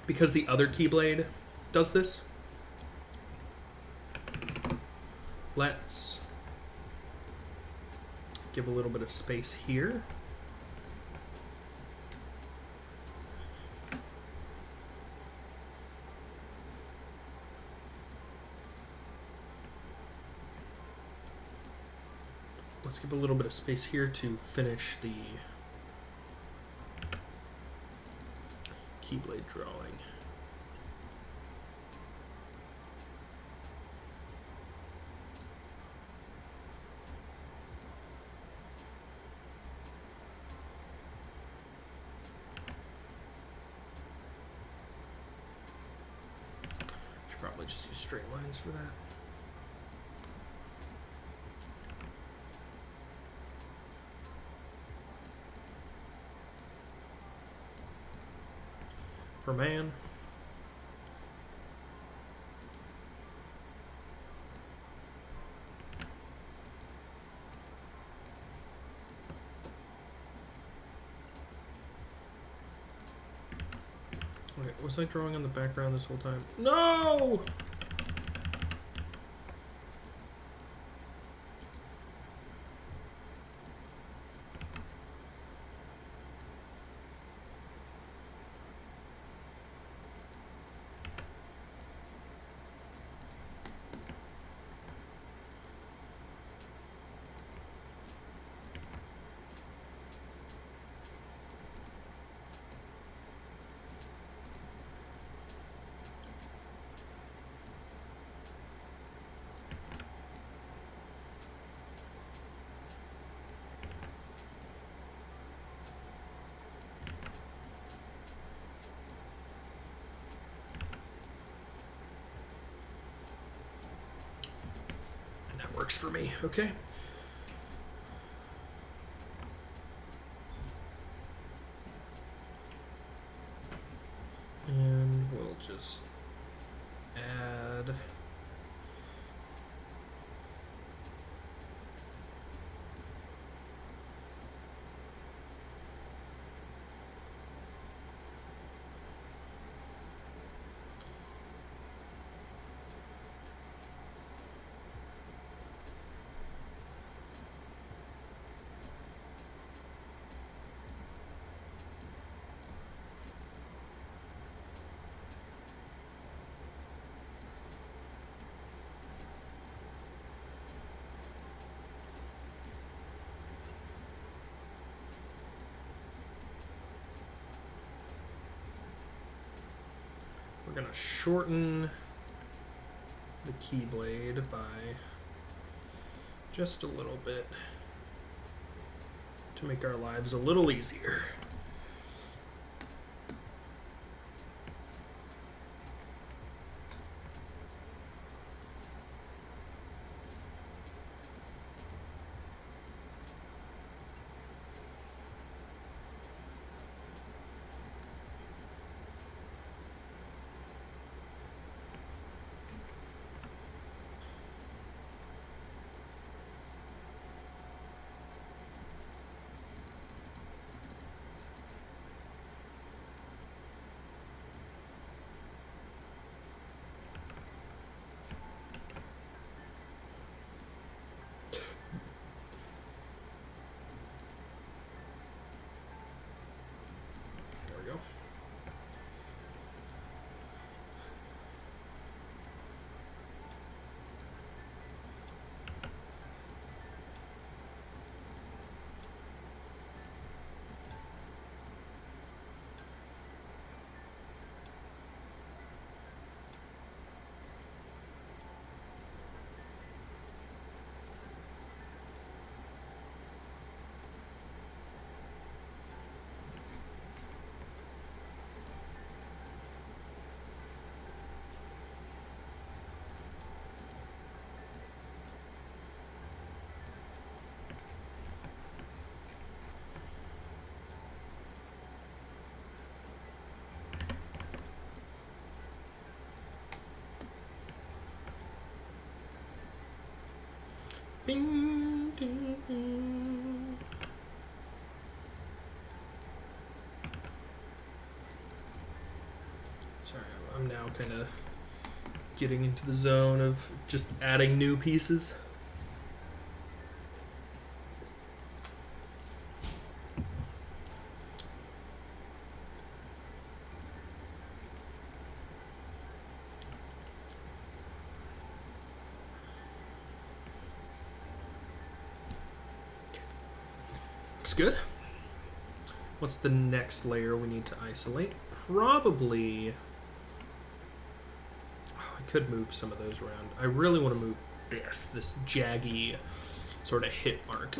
Because the other Keyblade does this, let's give a little bit of space here. Let's give a little bit of space here to finish the Keyblade drawing. Should probably just use straight lines for that. For man. Okay, was I drawing on the background this whole time? No! Works for me, okay? And we'll just add gonna shorten the keyblade by just a little bit to make our lives a little easier. There we go. Bing, ding, ding. Sorry, I'm now kind of getting into the zone of just adding new pieces. Looks good. What's the next layer we need to isolate? Probably... Oh, I could move some of those around. I really want to move this jaggy sort of hit mark.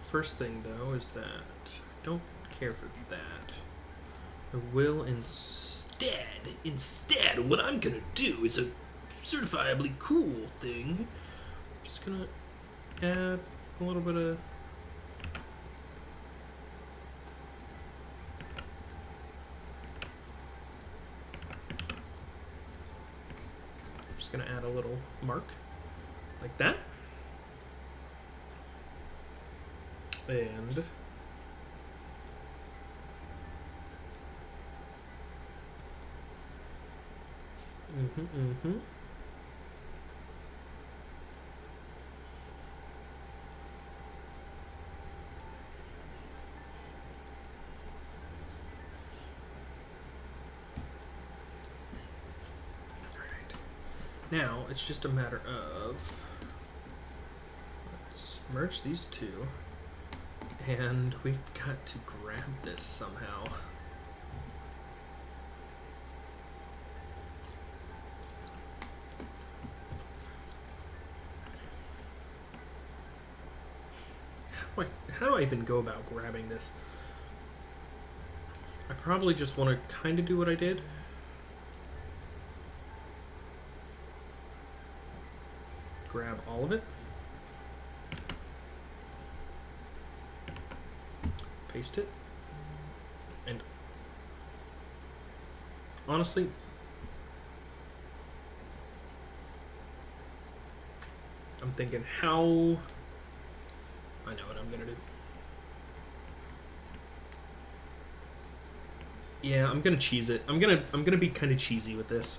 First thing, though, is that I don't care for that. I will instead, what I'm gonna do is a certifiably cool thing. Just gonna add a little bit of just gonna add a little mark like that, and Now it's just a matter of, let's merge these two, and we've got to grab this somehow. How do I even go about grabbing this? I probably just want to kind of do what I did. Grab all of it. Paste it. And honestly, I'm thinking how... I know what I'm gonna do. Yeah, I'm gonna cheese it. I'm gonna be kind of cheesy with this.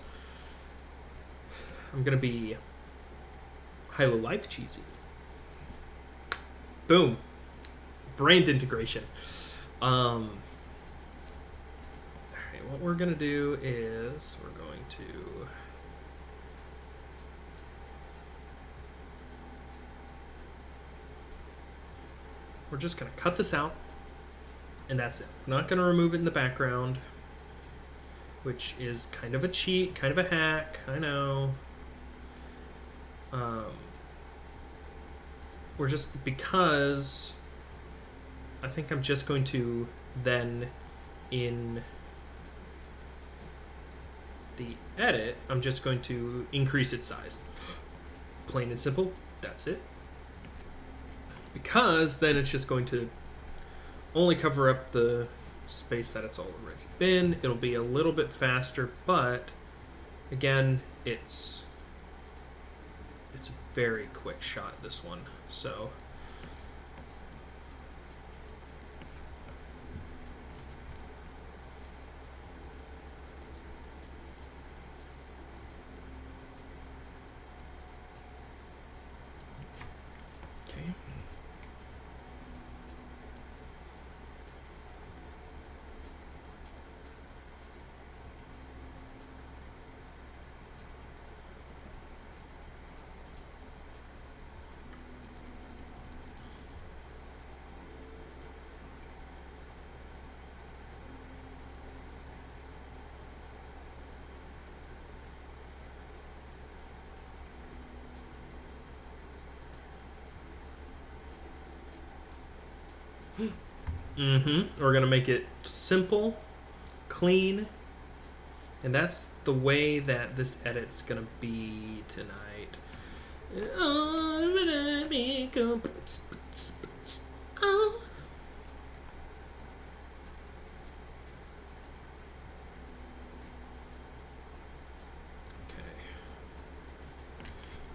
I'm gonna be Hilo Life cheesy. Boom. Brain integration. Alright, what we're gonna do is we're going to we're just gonna cut this out, and that's it. We're not gonna remove it in the background. which is kind of a cheat, kind of a hack, I know. We're just, because I think I'm just going to then in the edit, I'm just going to increase its size. Plain and simple, that's it. Because then it's just going to only cover up the space that it's already been. It'll be a little bit faster, but again, it's a very quick shot, this one. So okay. We're gonna make it simple, clean, and that's the way that this edit's gonna be tonight. I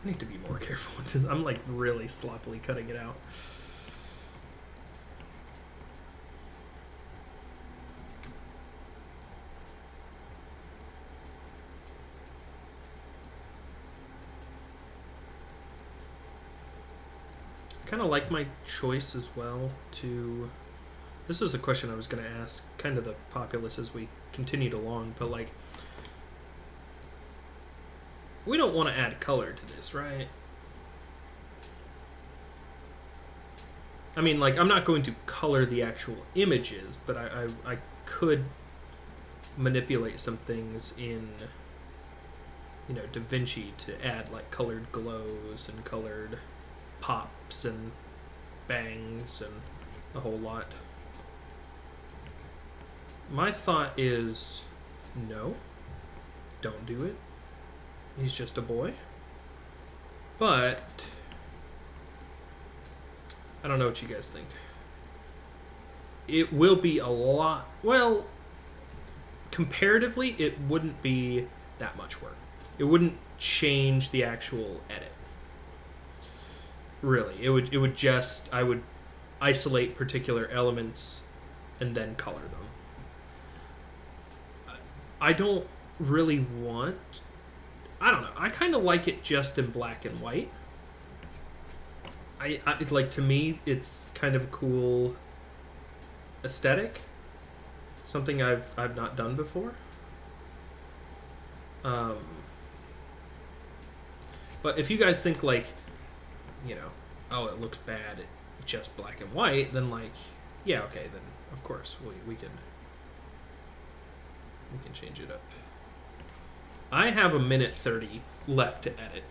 need to be more careful with this. I'm like really sloppily cutting it out. Kind of like my choice as well to, this is a question I was going to ask kind of the populace as we continued along, but like, we don't want to add color to this, right? I mean, like, I'm not going to color the actual images, but I could manipulate some things in, you know, DaVinci to add like colored glows and colored pops and bangs and a whole lot. My thought is no, don't do it. He's just a boy. But I don't know what you guys think. It will be a lot, well, comparatively it wouldn't be that much work. It wouldn't change the actual edit. Really, it would just, I would isolate particular elements and then color them. I don't really want, I don't know, I kind of like it just in black and white. I like, to me, it's kind of a cool aesthetic. Something I've not done before. But if you guys think like, you know, oh, it looks bad, it's just black and white, then like, yeah, okay, then of course we can change it up. I have 1:30 left to edit.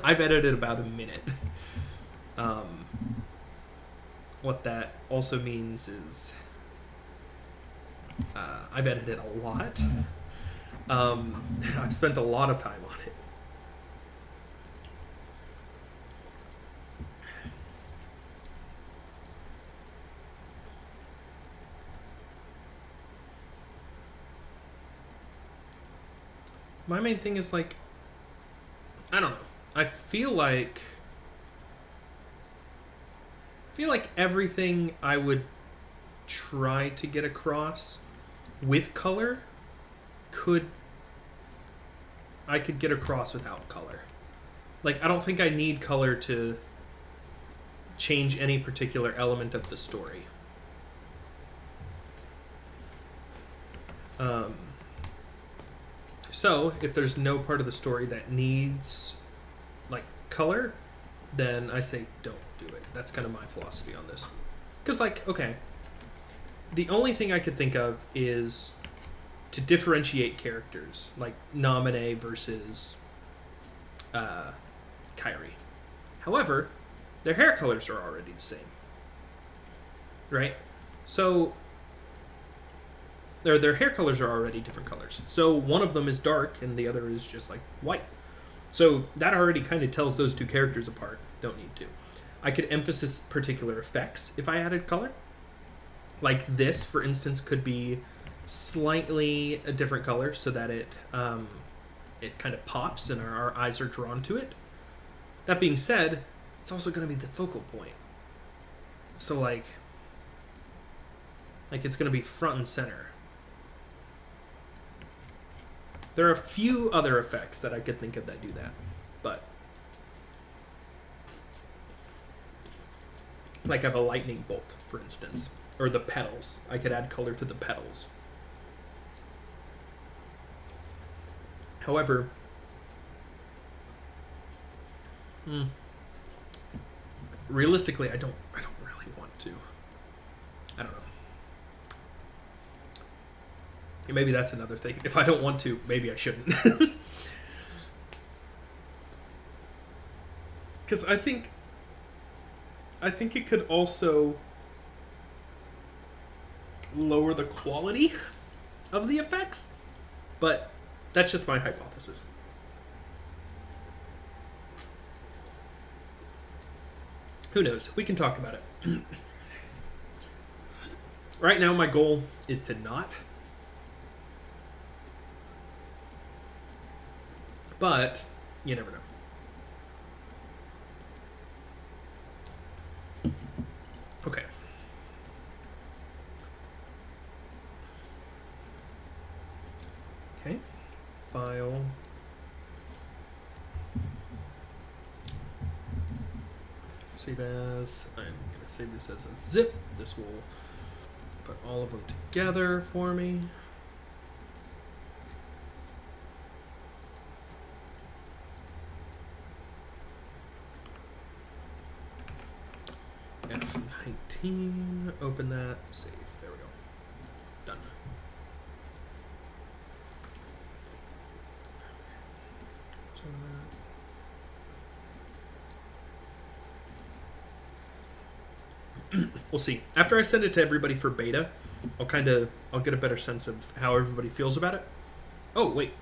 I've edited about a minute. What that also means is I've edited a lot. I've spent a lot of time on it. My main thing is like, I don't know. I feel like everything I would try to get across with color I could get across without color. Like, I don't think I need color to change any particular element of the story. So, if there's no part of the story that needs, like, color, then I say don't do it. That's kind of my philosophy on this. Because, like, okay, the only thing I could think of is to differentiate characters, like Naminé versus Kairi. However, their hair colors are already the same, right? So their hair colors are already different colors. So one of them is dark and the other is just like white. So that already kind of tells those two characters apart. Don't need to. I could emphasize particular effects if I added color. Like this, for instance, could be slightly a different color so that it kind of pops and our eyes are drawn to it. That being said, it's also going to be the focal point. So like it's going to be front and center. There are a few other effects that I could think of that do that, but like I have a lightning bolt, for instance, or the petals. I could add color to the petals. However, realistically, I don't really want to. I don't know. Maybe that's another thing. If I don't want to, maybe I shouldn't. Because I think it could also lower the quality of the effects, but that's just my hypothesis. Who knows? We can talk about it. Right now, my goal is to not. But you never know. Okay. Okay. File. Save as. I'm going to save this as a zip. This will put all of them together for me. F19, open that, save. There we go. Done. We'll see. After I send it to everybody for beta, I'll get a better sense of how everybody feels about it. Oh, wait.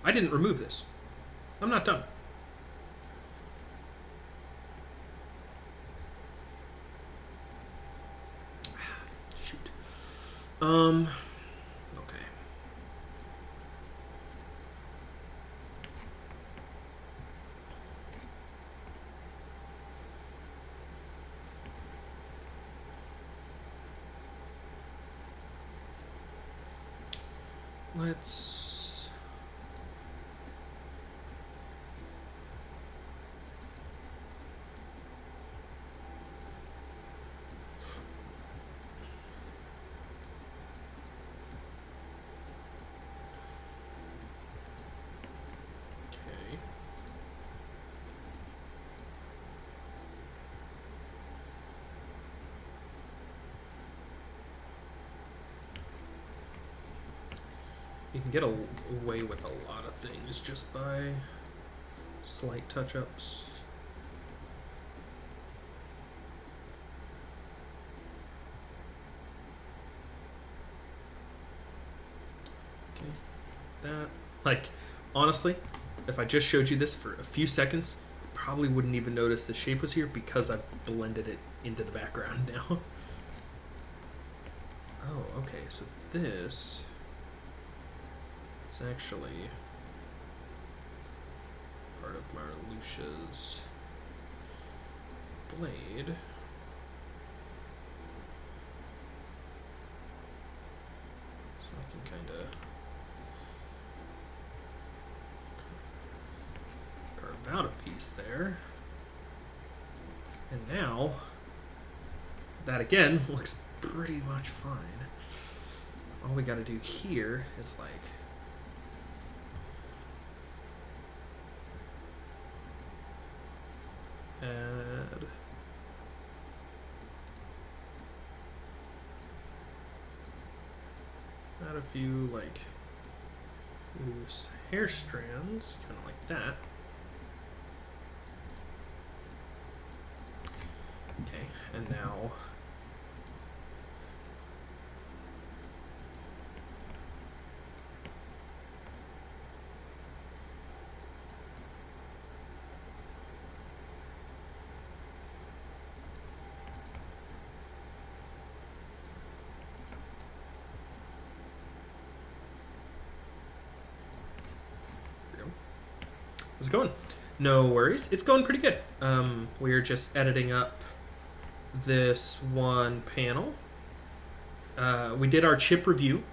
I didn't remove this. I'm not done. Okay. Let's... Okay. You can get away with a lot of things just by slight touch-ups. Okay, that. Like, honestly, if I just showed you this for a few seconds, you probably wouldn't even notice the shape was here because I blended it into the background now. Oh, okay, so this... It's actually part of Marluxia's blade. So I can kind of carve out a piece there. And now, that again looks pretty much fine. All we got to do here is like add a few like loose hair strands, kind of like that. Okay, and now how's it going? No worries. It's going pretty good. We're just editing up this one panel. We did our chip review,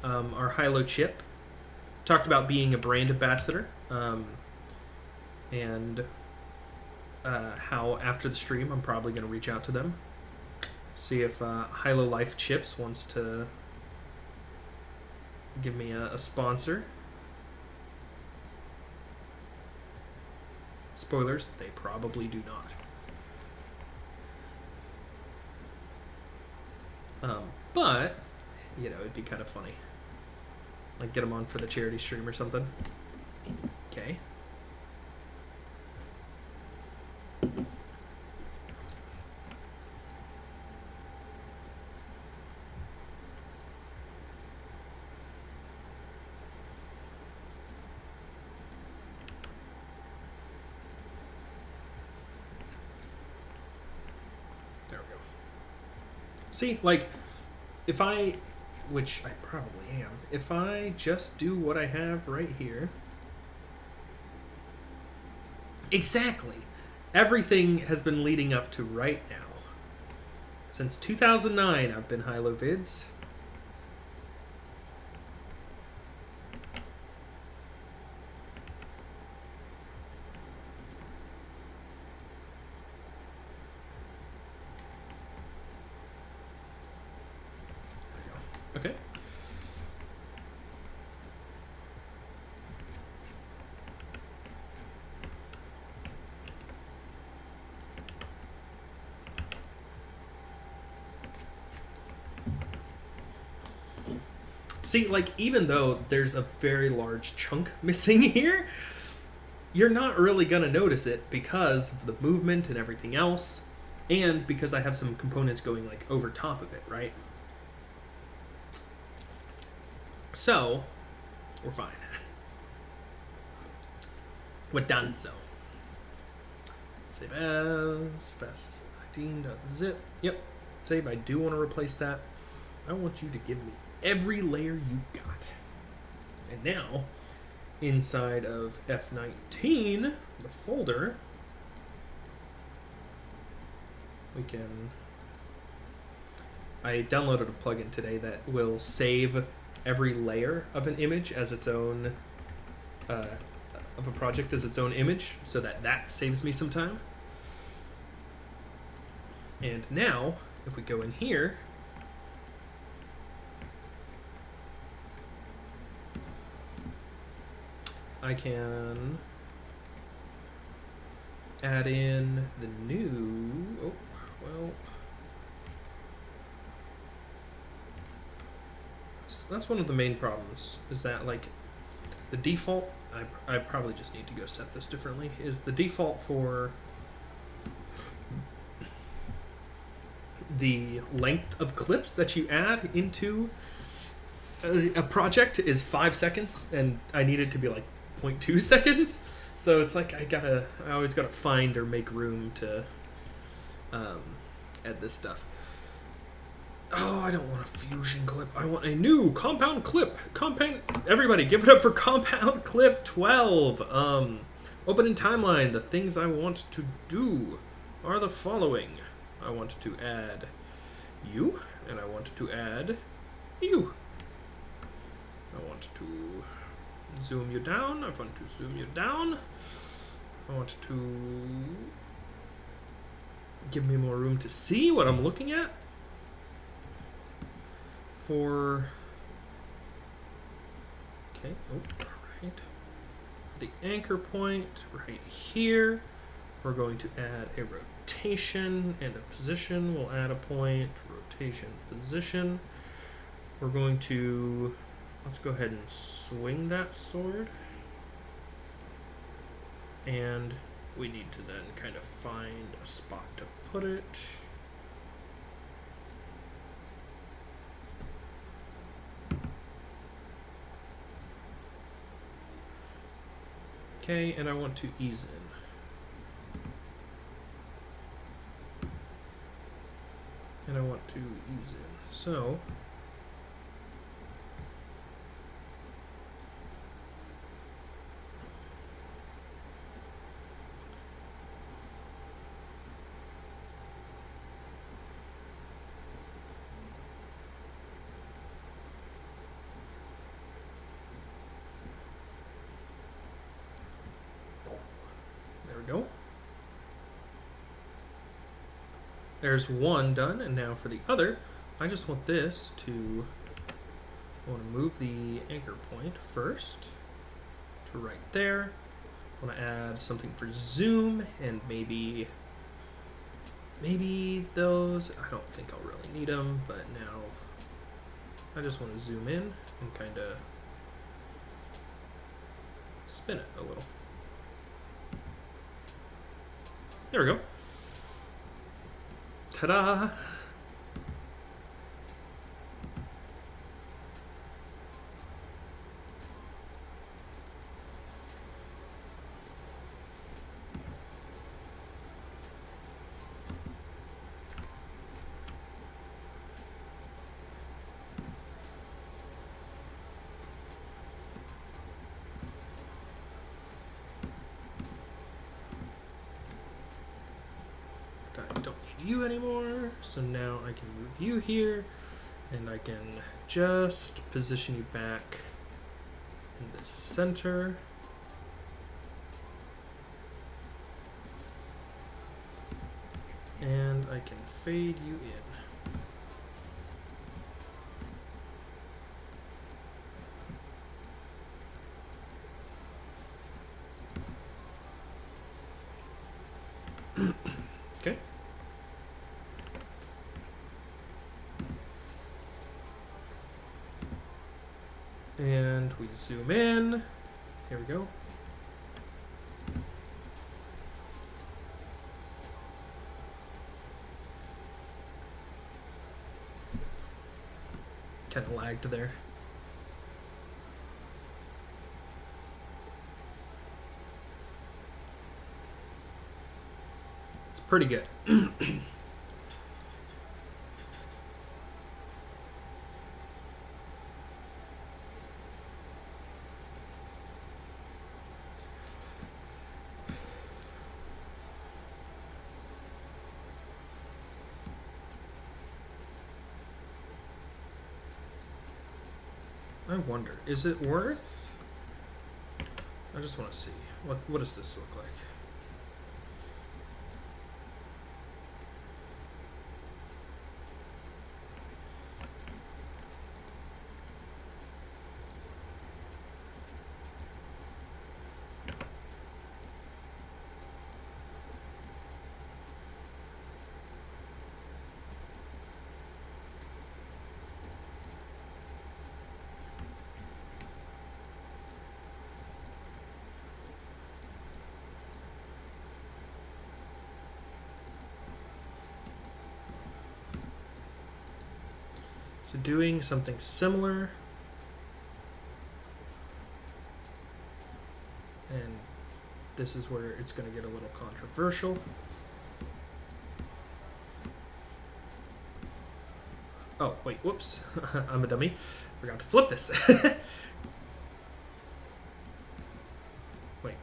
our Hilo chip. Talked about being a brand ambassador, and how after the stream I'm probably going to reach out to them, see if Hilo Life Chips wants to give me a sponsor. Spoilers, they probably do not. But, you know, it'd be kind of funny. Like, get them on for the charity stream or something. Okay. There we go. See, like, if I, which I probably am, if I just do what I have right here. Exactly. Everything has been leading up to right now. Since 2009, I've been hilovids. Okay. See, like, even though there's a very large chunk missing here, you're not really going to notice it because of the movement and everything else, and because I have some components going, like, over top of it, right? So, we're fine. We're done so. Save as, fast as 19.zip. Yep, save, I do want to replace that. I want you to give me every layer you got. And now, inside of F19, the folder, we can... I downloaded a plugin today that will save every layer of an image as its own, of a project as its own image, so that saves me some time. And now, if we go in here, I can add in the new, oh, well, that's one of the main problems, is that, like, the default, I probably just need to go set this differently, is the default for the length of clips that you add into a project is 5 seconds, and I need it to be like 0.2 seconds. So it's like I always gotta find or make room to add this stuff. Oh, I don't want a fusion clip. I want a new compound clip. Everybody, give it up for compound clip 12. Open in timeline. The things I want to do are the following. I want to add you, and I want to add you. I want to zoom you down. I want to zoom you down. I want to give me more room to see what I'm looking at. For okay, oh, right. The anchor point right here. We're going to add a rotation and a position. We'll add a point, rotation, position. We're going to Let's go ahead and swing that sword. And we need to then kind of find a spot to put it. Okay, and I want to ease in. And I want to ease in. So there we go. There's one done, and now for the other, I just want this to, I want to move the anchor point first to right there. I want to add something for zoom, and maybe those, I don't think I'll really need them, but now I just want to zoom in and kind of spin it a little. There we go. Ta-da! I don't need you anymore, so now I can move you here, and I can just position you back in the center. And I can fade you in. Okay. And we zoom in. Here we go. Kind of lagged there. It's pretty good. I wonder, is it worth? I just want to see. What does this look like? So doing something similar, and this is where it's going to get a little controversial. Oh, wait, whoops. I'm a dummy. Forgot to flip this. Wait. There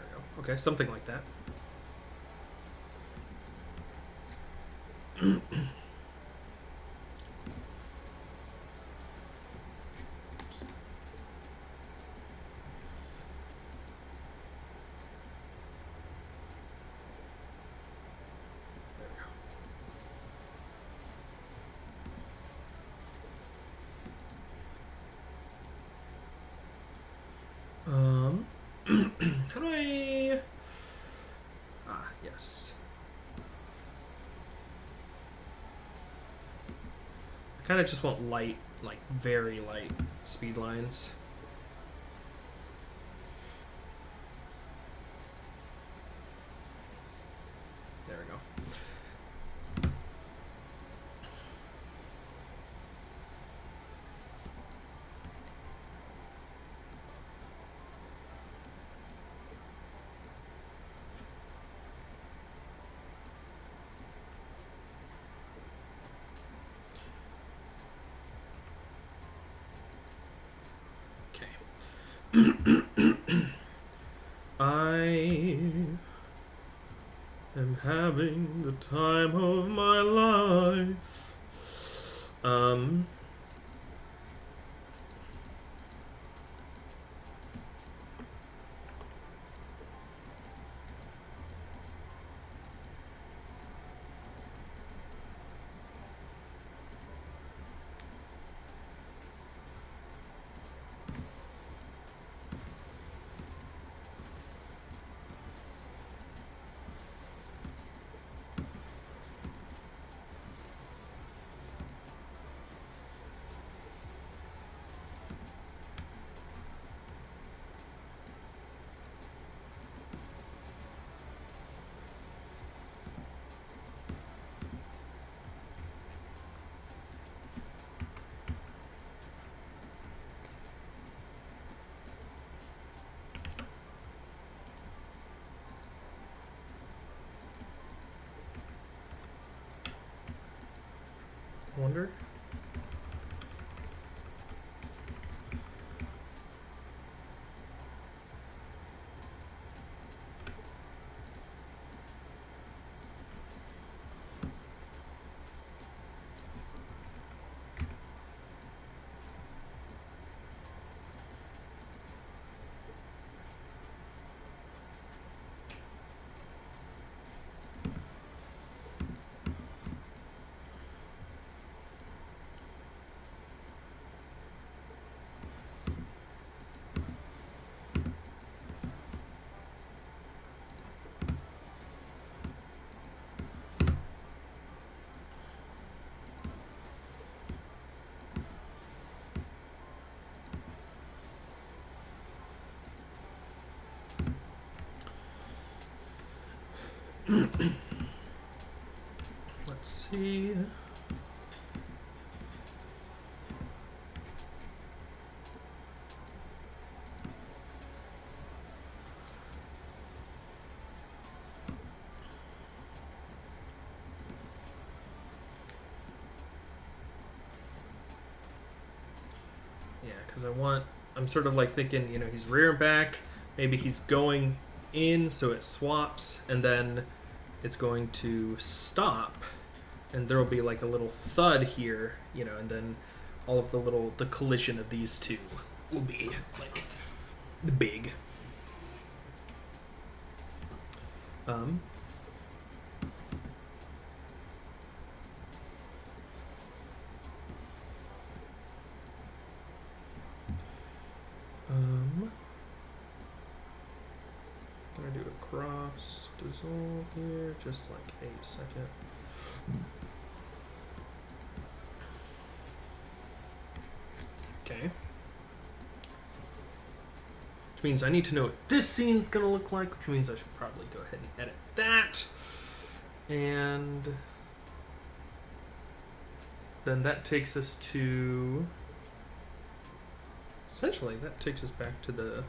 we go. Okay, something like that. How do I... Ah, yes. I kind of just want light, like very light speed lines. There we go. I am having the time of my life. Wonder. Let's see. Yeah, because I'm sort of like thinking, he's rear and back. Maybe he's going in, so it swaps, and then it's going to stop, and there will be like a little thud here, and then all of the collision of these two will be like big. Um, gonna do a cross dissolve here, just like a second. Okay. Which means I need to know what this scene's gonna look like, which means I should probably go ahead and edit that. And then that takes us to... Essentially, that takes us back to the...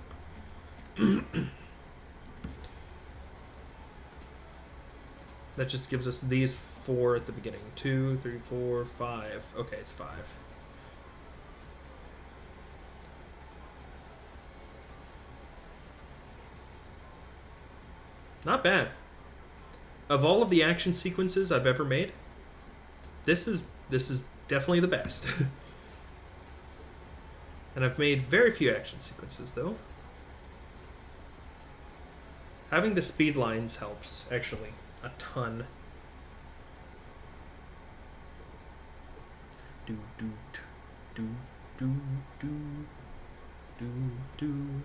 That just gives us these 4 at the beginning. 2, 3, 4, 5. Okay, it's 5. Not bad. Of all of the action sequences I've ever made, this is definitely the best. And I've made very few action sequences, though. Having the speed lines helps, actually, a ton. Do do do do do do do.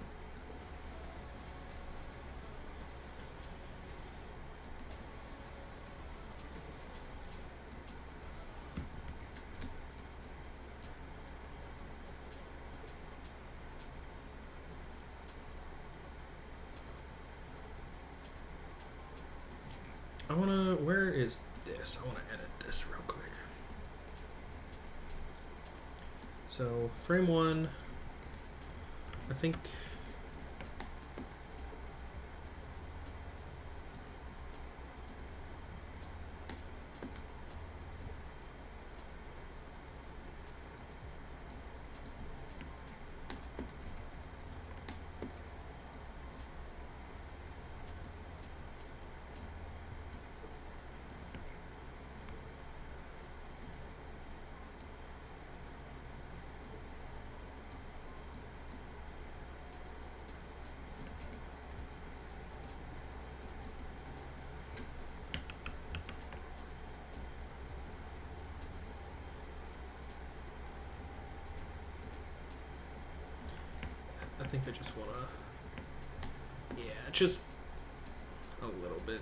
I wanna, where is this? I wanna edit this real quick. So frame 1, I think. I think I just wanna, yeah, just a little bit.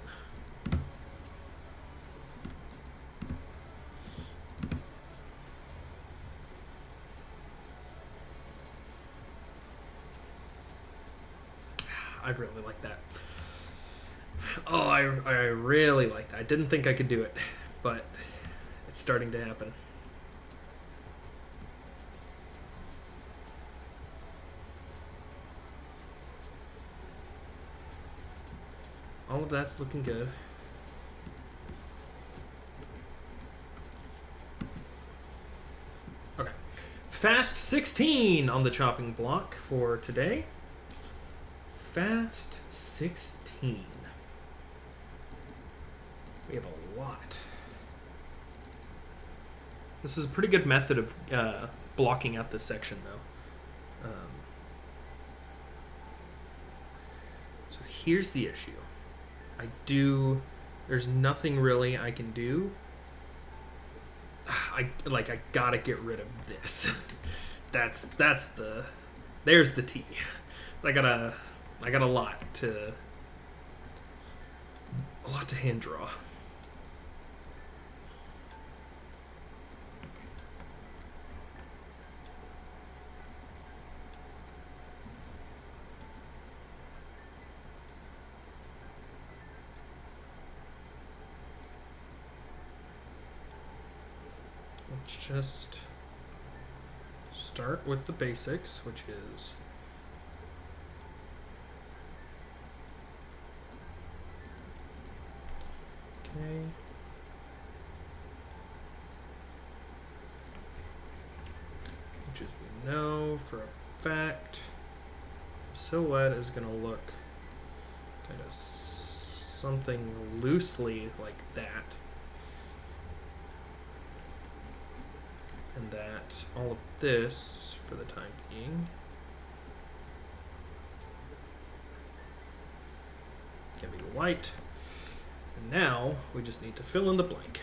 I really like that. Oh, I really like that. I didn't think I could do it, but it's starting to happen. All of that's looking good. Okay. Fast 16 on the chopping block for today. Fast 16. We have a lot. This is a pretty good method of blocking out this section, though. So here's the issue. There's nothing really I can do. I gotta get rid of this. There's the T. I got a lot to hand draw. Let's just start with the basics, which is okay. Which is we know for a fact silhouette is going to look kind of something loosely like that. And that all of this, for the time being, can be white. And now we just need to fill in the blank.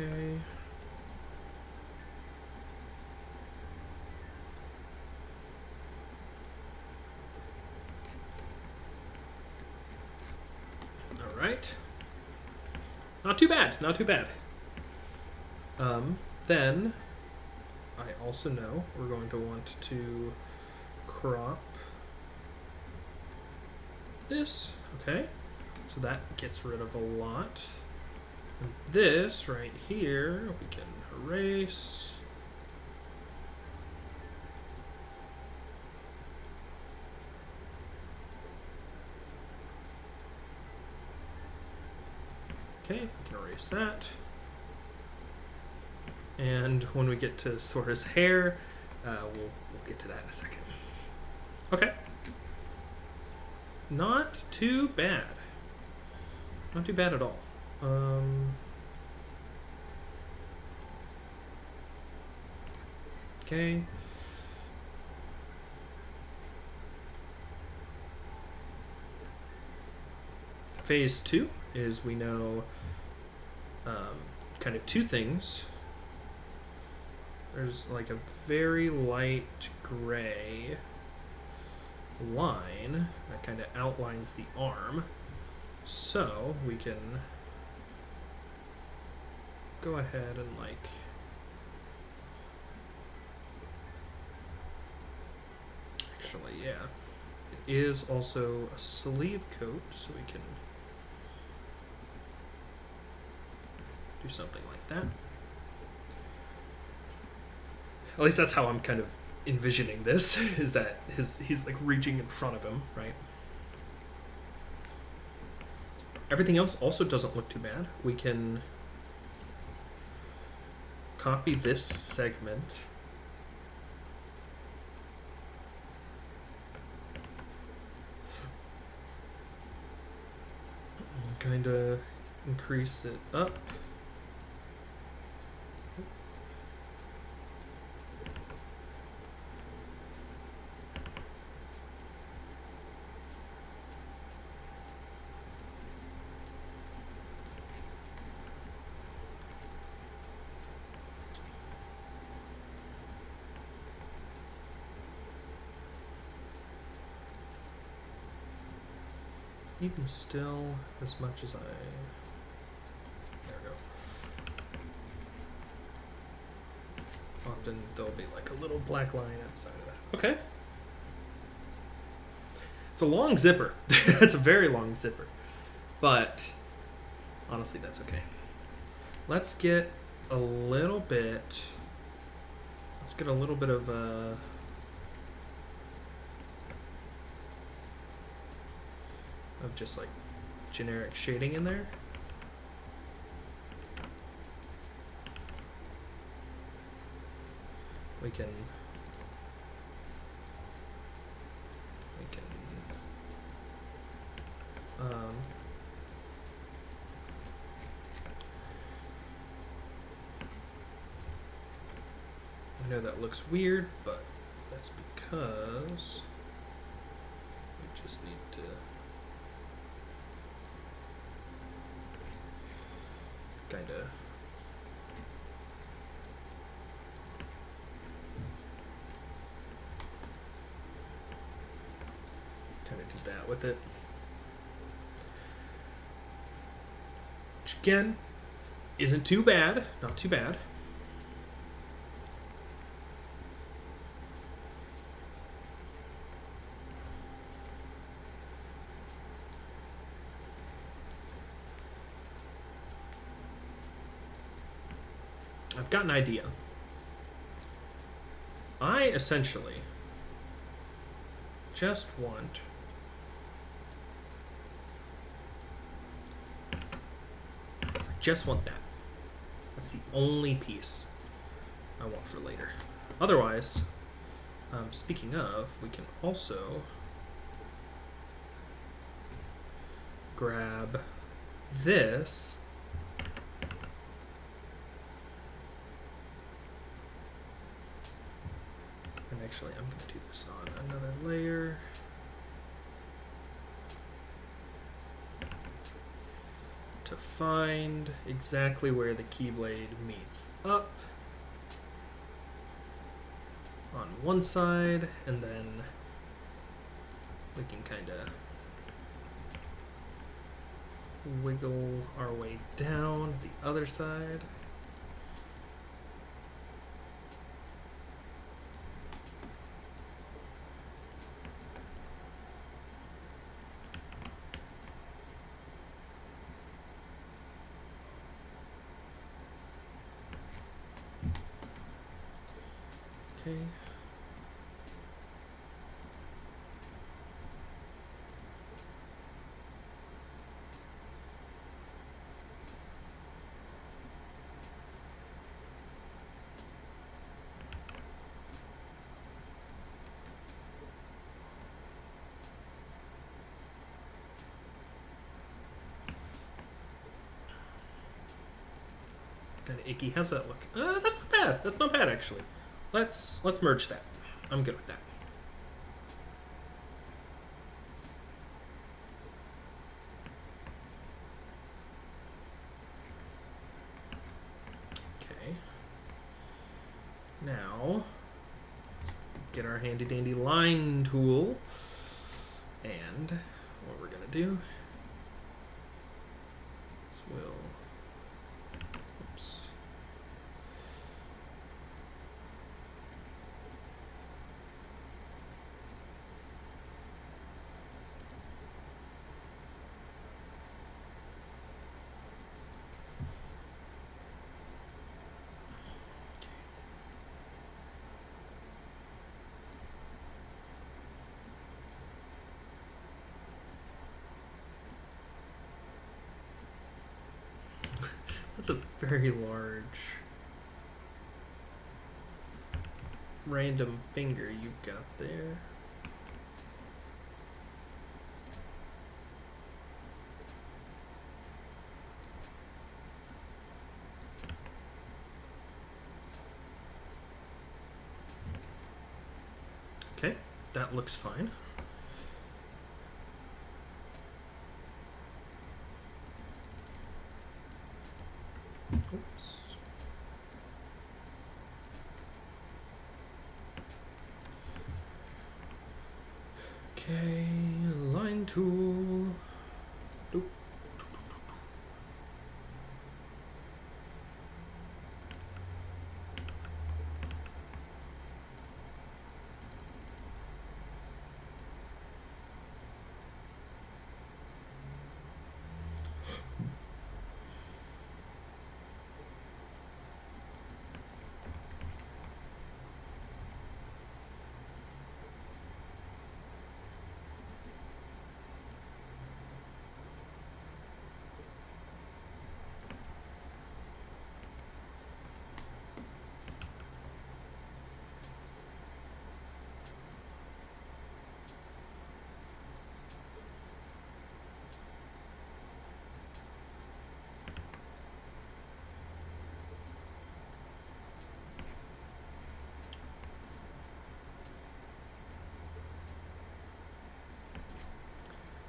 Okay. All right. Not too bad. Not too bad. Then I also know we're going to want to crop this. Okay. So that gets rid of a lot. And this right here, we can erase. Okay, we can erase that. And when we get to Sora's hair, we'll get to that in a second. Okay. Not too bad. Not too bad at all. Okay. Phase 2 is we know kind of two things. there's like a very light gray line that kind of outlines the arm. So we can go ahead and like actually, yeah, it is also a sleeve coat, so we can do something like that. At least that's how I'm kind of envisioning this, is that he's like reaching in front of him, right? Everything else also doesn't look too bad. We can copy this segment. Kind of increase it up. Even still, as much as I... There we go. Often there'll be like a little black line outside of that. Okay. It's a long zipper. It's a very long zipper. But honestly, that's okay. Let's get a little bit... Let's get a little bit of just like generic shading in there. We can I know that looks weird, but that's because we just need to kind of do that with it. Which again, isn't too bad, not too bad. I've got an idea. I essentially just want that. That's the only piece I want for later. Otherwise, speaking of, we can also grab this. And actually, I'm going to do this on another layer. To find exactly where the keyblade meets up on one side, and then we can kind of wiggle our way down the other side. Okay. It's kind of icky. How's that look? That's not bad. That's not bad actually. Let's merge that. I'm good with that. Okay. handy dandy line tool. And what we're going to do is we'll... Oops. That's a very large random finger you've got there. Okay, that looks fine. Oops. Okay, line tool. Doop.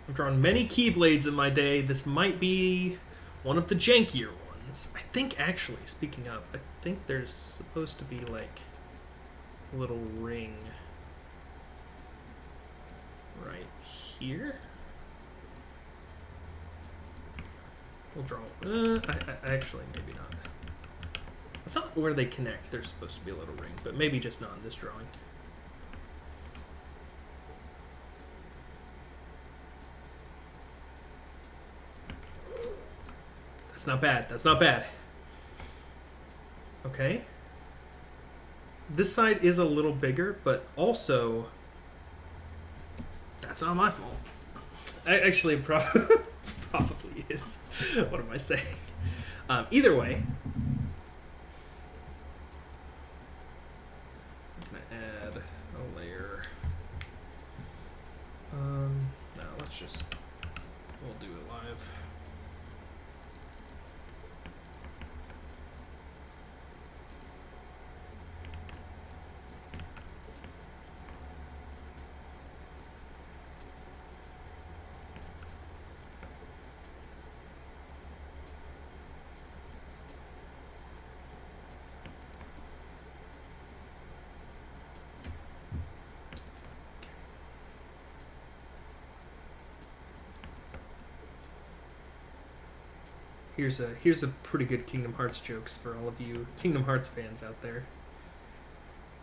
I've drawn many keyblades in my day. This might be one of the jankier ones. I think, actually, speaking of, I think there's supposed to be, like, a little ring right here. We'll draw... actually, maybe not. I thought where they connect, there's supposed to be a little ring, but maybe just not in this drawing. That's not bad. That's not bad. Okay. This side is a little bigger, but also that's not my fault. Actually, probably is. What am I saying? Either way, I'm gonna add a layer. No, let's just, we'll do it live. Here's a pretty good Kingdom Hearts jokes for all of you Kingdom Hearts fans out there.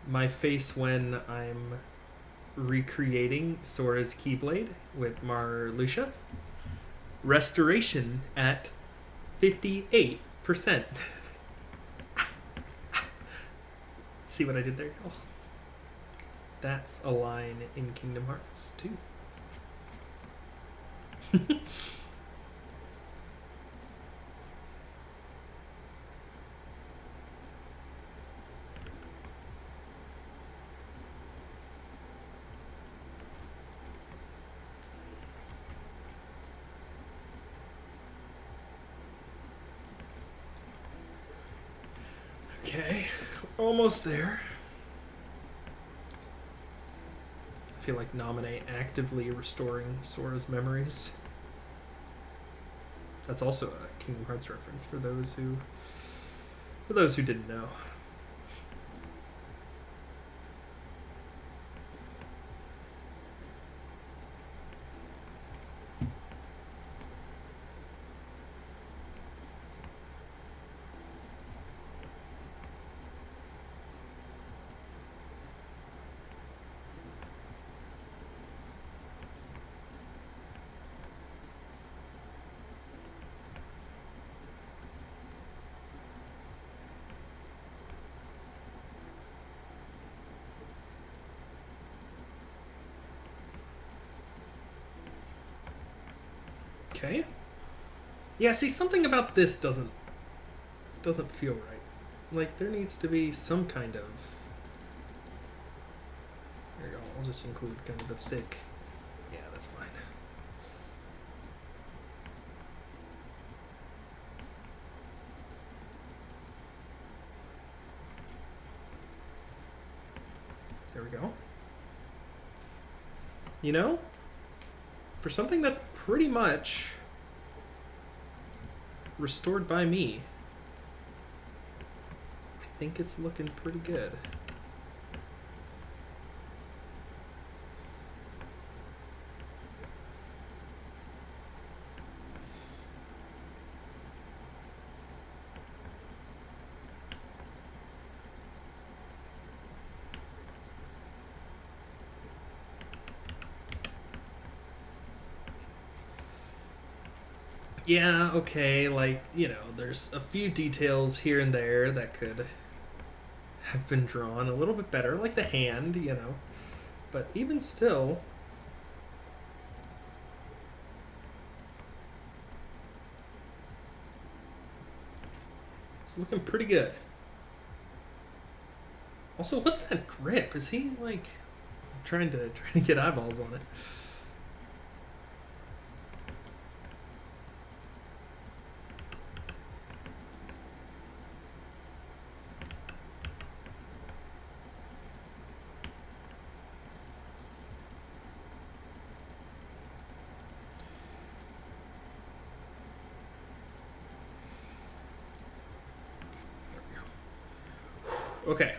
My face when I'm recreating Sora's Keyblade with Marluxia. Restoration at 58%. See what I did there? Oh. That's a line in Kingdom Hearts too. Okay, almost there. I feel like Nominate actively restoring Sora's memories. That's also a Kingdom Hearts reference for those who didn't know. Okay. Yeah, see, something about this doesn't feel right. Like, there needs to be some kind of... There you go. I'll just include kind of the thick... Yeah, that's fine. There we go. You know, for something that's pretty much restored by me, I think it's looking pretty good. Yeah, okay, like, you know, there's a few details here and there that could have been drawn a little bit better, like the hand, you know. But even still, it's looking pretty good. Also, what's that grip? Is he like trying to get eyeballs on it? Okay.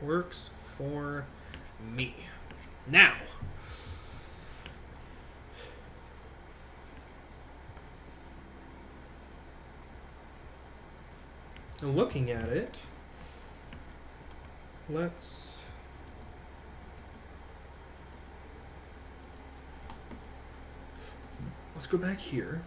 Works for me. Now, looking at it, let's go back here.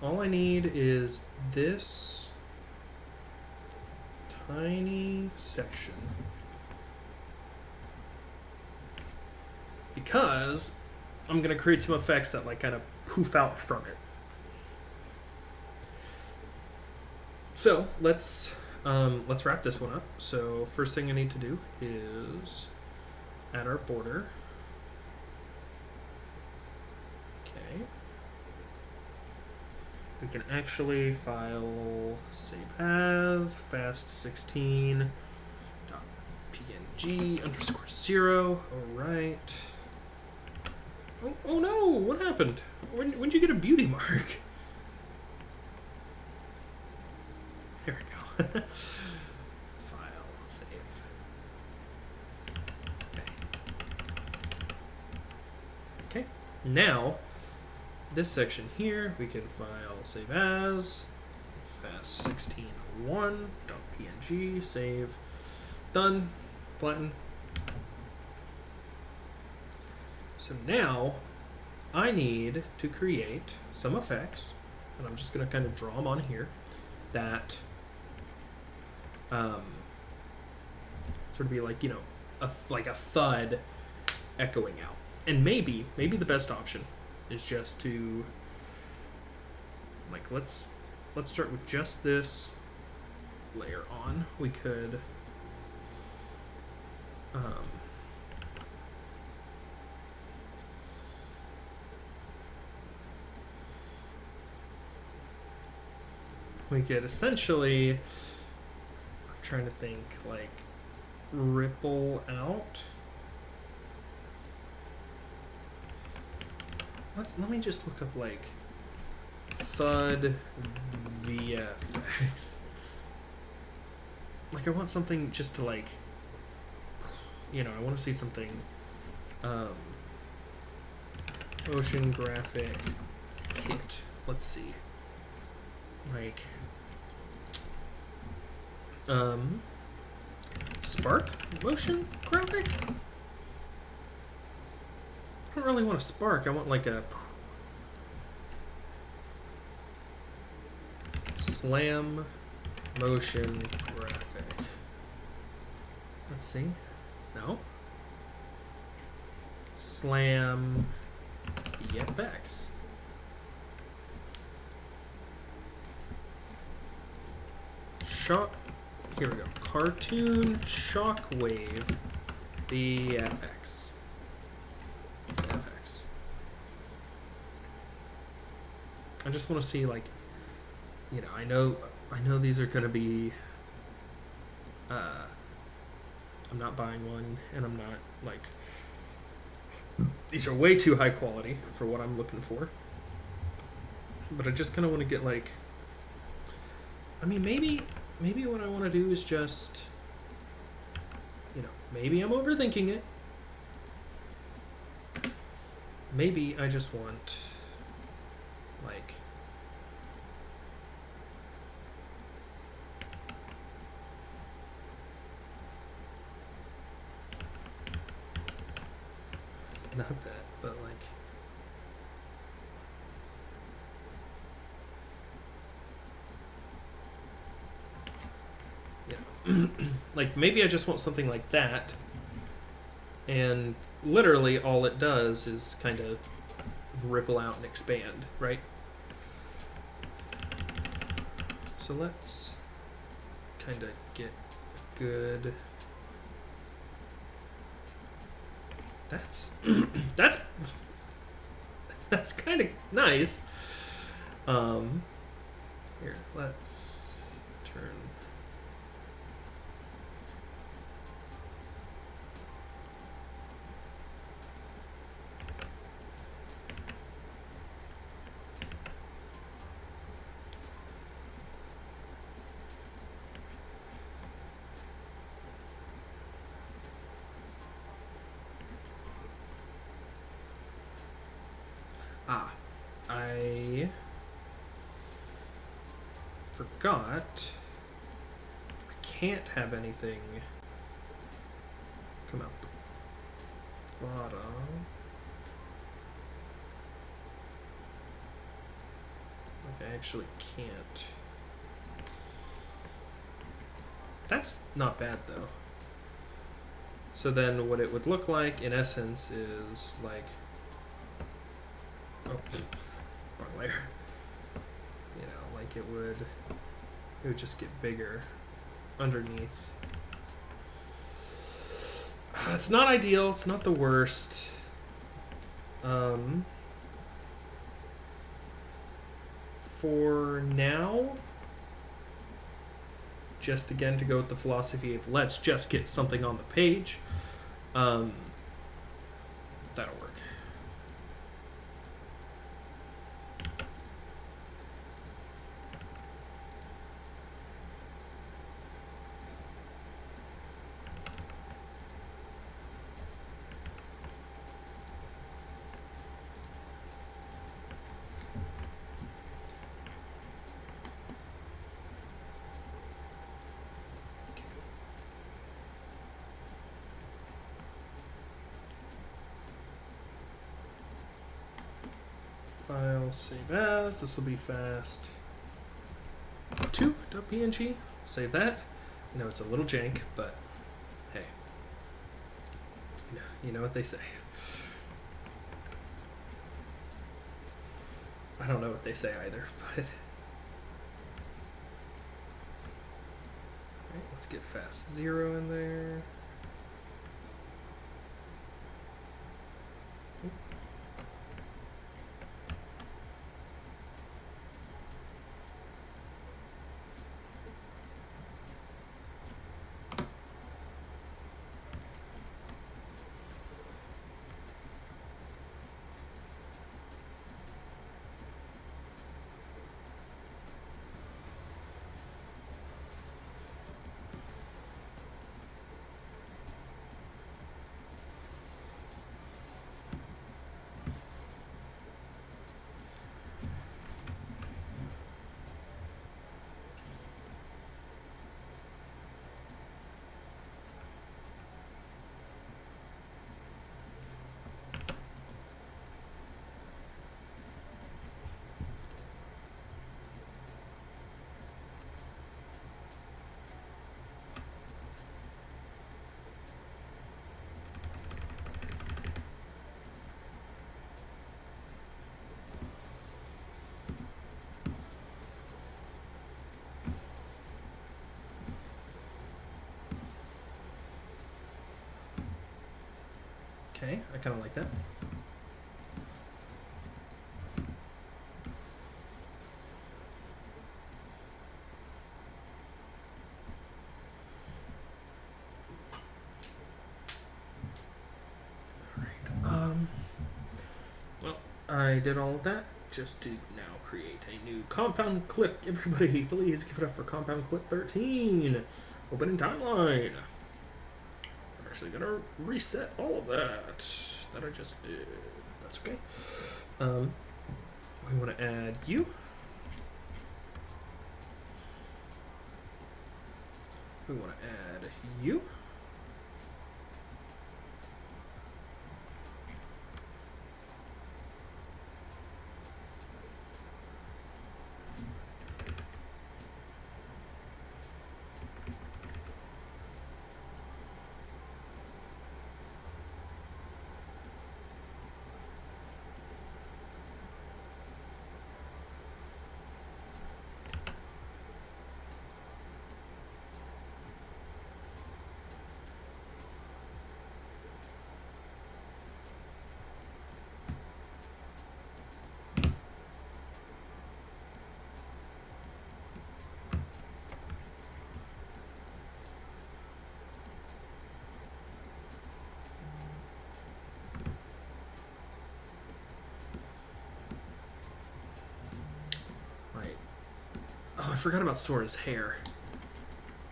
All I need is this tiny section. Because I'm going to create some effects that like kind of poof out from it. So let's wrap this one up. So first thing I need to do is add our border. Okay. We can actually file save as fast16.png _0. All right. Oh no! What happened? When'd you get a beauty mark? There we go. File save. Okay. Now, this section here, we can file save as fast16.1.png, save, done, flatten. So now I need to create some effects, and I'm just going to kind of draw them on here that sort of be like, you know, like a thud echoing out. And maybe the best option is just to like let's start with just this layer on. We could essentially, I'm trying to think, like ripple out. Let me just look up like FUD VFX. Like I want something just to like, you know, I want to see something Motion graphic hit. Let's see. Like, Spark motion graphic? I don't really want a spark. I want like a slam motion graphic. Let's see. No. Slam VFX. Shock. Here we go. Cartoon Shockwave VFX. VFX. I just want to see, like, you know, I know these are gonna be. I'm not buying one, and I'm not like. These are way too high quality for what I'm looking for. But I just kind of want to get like. I mean, maybe what I want to do is just. You know, maybe I'm overthinking it. Maybe I just want. Like. Not that, but like. Yeah. Like, maybe I just want something like that. And literally all it does is kind of ripple out and expand, right? So let's kind of get good. That's that's kind of nice. Here, let's turn. I forgot. I can't have anything come out the bottom. Like, I actually can't. That's not bad though. So then what it would look like in essence is like, oh, wrong layer. You know, like it would just get bigger underneath. It's not ideal. It's not the worst. For now, just again to go with the philosophy of let's just get something on the page. That'll work. File, save as. This will be fast. 2.png. Save that. I know it's a little jank, but hey, you know what they say. I don't know what they say either, but alright, let's get fast 0 in there. Okay, I kind of like that. Well, I did all of that just to now create a new compound clip. Everybody, please give it up for compound clip 13. Opening timeline. I'm actually gonna reset all of that I just did. That's okay. We want to add you. We want to add you. Right. Oh, I forgot about Sora's hair.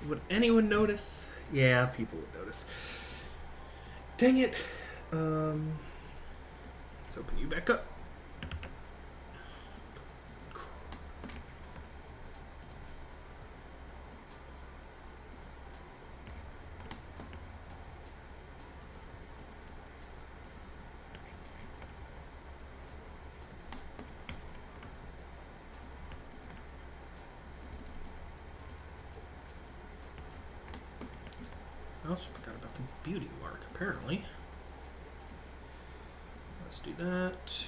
Would anyone notice? Yeah, people would notice. Dang it. Let's open you back up. I also forgot about the beauty mark, apparently. Let's do that.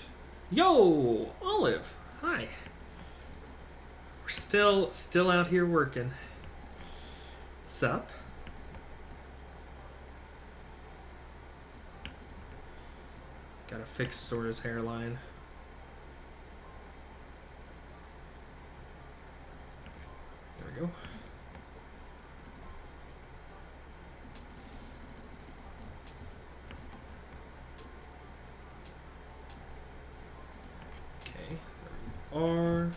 Yo, Olive. Hi. We're still out here working. Sup? Gotta fix Sora's hairline. There we go. Okay, there we are.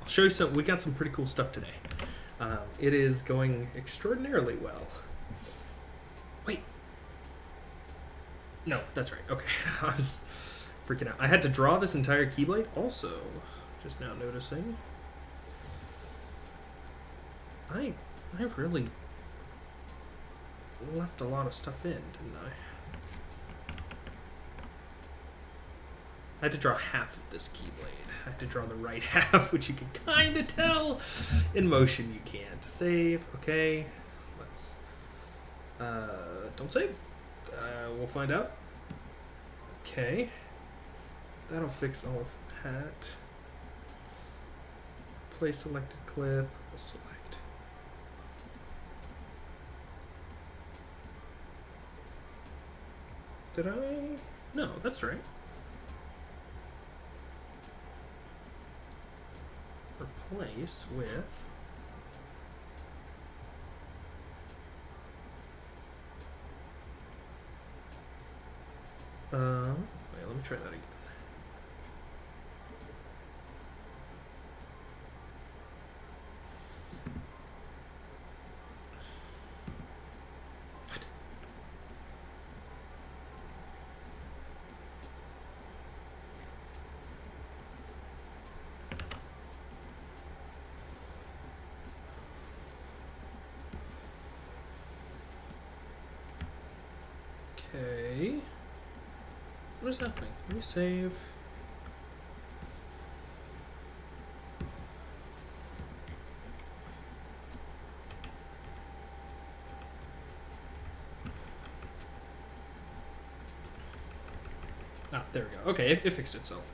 I'll show you some. We got some pretty cool stuff today. It is going extraordinarily well. Wait. No, that's right. Okay. I was freaking out. I had to draw this entire Keyblade also. Just now noticing. I really left a lot of stuff in, didn't I? I had to draw half of this Keyblade. I had to draw the right half, which you can kind of tell. In motion, you can't. Save. Okay. Let's... don't save. We'll find out. Okay. That'll fix all of that. Play selected clip. We'll select. Did I? No, that's right. Replace with wait, let me try that again. What? Okay. What is happening? Let me save. Ah, there we go. Okay, it fixed itself.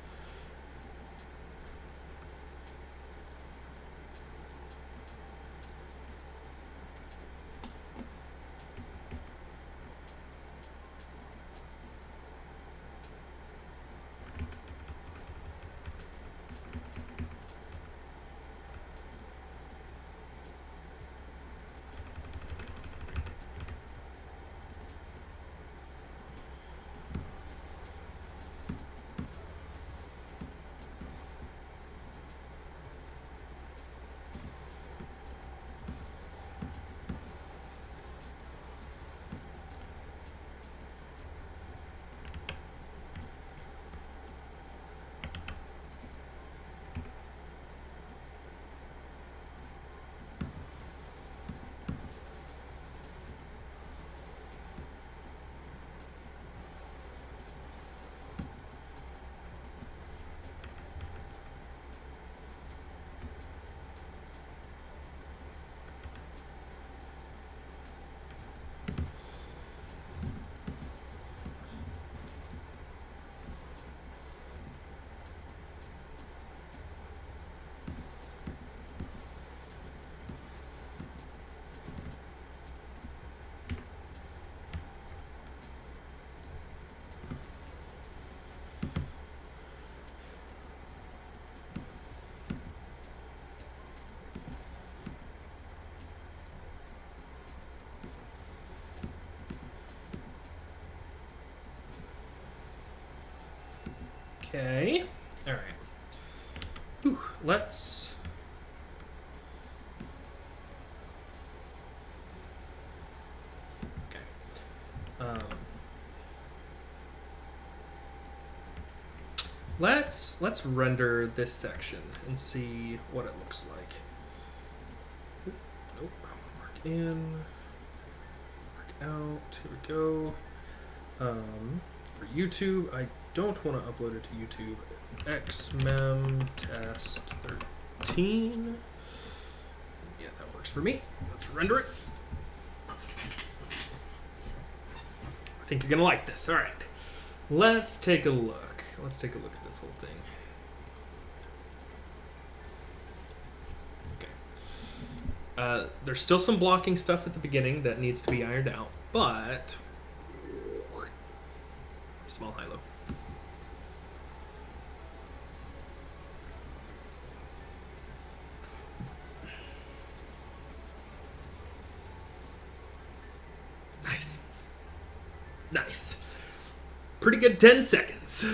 Okay. All right. Whew, let's. Okay. Let's render this section and see what it looks like. Oop, nope. Mark in. Mark out. Here we go. For YouTube, I don't want to upload it to YouTube. Xmem test 13. Yeah, that works for me. Let's render it. I think you're gonna like this. All right, let's take a look. Let's take a look at this whole thing. Okay. There's still some blocking stuff at the beginning that needs to be ironed out, but small hilo. Nice. Nice. Pretty good 10 seconds.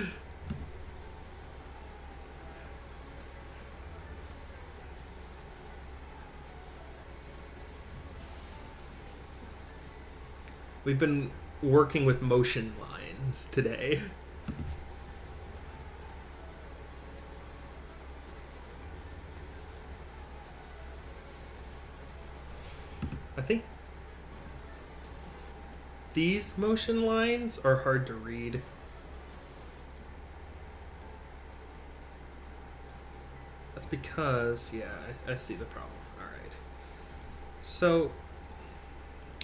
We've been working with motion lines today. I think these motion lines are hard to read. That's because, yeah, I see the problem. All right. So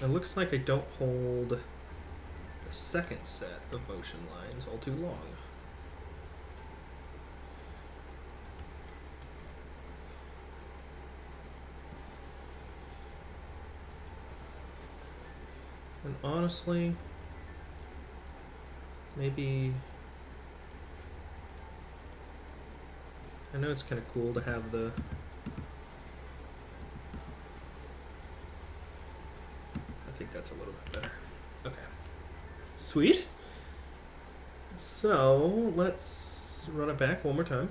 it looks like I don't hold the second set of motion lines all too long. And honestly, maybe I know it's kind of cool to have the I think that's a little bit better. Okay. Sweet. So let's run it back one more time.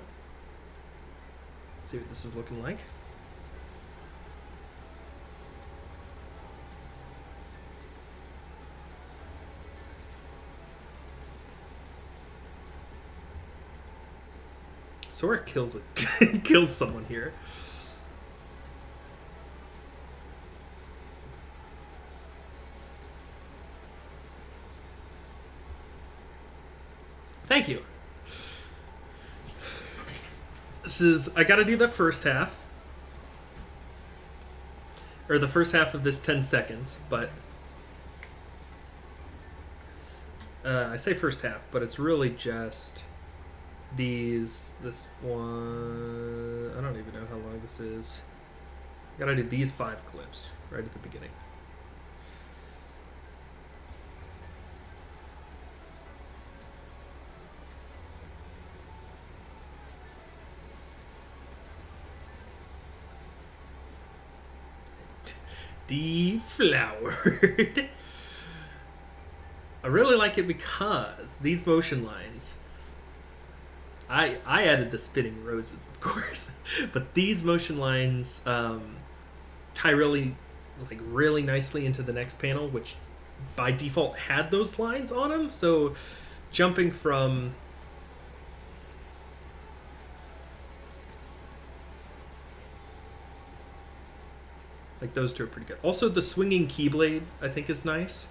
See what this is looking like. Sora kills it. Kills someone here. Thank you. This is, I gotta do the first half. Or the first half of this 10 seconds, but I say first half, but it's really just this one. I don't even know how long this is. Gotta do these 5 clips right at the beginning. Deflowered. I really like it because these motion lines. I added the spinning roses, of course, but these motion lines tie really nicely into the next panel, which by default had those lines on them. So jumping from like those two are pretty good. Also, the swinging keyblade I think is nice.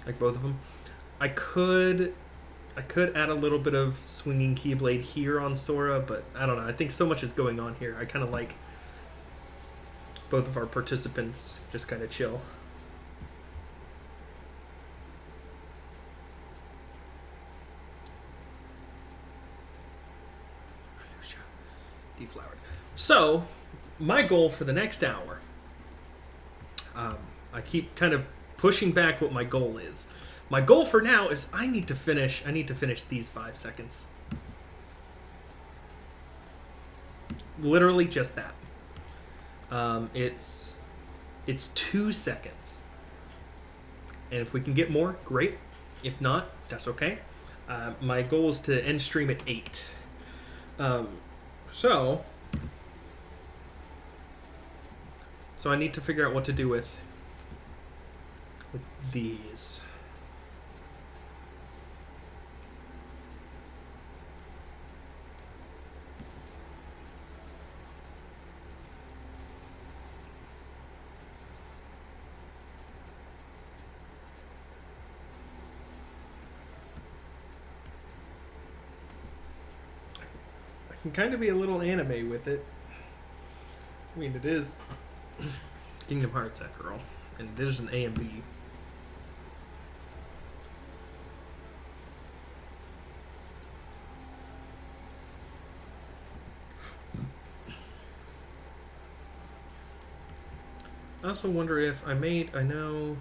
Like both of them. I could add a little bit of swinging keyblade here on Sora, but I don't know. I think so much is going on here. I kind of like both of our participants just kind of chill. Deflowered. So, my goal for the next hour, I keep kind of pushing back what my goal is. My goal for now is I need to finish these 5 seconds. Literally just that. It's 2 seconds. And if we can get more, great. If not, that's okay. My goal is to end stream at 8. So I need to figure out what to do with these. I can kind of be a little anime with it. I mean, it is Kingdom Hearts after all, and it is an A and B. I also wonder if I know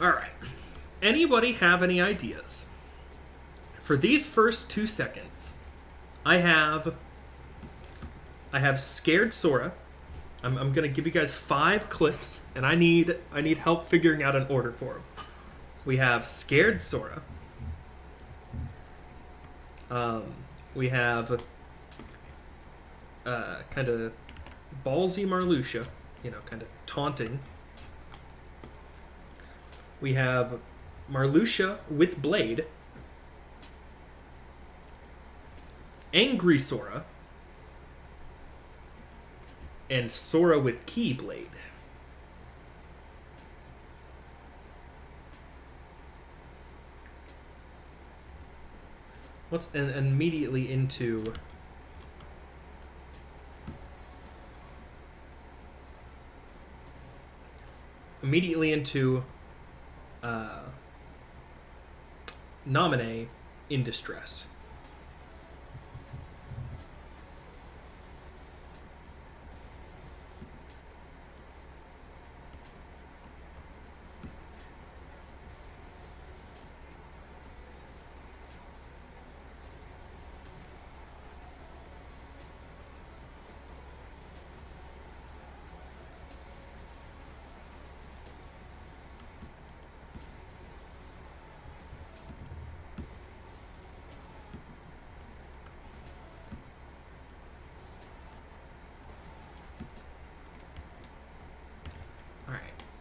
all right. Anybody have any ideas? For these first 2 seconds, I have scared Sora. I'm gonna give you guys 5 clips, and I need help figuring out an order for them. We have scared Sora. We have kind of ballsy Marluxia, kind of taunting. We have Marluxia with Blade, angry Sora, and Sora with Keyblade. And immediately into Nominee in distress.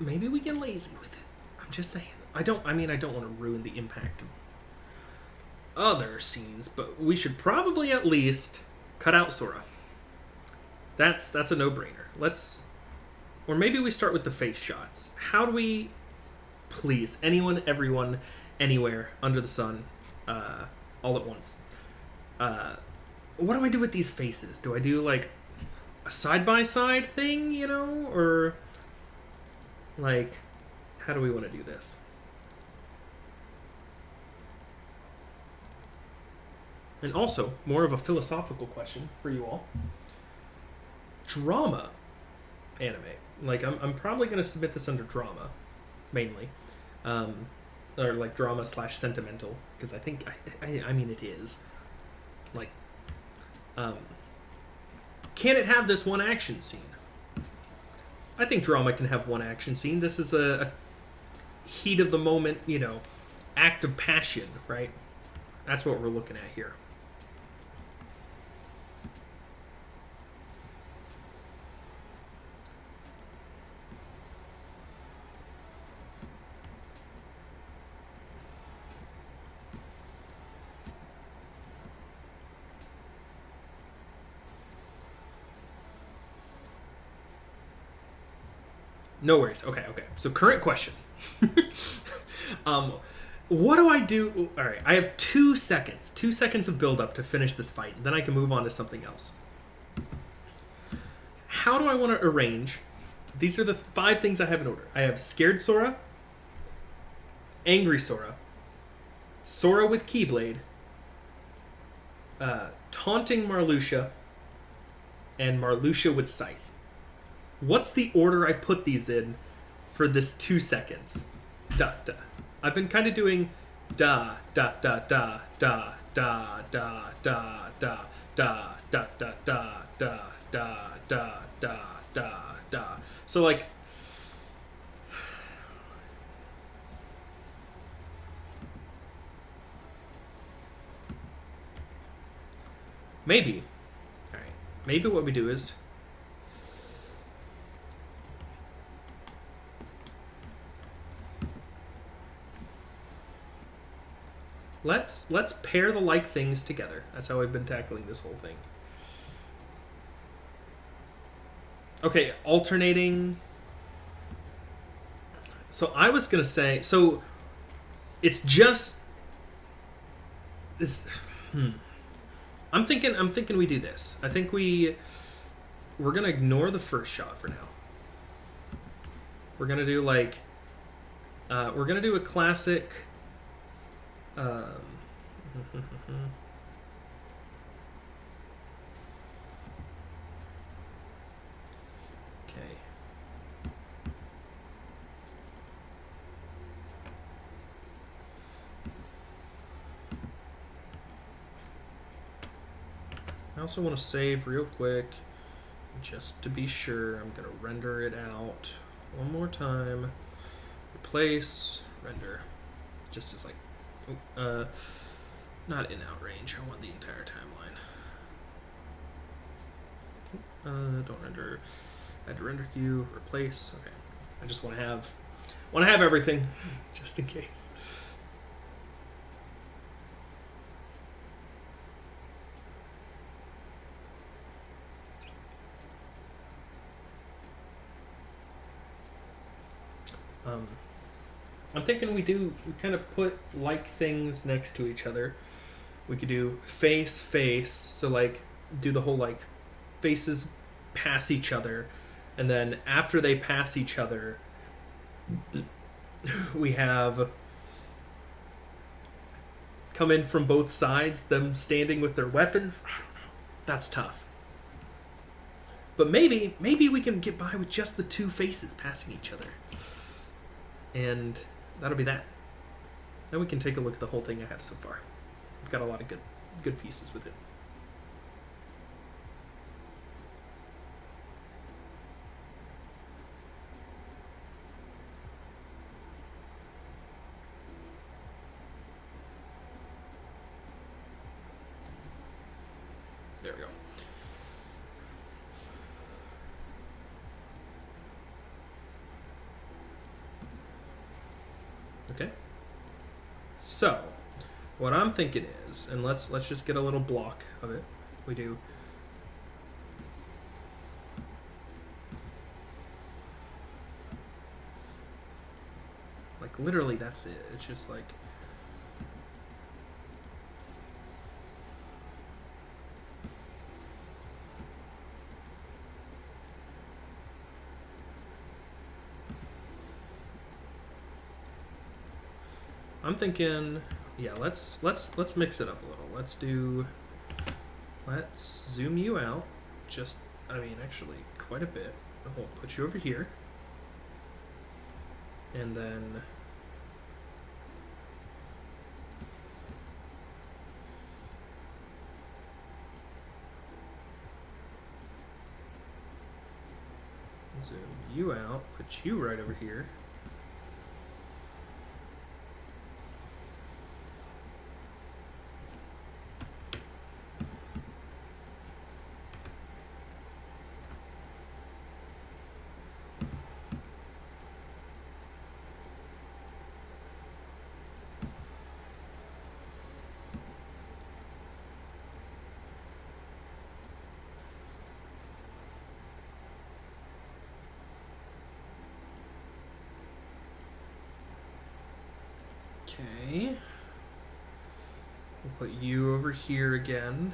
maybe we get lazy with it. I'm just saying. I don't want to ruin the impact of other scenes, but we should probably at least cut out Sora. That's a no-brainer. Or maybe we start with the face shots. How do we, please, anyone, everyone, anywhere, under the sun, all at once. What do I do with these faces? Do I do like a side-by-side thing, or like, how do we want to do this? And also, more of a philosophical question for you all. Drama anime. Like, I'm probably going to submit this under drama, mainly. Or like drama / sentimental, because I think, I mean, it is. Like, can it have this one action scene? I think drama can have one action scene. This is a heat of the moment, act of passion, right? That's what we're looking at here. No worries. Okay. So current question. What do I do? All right, I have 2 seconds. 2 seconds of build up to finish this fight. And then I can move on to something else. How do I want to arrange? These are the 5 things I have in order. I have scared Sora, angry Sora, Sora with Keyblade, taunting Marluxia, and Marluxia with Scythe. What's the order I put these in for this 2 seconds? Da da. I've been kind of doing da da da da da da da da da da da da da da da da da da da. So like, maybe. All right. Maybe what we do is, let's pair the like things together. That's how I've been tackling this whole thing. Okay, alternating. So I was gonna say, so it's just this. I'm thinking we do this. I think we're gonna ignore the first shot for now. We're gonna do like, we're gonna do a classic. Okay. I also want to save real quick, just to be sure. I'm gonna render it out one more time. Replace, render, just as like. Not in out range. I want the entire timeline. Don't render. Add to render queue. Replace. Okay. I just want to have everything, just in case. I'm thinking we kind of put like things next to each other. We could do face, so like do the whole like faces pass each other, and then after they pass each other, we have come in from both sides, them standing with their weapons. I don't know. That's tough. But maybe we can get by with just the 2 faces passing each other. And that'll be that. Then we can take a look at the whole thing I have so far. I've got a lot of good pieces with it. There we go. Okay. So, what I'm thinking is, and let's just get a little block of it. We do. Like literally, that's it. It's just like. I'm thinking, yeah. Let's mix it up a little. Let's zoom you out. Just, I mean, actually, quite a bit. We'll put you over here, and then. Zoom you out, put you right over here. Okay. We'll put you over here again.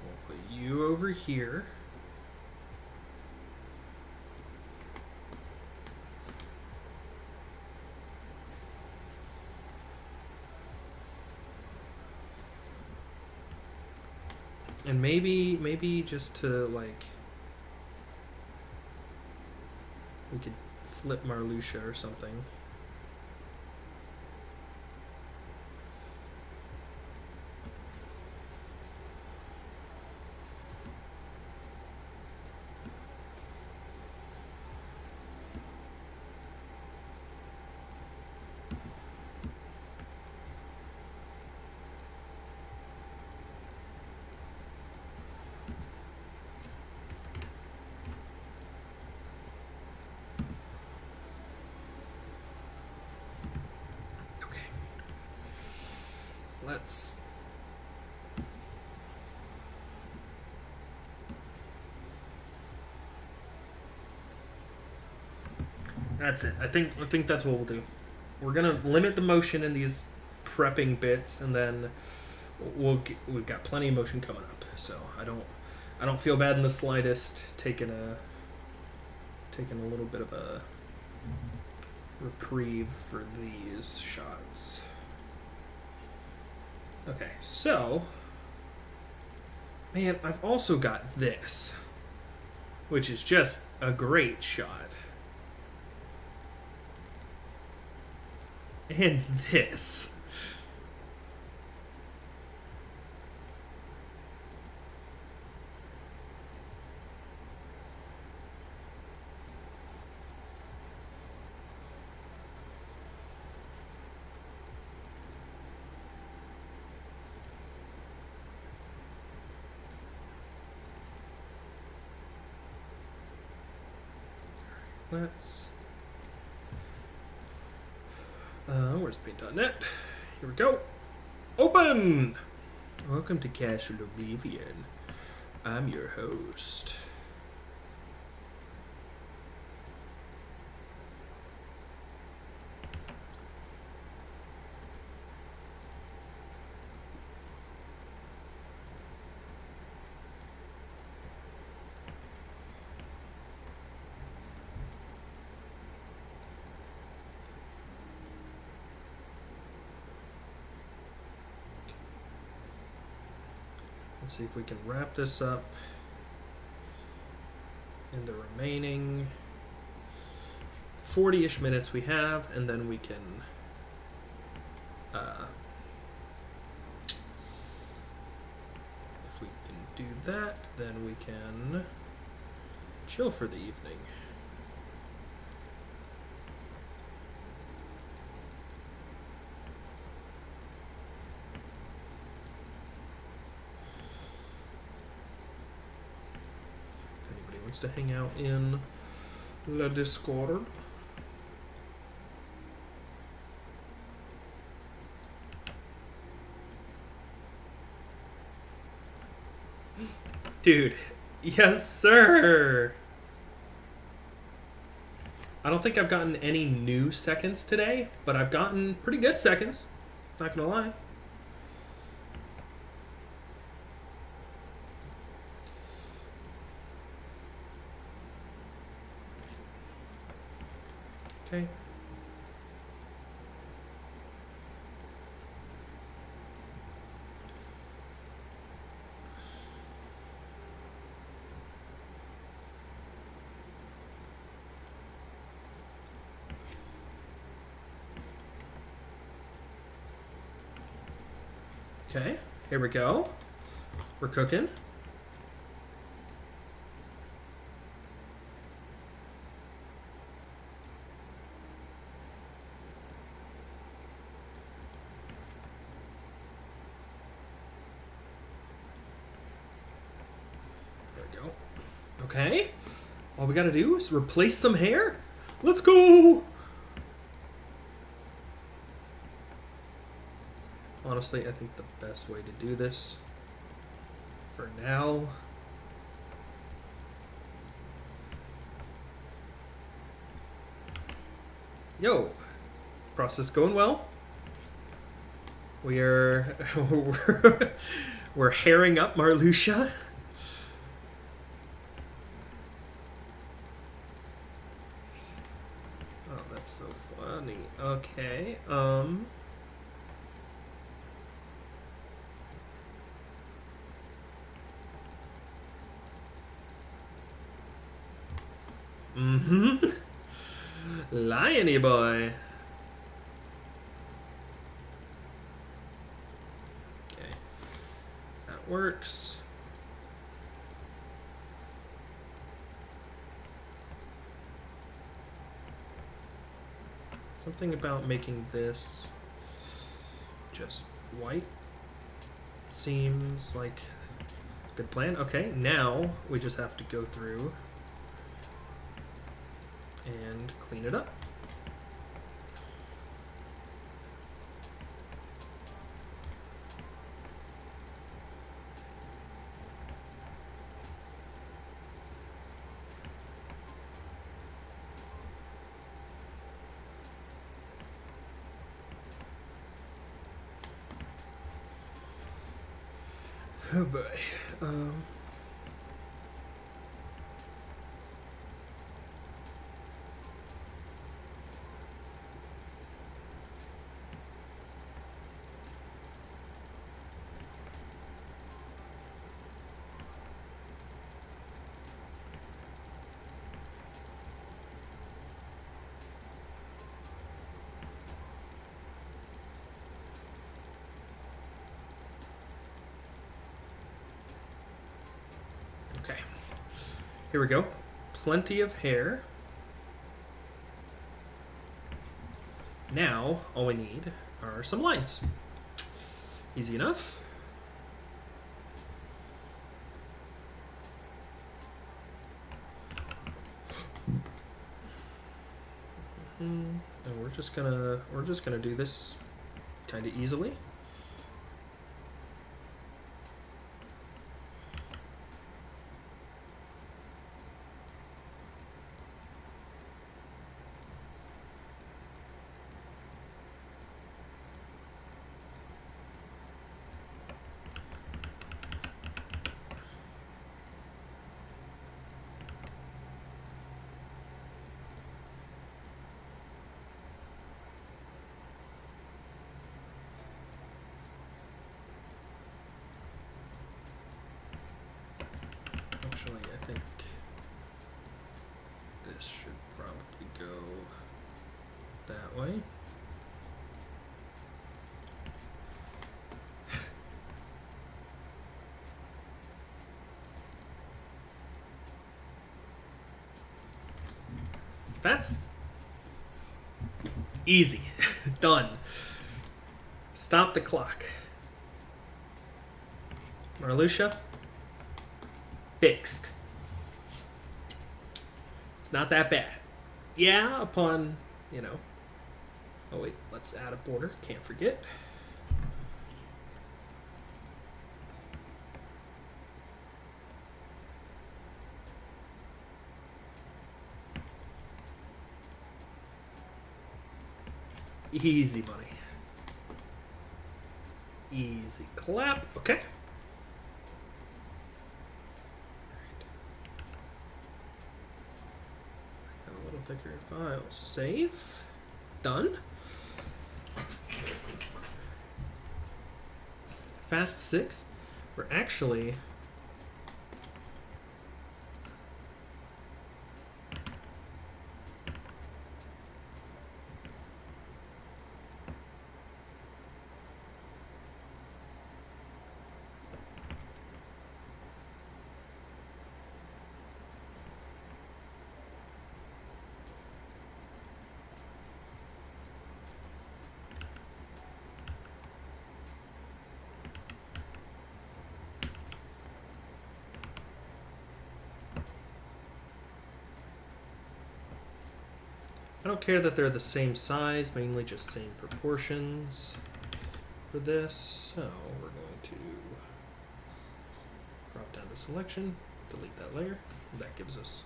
We'll put you over here. And maybe just to like, we could flip Marluxia or something. Let's. That's it. I think that's what we'll do. We're gonna limit the motion in these prepping bits, and then we've got plenty of motion coming up. So I don't feel bad in the slightest taking a little bit of a reprieve for these shots. Okay, so, man, I've also got this, which is just a great shot. And this. Where's paint.net? Here we go. Open! Welcome to Castle Oblivion. I'm your host. Let's see if we can wrap this up in the remaining 40-ish minutes we have, and then we can if we can do that, then we can chill for the evening. Wants to hang out in La Discord. Dude, yes, sir. I don't think I've gotten any new seconds today, but I've gotten pretty good seconds. Not gonna lie. Okay. Okay, here we go. We're cooking. There we go. Okay. All we gotta do is replace some hair. Let's go! Honestly, I think the best way to do this for now yo, process going well. We are we're hairing up Marluxia. Oh, that's so funny. Okay. Mm-hmm. Liony boy. Okay. That works. Something about making this just white seems like a good plan. Okay, now we just have to go through and clean it up. Oh boy. Okay. Here we go. Plenty of hair. Now, all we need are some lines. Easy enough. And we're just gonna do this kind of easily. Actually, I think this should probably go that way. That's easy. Done. Stop the clock. Marluxia. Fixed. It's not that bad. yeah, upon, you know. Oh, wait, let's add a border. Can't forget. Easy money. Easy clap. Okay. Got a little thicker file. Save. Done. Fast 6. We're actually I don't care that they're the same size, mainly just same proportions for this. So we're going to crop down to selection, delete that layer. That gives us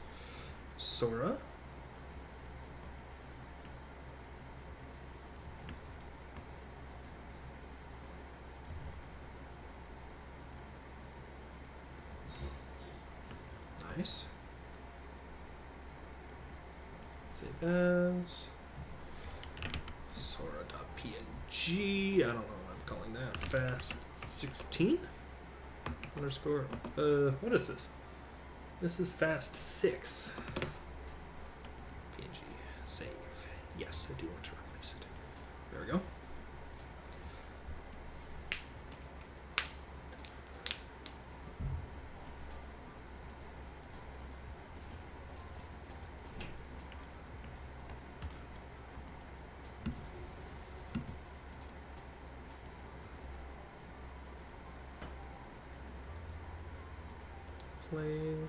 Sora. Nice. Save as Sora.png. I don't know what I'm calling that. Fast 16 underscore. What is this? This is fast 6. PNG. Save. Yes, I do want to replace it. There we go. Plays.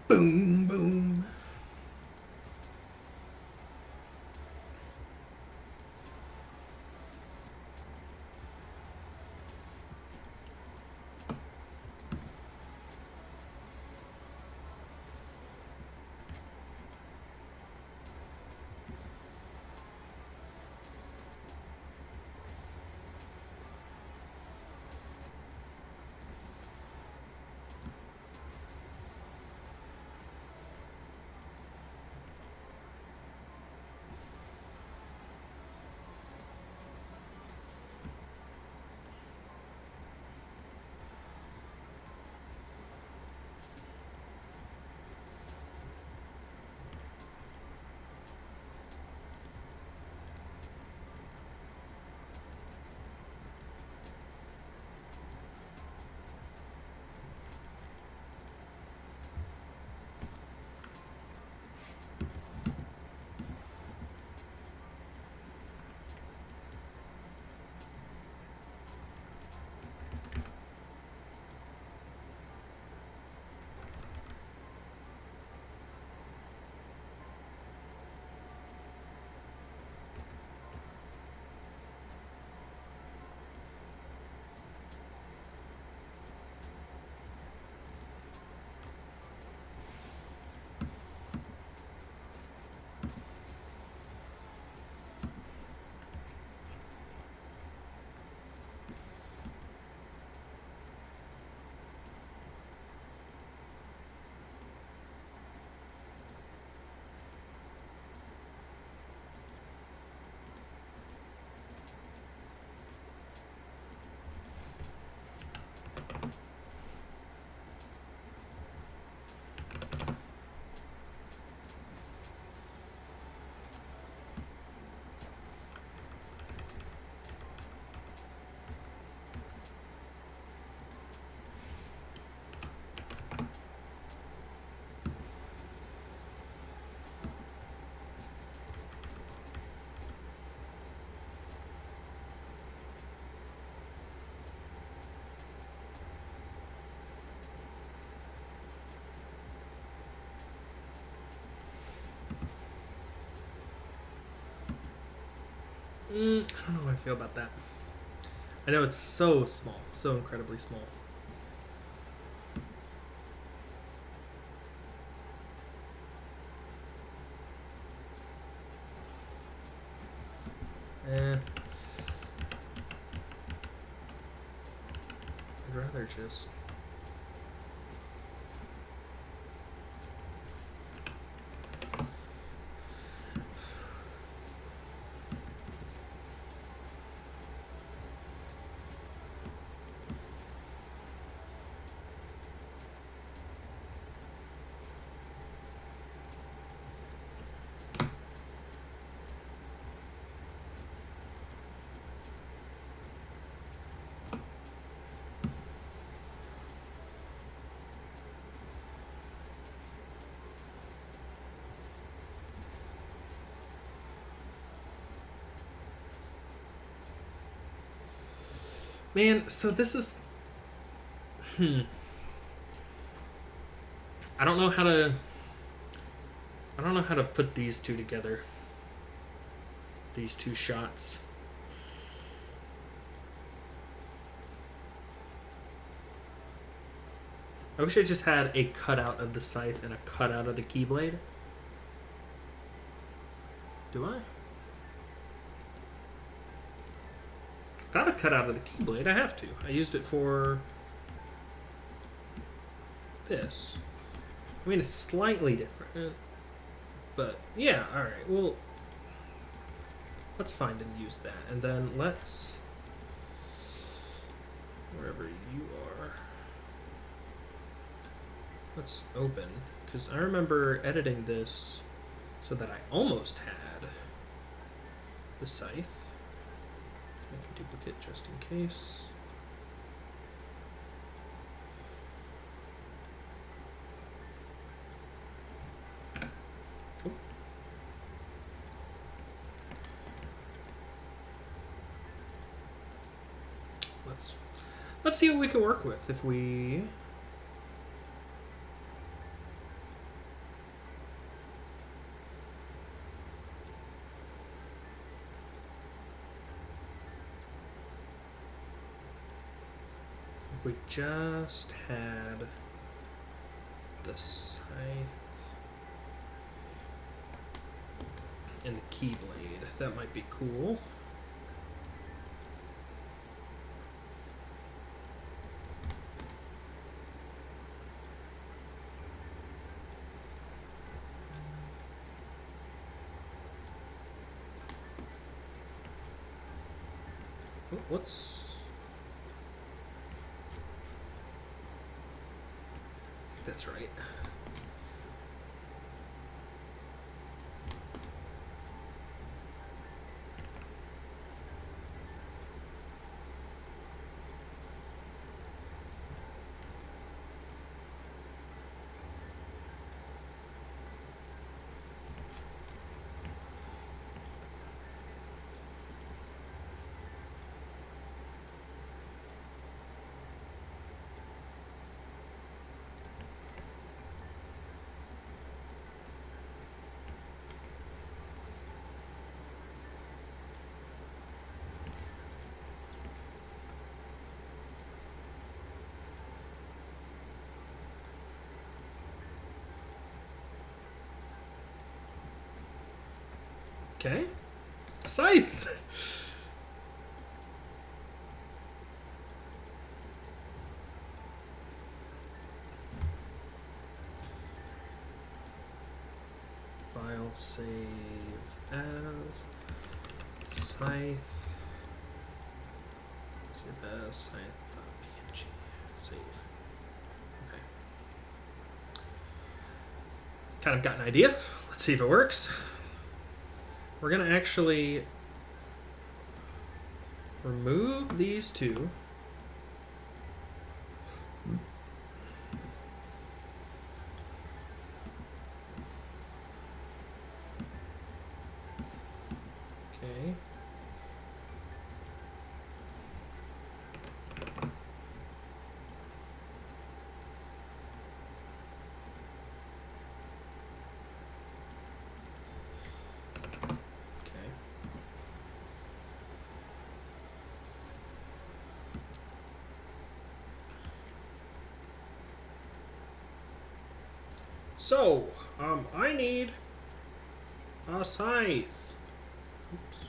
Boom, boom. I don't know how I feel about that. I know it's so small, so incredibly small. I'd rather just... Man, so this is... I don't know how to... I don't know how to put these two together. These two shots. I wish I just had a cutout of the scythe and a cutout of the keyblade. Do I? Got a cutout of the keyblade. I have to. I used it for this. I mean, it's slightly different. But, yeah, alright. Well, let's find and use that. And then let's... wherever you are... let's open. Because I remember editing this so that I almost had the scythe. Make a duplicate just in case. Oh. Let's see what we can work with if we... if we just had the scythe and the keyblade, that might be cool. Oh, what's... that's right. Okay. Scythe! File save as scythe. Save as scythe.png. Save. Okay. Kind of got an idea. Let's see if it works. We're going to actually remove these two. Okay. So, I need a scythe. Oops.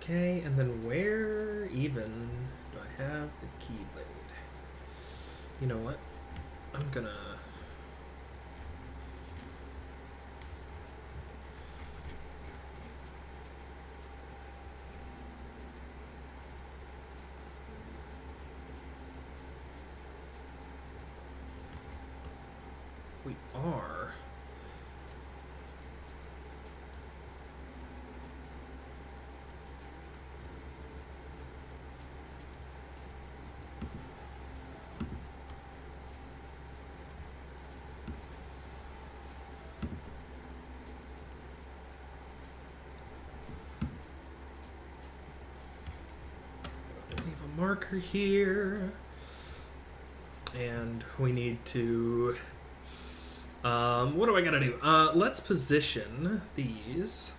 Okay, and then where even do I have the keyblade? You know what? I'm gonna... We are... Leave a marker here. And we need to... what do I gotta do? Let's position these.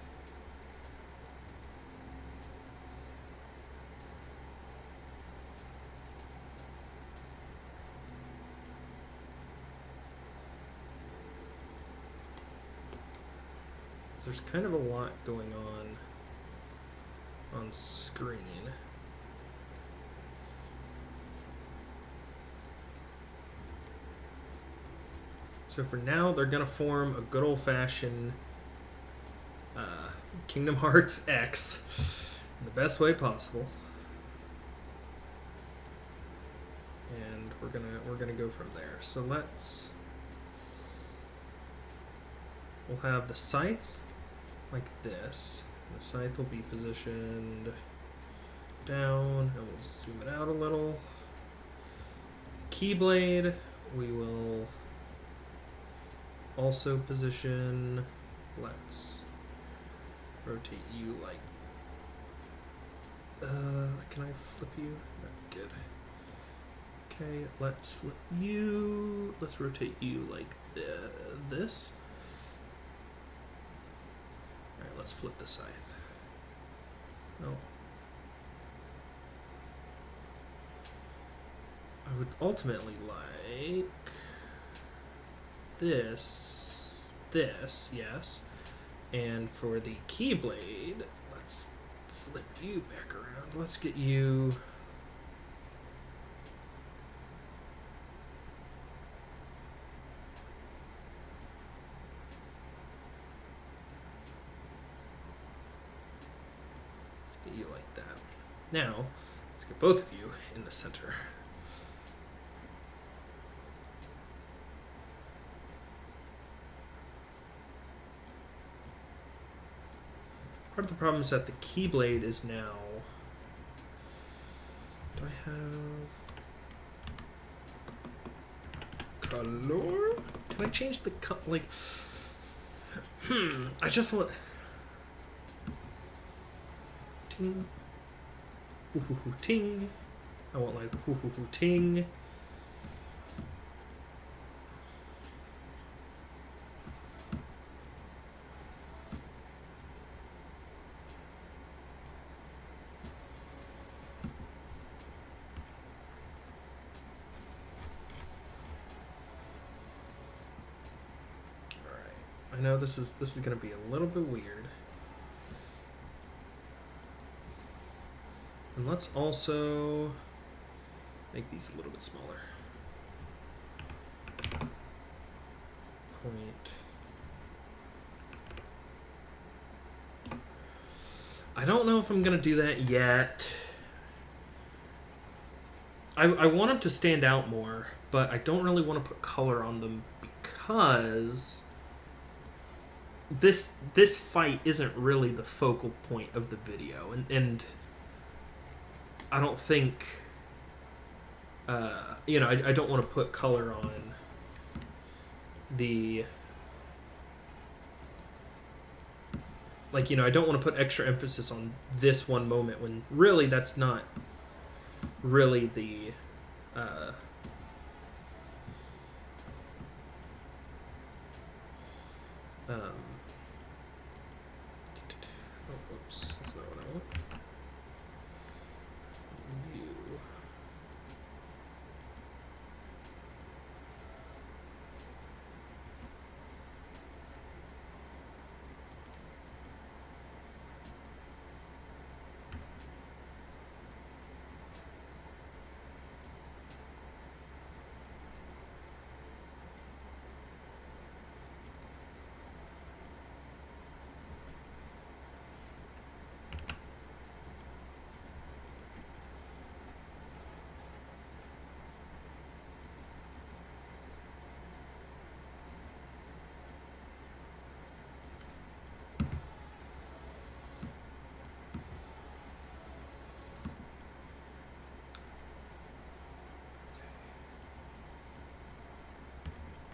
So there's kind of a lot going on screen. So for now, they're gonna form a good old-fashioned Kingdom Hearts X in the best way possible, and we're gonna go from there. So we'll have the scythe like this. The scythe will be positioned down, and we'll zoom it out a little. Keyblade, we will also position. Let's rotate you like. Can I flip you? That'd be good. Okay, let's flip you. Let's rotate you like this. Alright, let's flip the scythe. No. I would ultimately like this, yes. And for the Keyblade, let's flip you back around. Let's get you... Let's get you like that. Now, let's get both of you in the center. Part of the problem is that the Keyblade is now... Do I have... color? Can I change the like... I just want... Ting. Hoo hoo hoo ting. I want like hoo hoo hoo ting. I know this is going to be a little bit weird. And let's also make these a little bit smaller. Point. I don't know if I'm going to do that yet. I want them to stand out more, but I don't really want to put color on them because... This fight isn't really the focal point of the video, and I don't think you know, I don't want to put color on the like, I don't want to put extra emphasis on this one moment when really that's not really the uh, oh, whoops, that's not what I want. View.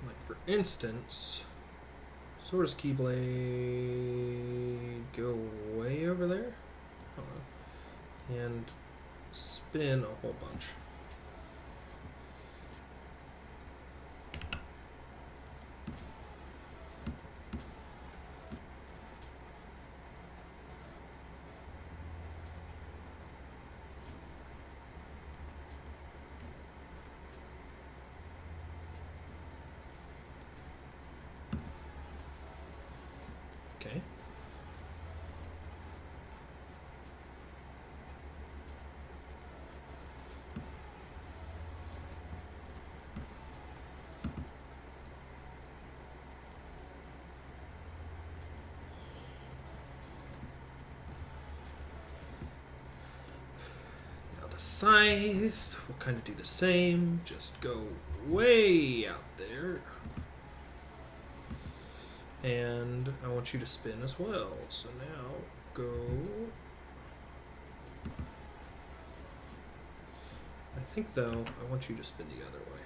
Like for instance, so does Keyblade go way over there? Hold on. And spin a whole bunch. Okay. Now the scythe will kind of do the same, just go way out there. And I want you to spin as well. So now go. I think though, I want you to spin the other way.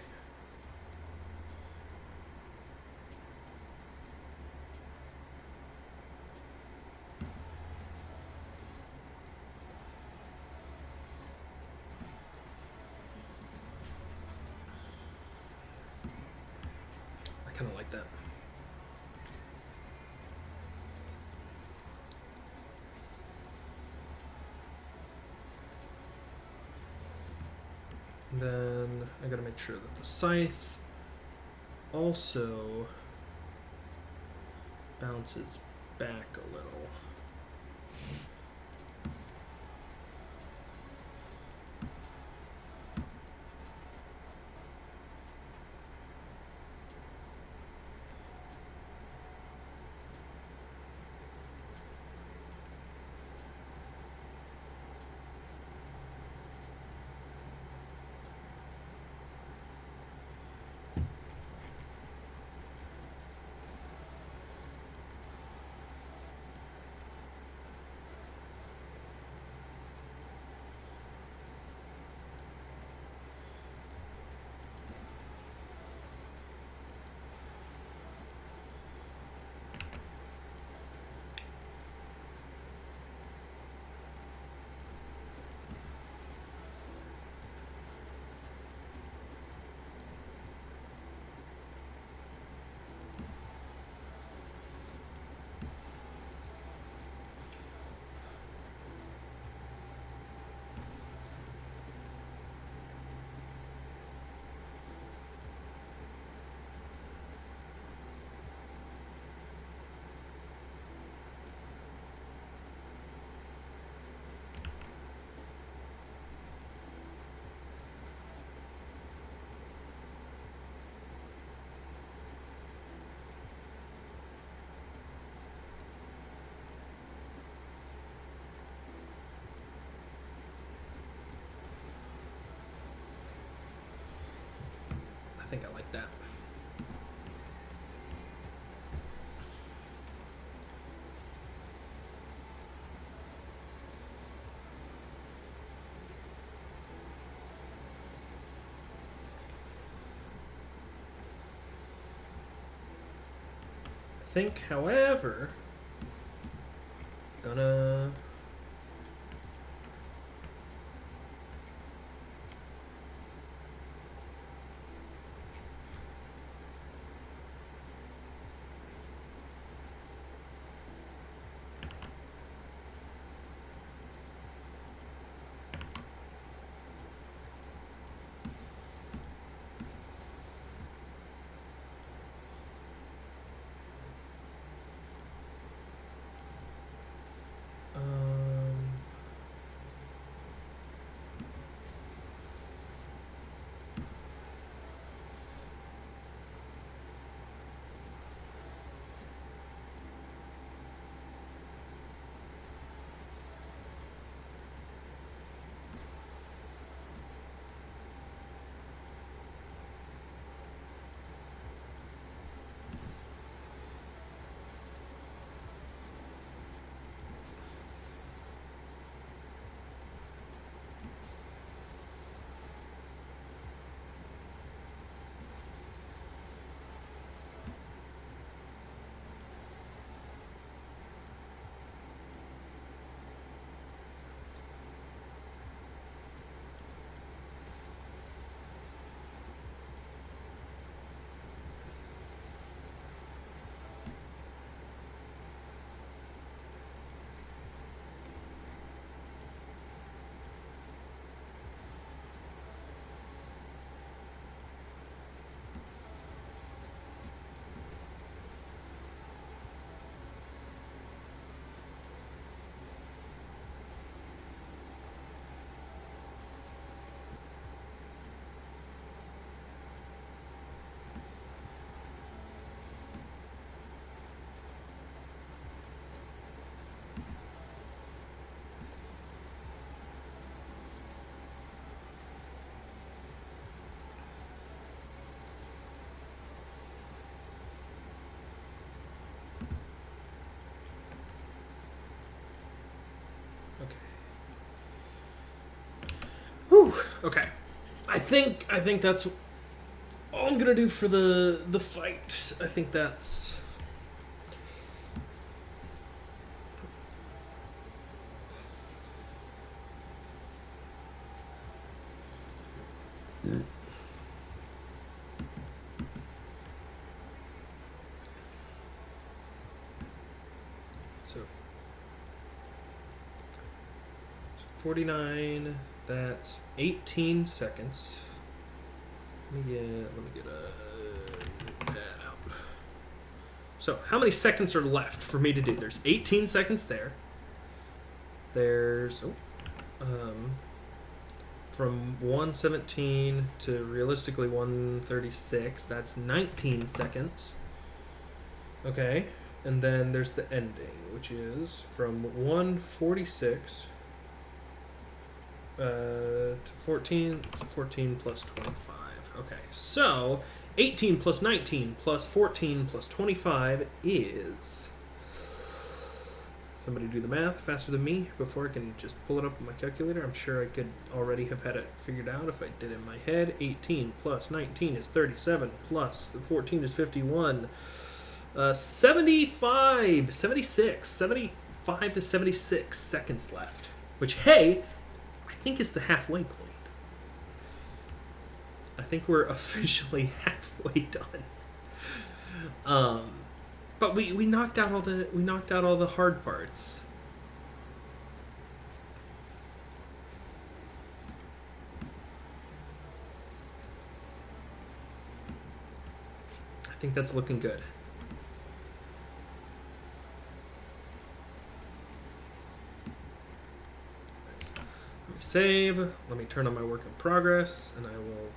I kind of like that. And then I gotta make sure that the scythe also bounces back a little. I think I like that. I think, however, gonna... Whew, okay. I think that's all I'm gonna do for the fight. I think that's... So 49, that's 18 seconds. Let me get that out. So how many seconds are left for me to do? There's 18 seconds there. There's from 117 to realistically 136. That's 19 seconds. Okay, and then there's the ending, which is from 146 to 14 plus 25. Okay, so 18 plus 19 plus 14 plus 25 is... Somebody do the math faster than me before I can just pull it up on my calculator. I'm sure I could already have had it figured out if I did it in my head. 18 plus 19 is 37 plus 14 is 51. 75 to 76 seconds left. Which, hey, I think is the halfway point. I think we're officially halfway done. But we knocked out all the hard parts. I think that's looking good. Nice. Let me save. Let me turn on my work in progress, and I will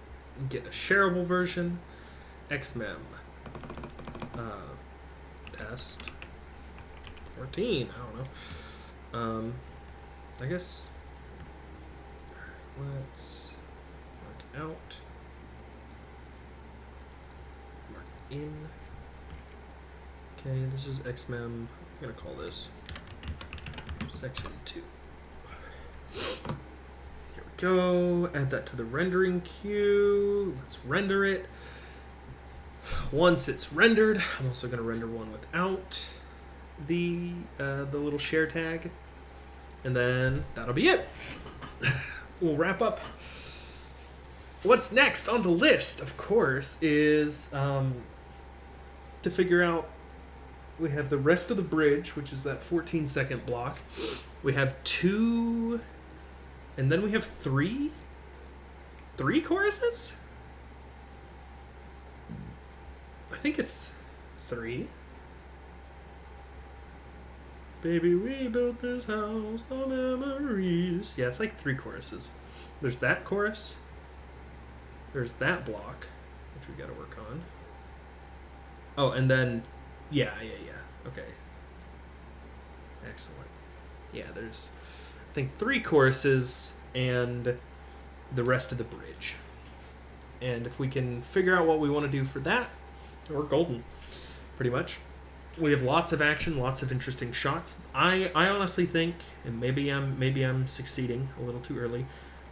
get a shareable version. XMEM. Test 14. I don't know. I guess. Let's mark out. Mark in. Okay, this is XMEM. I'm gonna call this section 2. Here we go. Add that to the rendering queue. Let's render it. Once it's rendered, I'm also going to render one without. the little share tag, and then that'll be it. We'll wrap up. What's next on the list, of course, is to figure out. We have the rest of the bridge, which is that 14-second block. We have 2, and then we have 3 choruses? I think it's 3. Baby, we built this house of memories. Yeah, it's like 3 choruses. There's that chorus. There's that block, which we gotta work on. Oh, and then, yeah. Okay. Excellent. Yeah, there's, I think, 3 choruses and the rest of the bridge. And if we can figure out what we want to do for that, we're golden, pretty much. We have lots of action, lots of interesting shots. I honestly think, and maybe I'm succeeding a little too early,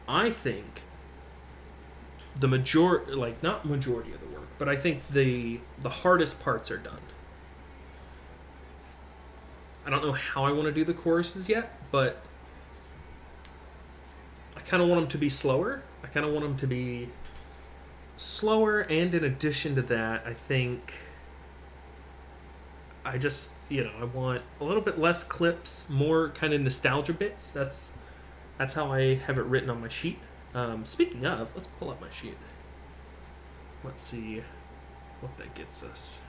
I think the not majority of the work, but I think the hardest parts are done. I don't know how I want to do the choruses yet, but I kind of want them to be slower. And in addition to that, I think I want a little bit less clips, more kind of nostalgia bits. That's how I have it written on my sheet. Speaking of, let's pull up my sheet. Let's see what that gets us.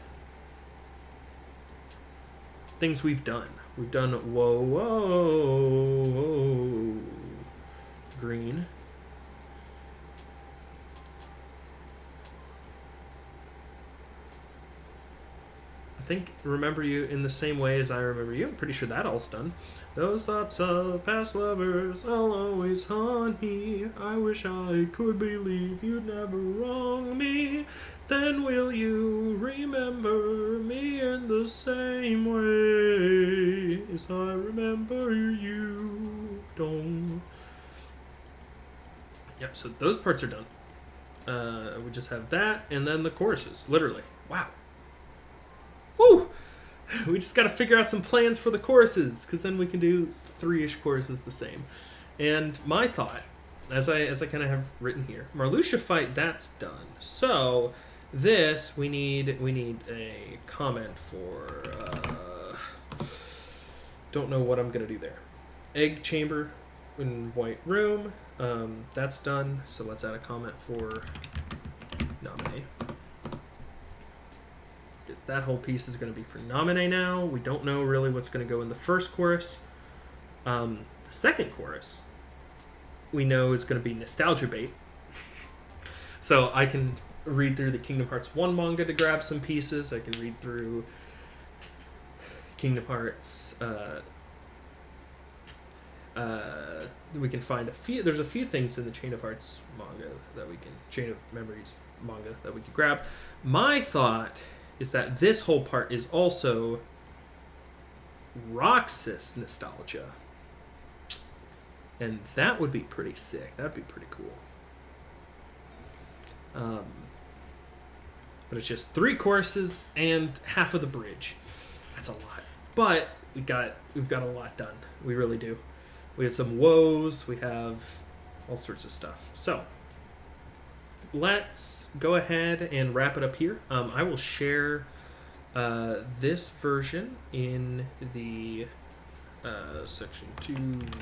Things we've done. We've done whoa, green. I think remember you in the same way as I remember you. I'm pretty sure that all's done. Those thoughts of past lovers will always haunt me. I wish I could believe you'd never wrong me. Then will you remember me in the same way as I remember you? Don't. Yep, so those parts are done. We just have that, and then the choruses. Literally. Wow. Woo! We just got to figure out some plans for the choruses, because then we can do 3-ish choruses the same. And my thought, as I kind of have written here, Marluxia fight, that's done. So this we need a comment for. Don't know what I'm gonna do there. Egg chamber in white room. That's done. So let's add a comment for nominee. Because that whole piece is going to be for nominee now. We don't know really what's going to go in the first chorus. The second chorus, we know is going to be nostalgia bait. So I can read through the Kingdom Hearts 1 manga to grab some pieces. I can read through Kingdom Hearts. We can find there's a few things in the Chain of Hearts manga Chain of Memories manga that we could grab. My thought is that this whole part is also Roxas nostalgia. And that would be pretty sick. That would be pretty cool. But it's just 3 choruses and half of the bridge. That's a lot. But we've got a lot done. We really do. We have some woes. We have all sorts of stuff. So let's go ahead and wrap it up here. I will share this version in the section 2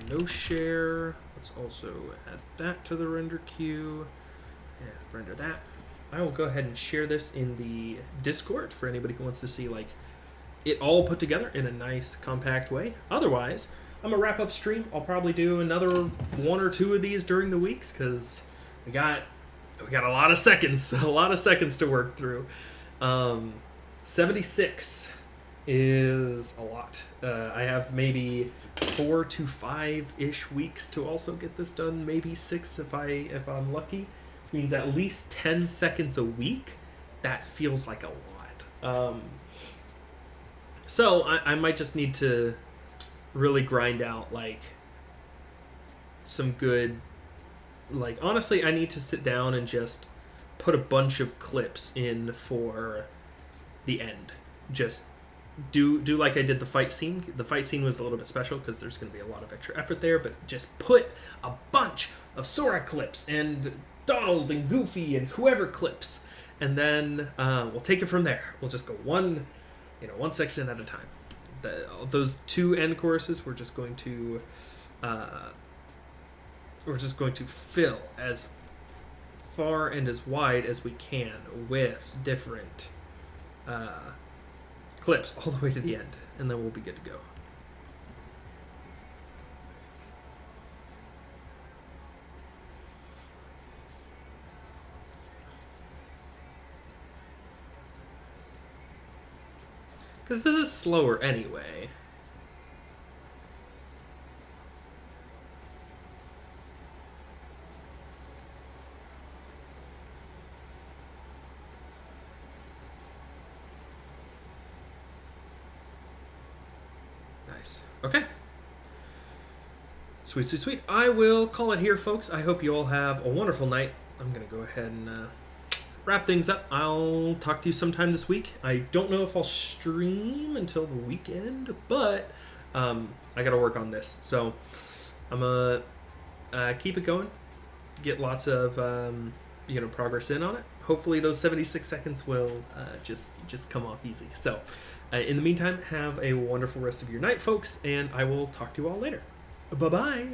no share. Let's also add that to the render queue and render that. I will go ahead and share this in the Discord for anybody who wants to see like it all put together in a nice compact way. Otherwise, I'm gonna wrap up stream. I'll probably do another 1 or 2 of these during the weeks because we got a lot of seconds, to work through. 76 is a lot. I have maybe 4 to 5-ish weeks to also get this done. Maybe 6 if I'm lucky. Which means at least 10 seconds a week. That feels like a lot. So I might just need to really grind out like some good. Like, honestly, I need to sit down and just put a bunch of clips in for the end. Just do like I did the fight scene. The fight scene was a little bit special because there's going to be a lot of extra effort there, but just put a bunch of Sora clips and Donald and Goofy and whoever clips, and then we'll take it from there. We'll just go one section at a time. Those 2 end choruses we're just going to fill as far and as wide as we can with different clips all the way to the end, and then we'll be good to go. Because this is slower anyway. Nice. Okay. Sweet, sweet, sweet. I will call it here, folks. I hope you all have a wonderful night. I'm going to go ahead and wrap things up. I'll talk to you sometime this week. I don't know if I'll stream until the weekend, but I got to work on this. So I'm going to keep it going, get lots of progress in on it. Hopefully those 76 seconds will just come off easy. So in the meantime, have a wonderful rest of your night, folks, and I will talk to you all later. Bye-bye.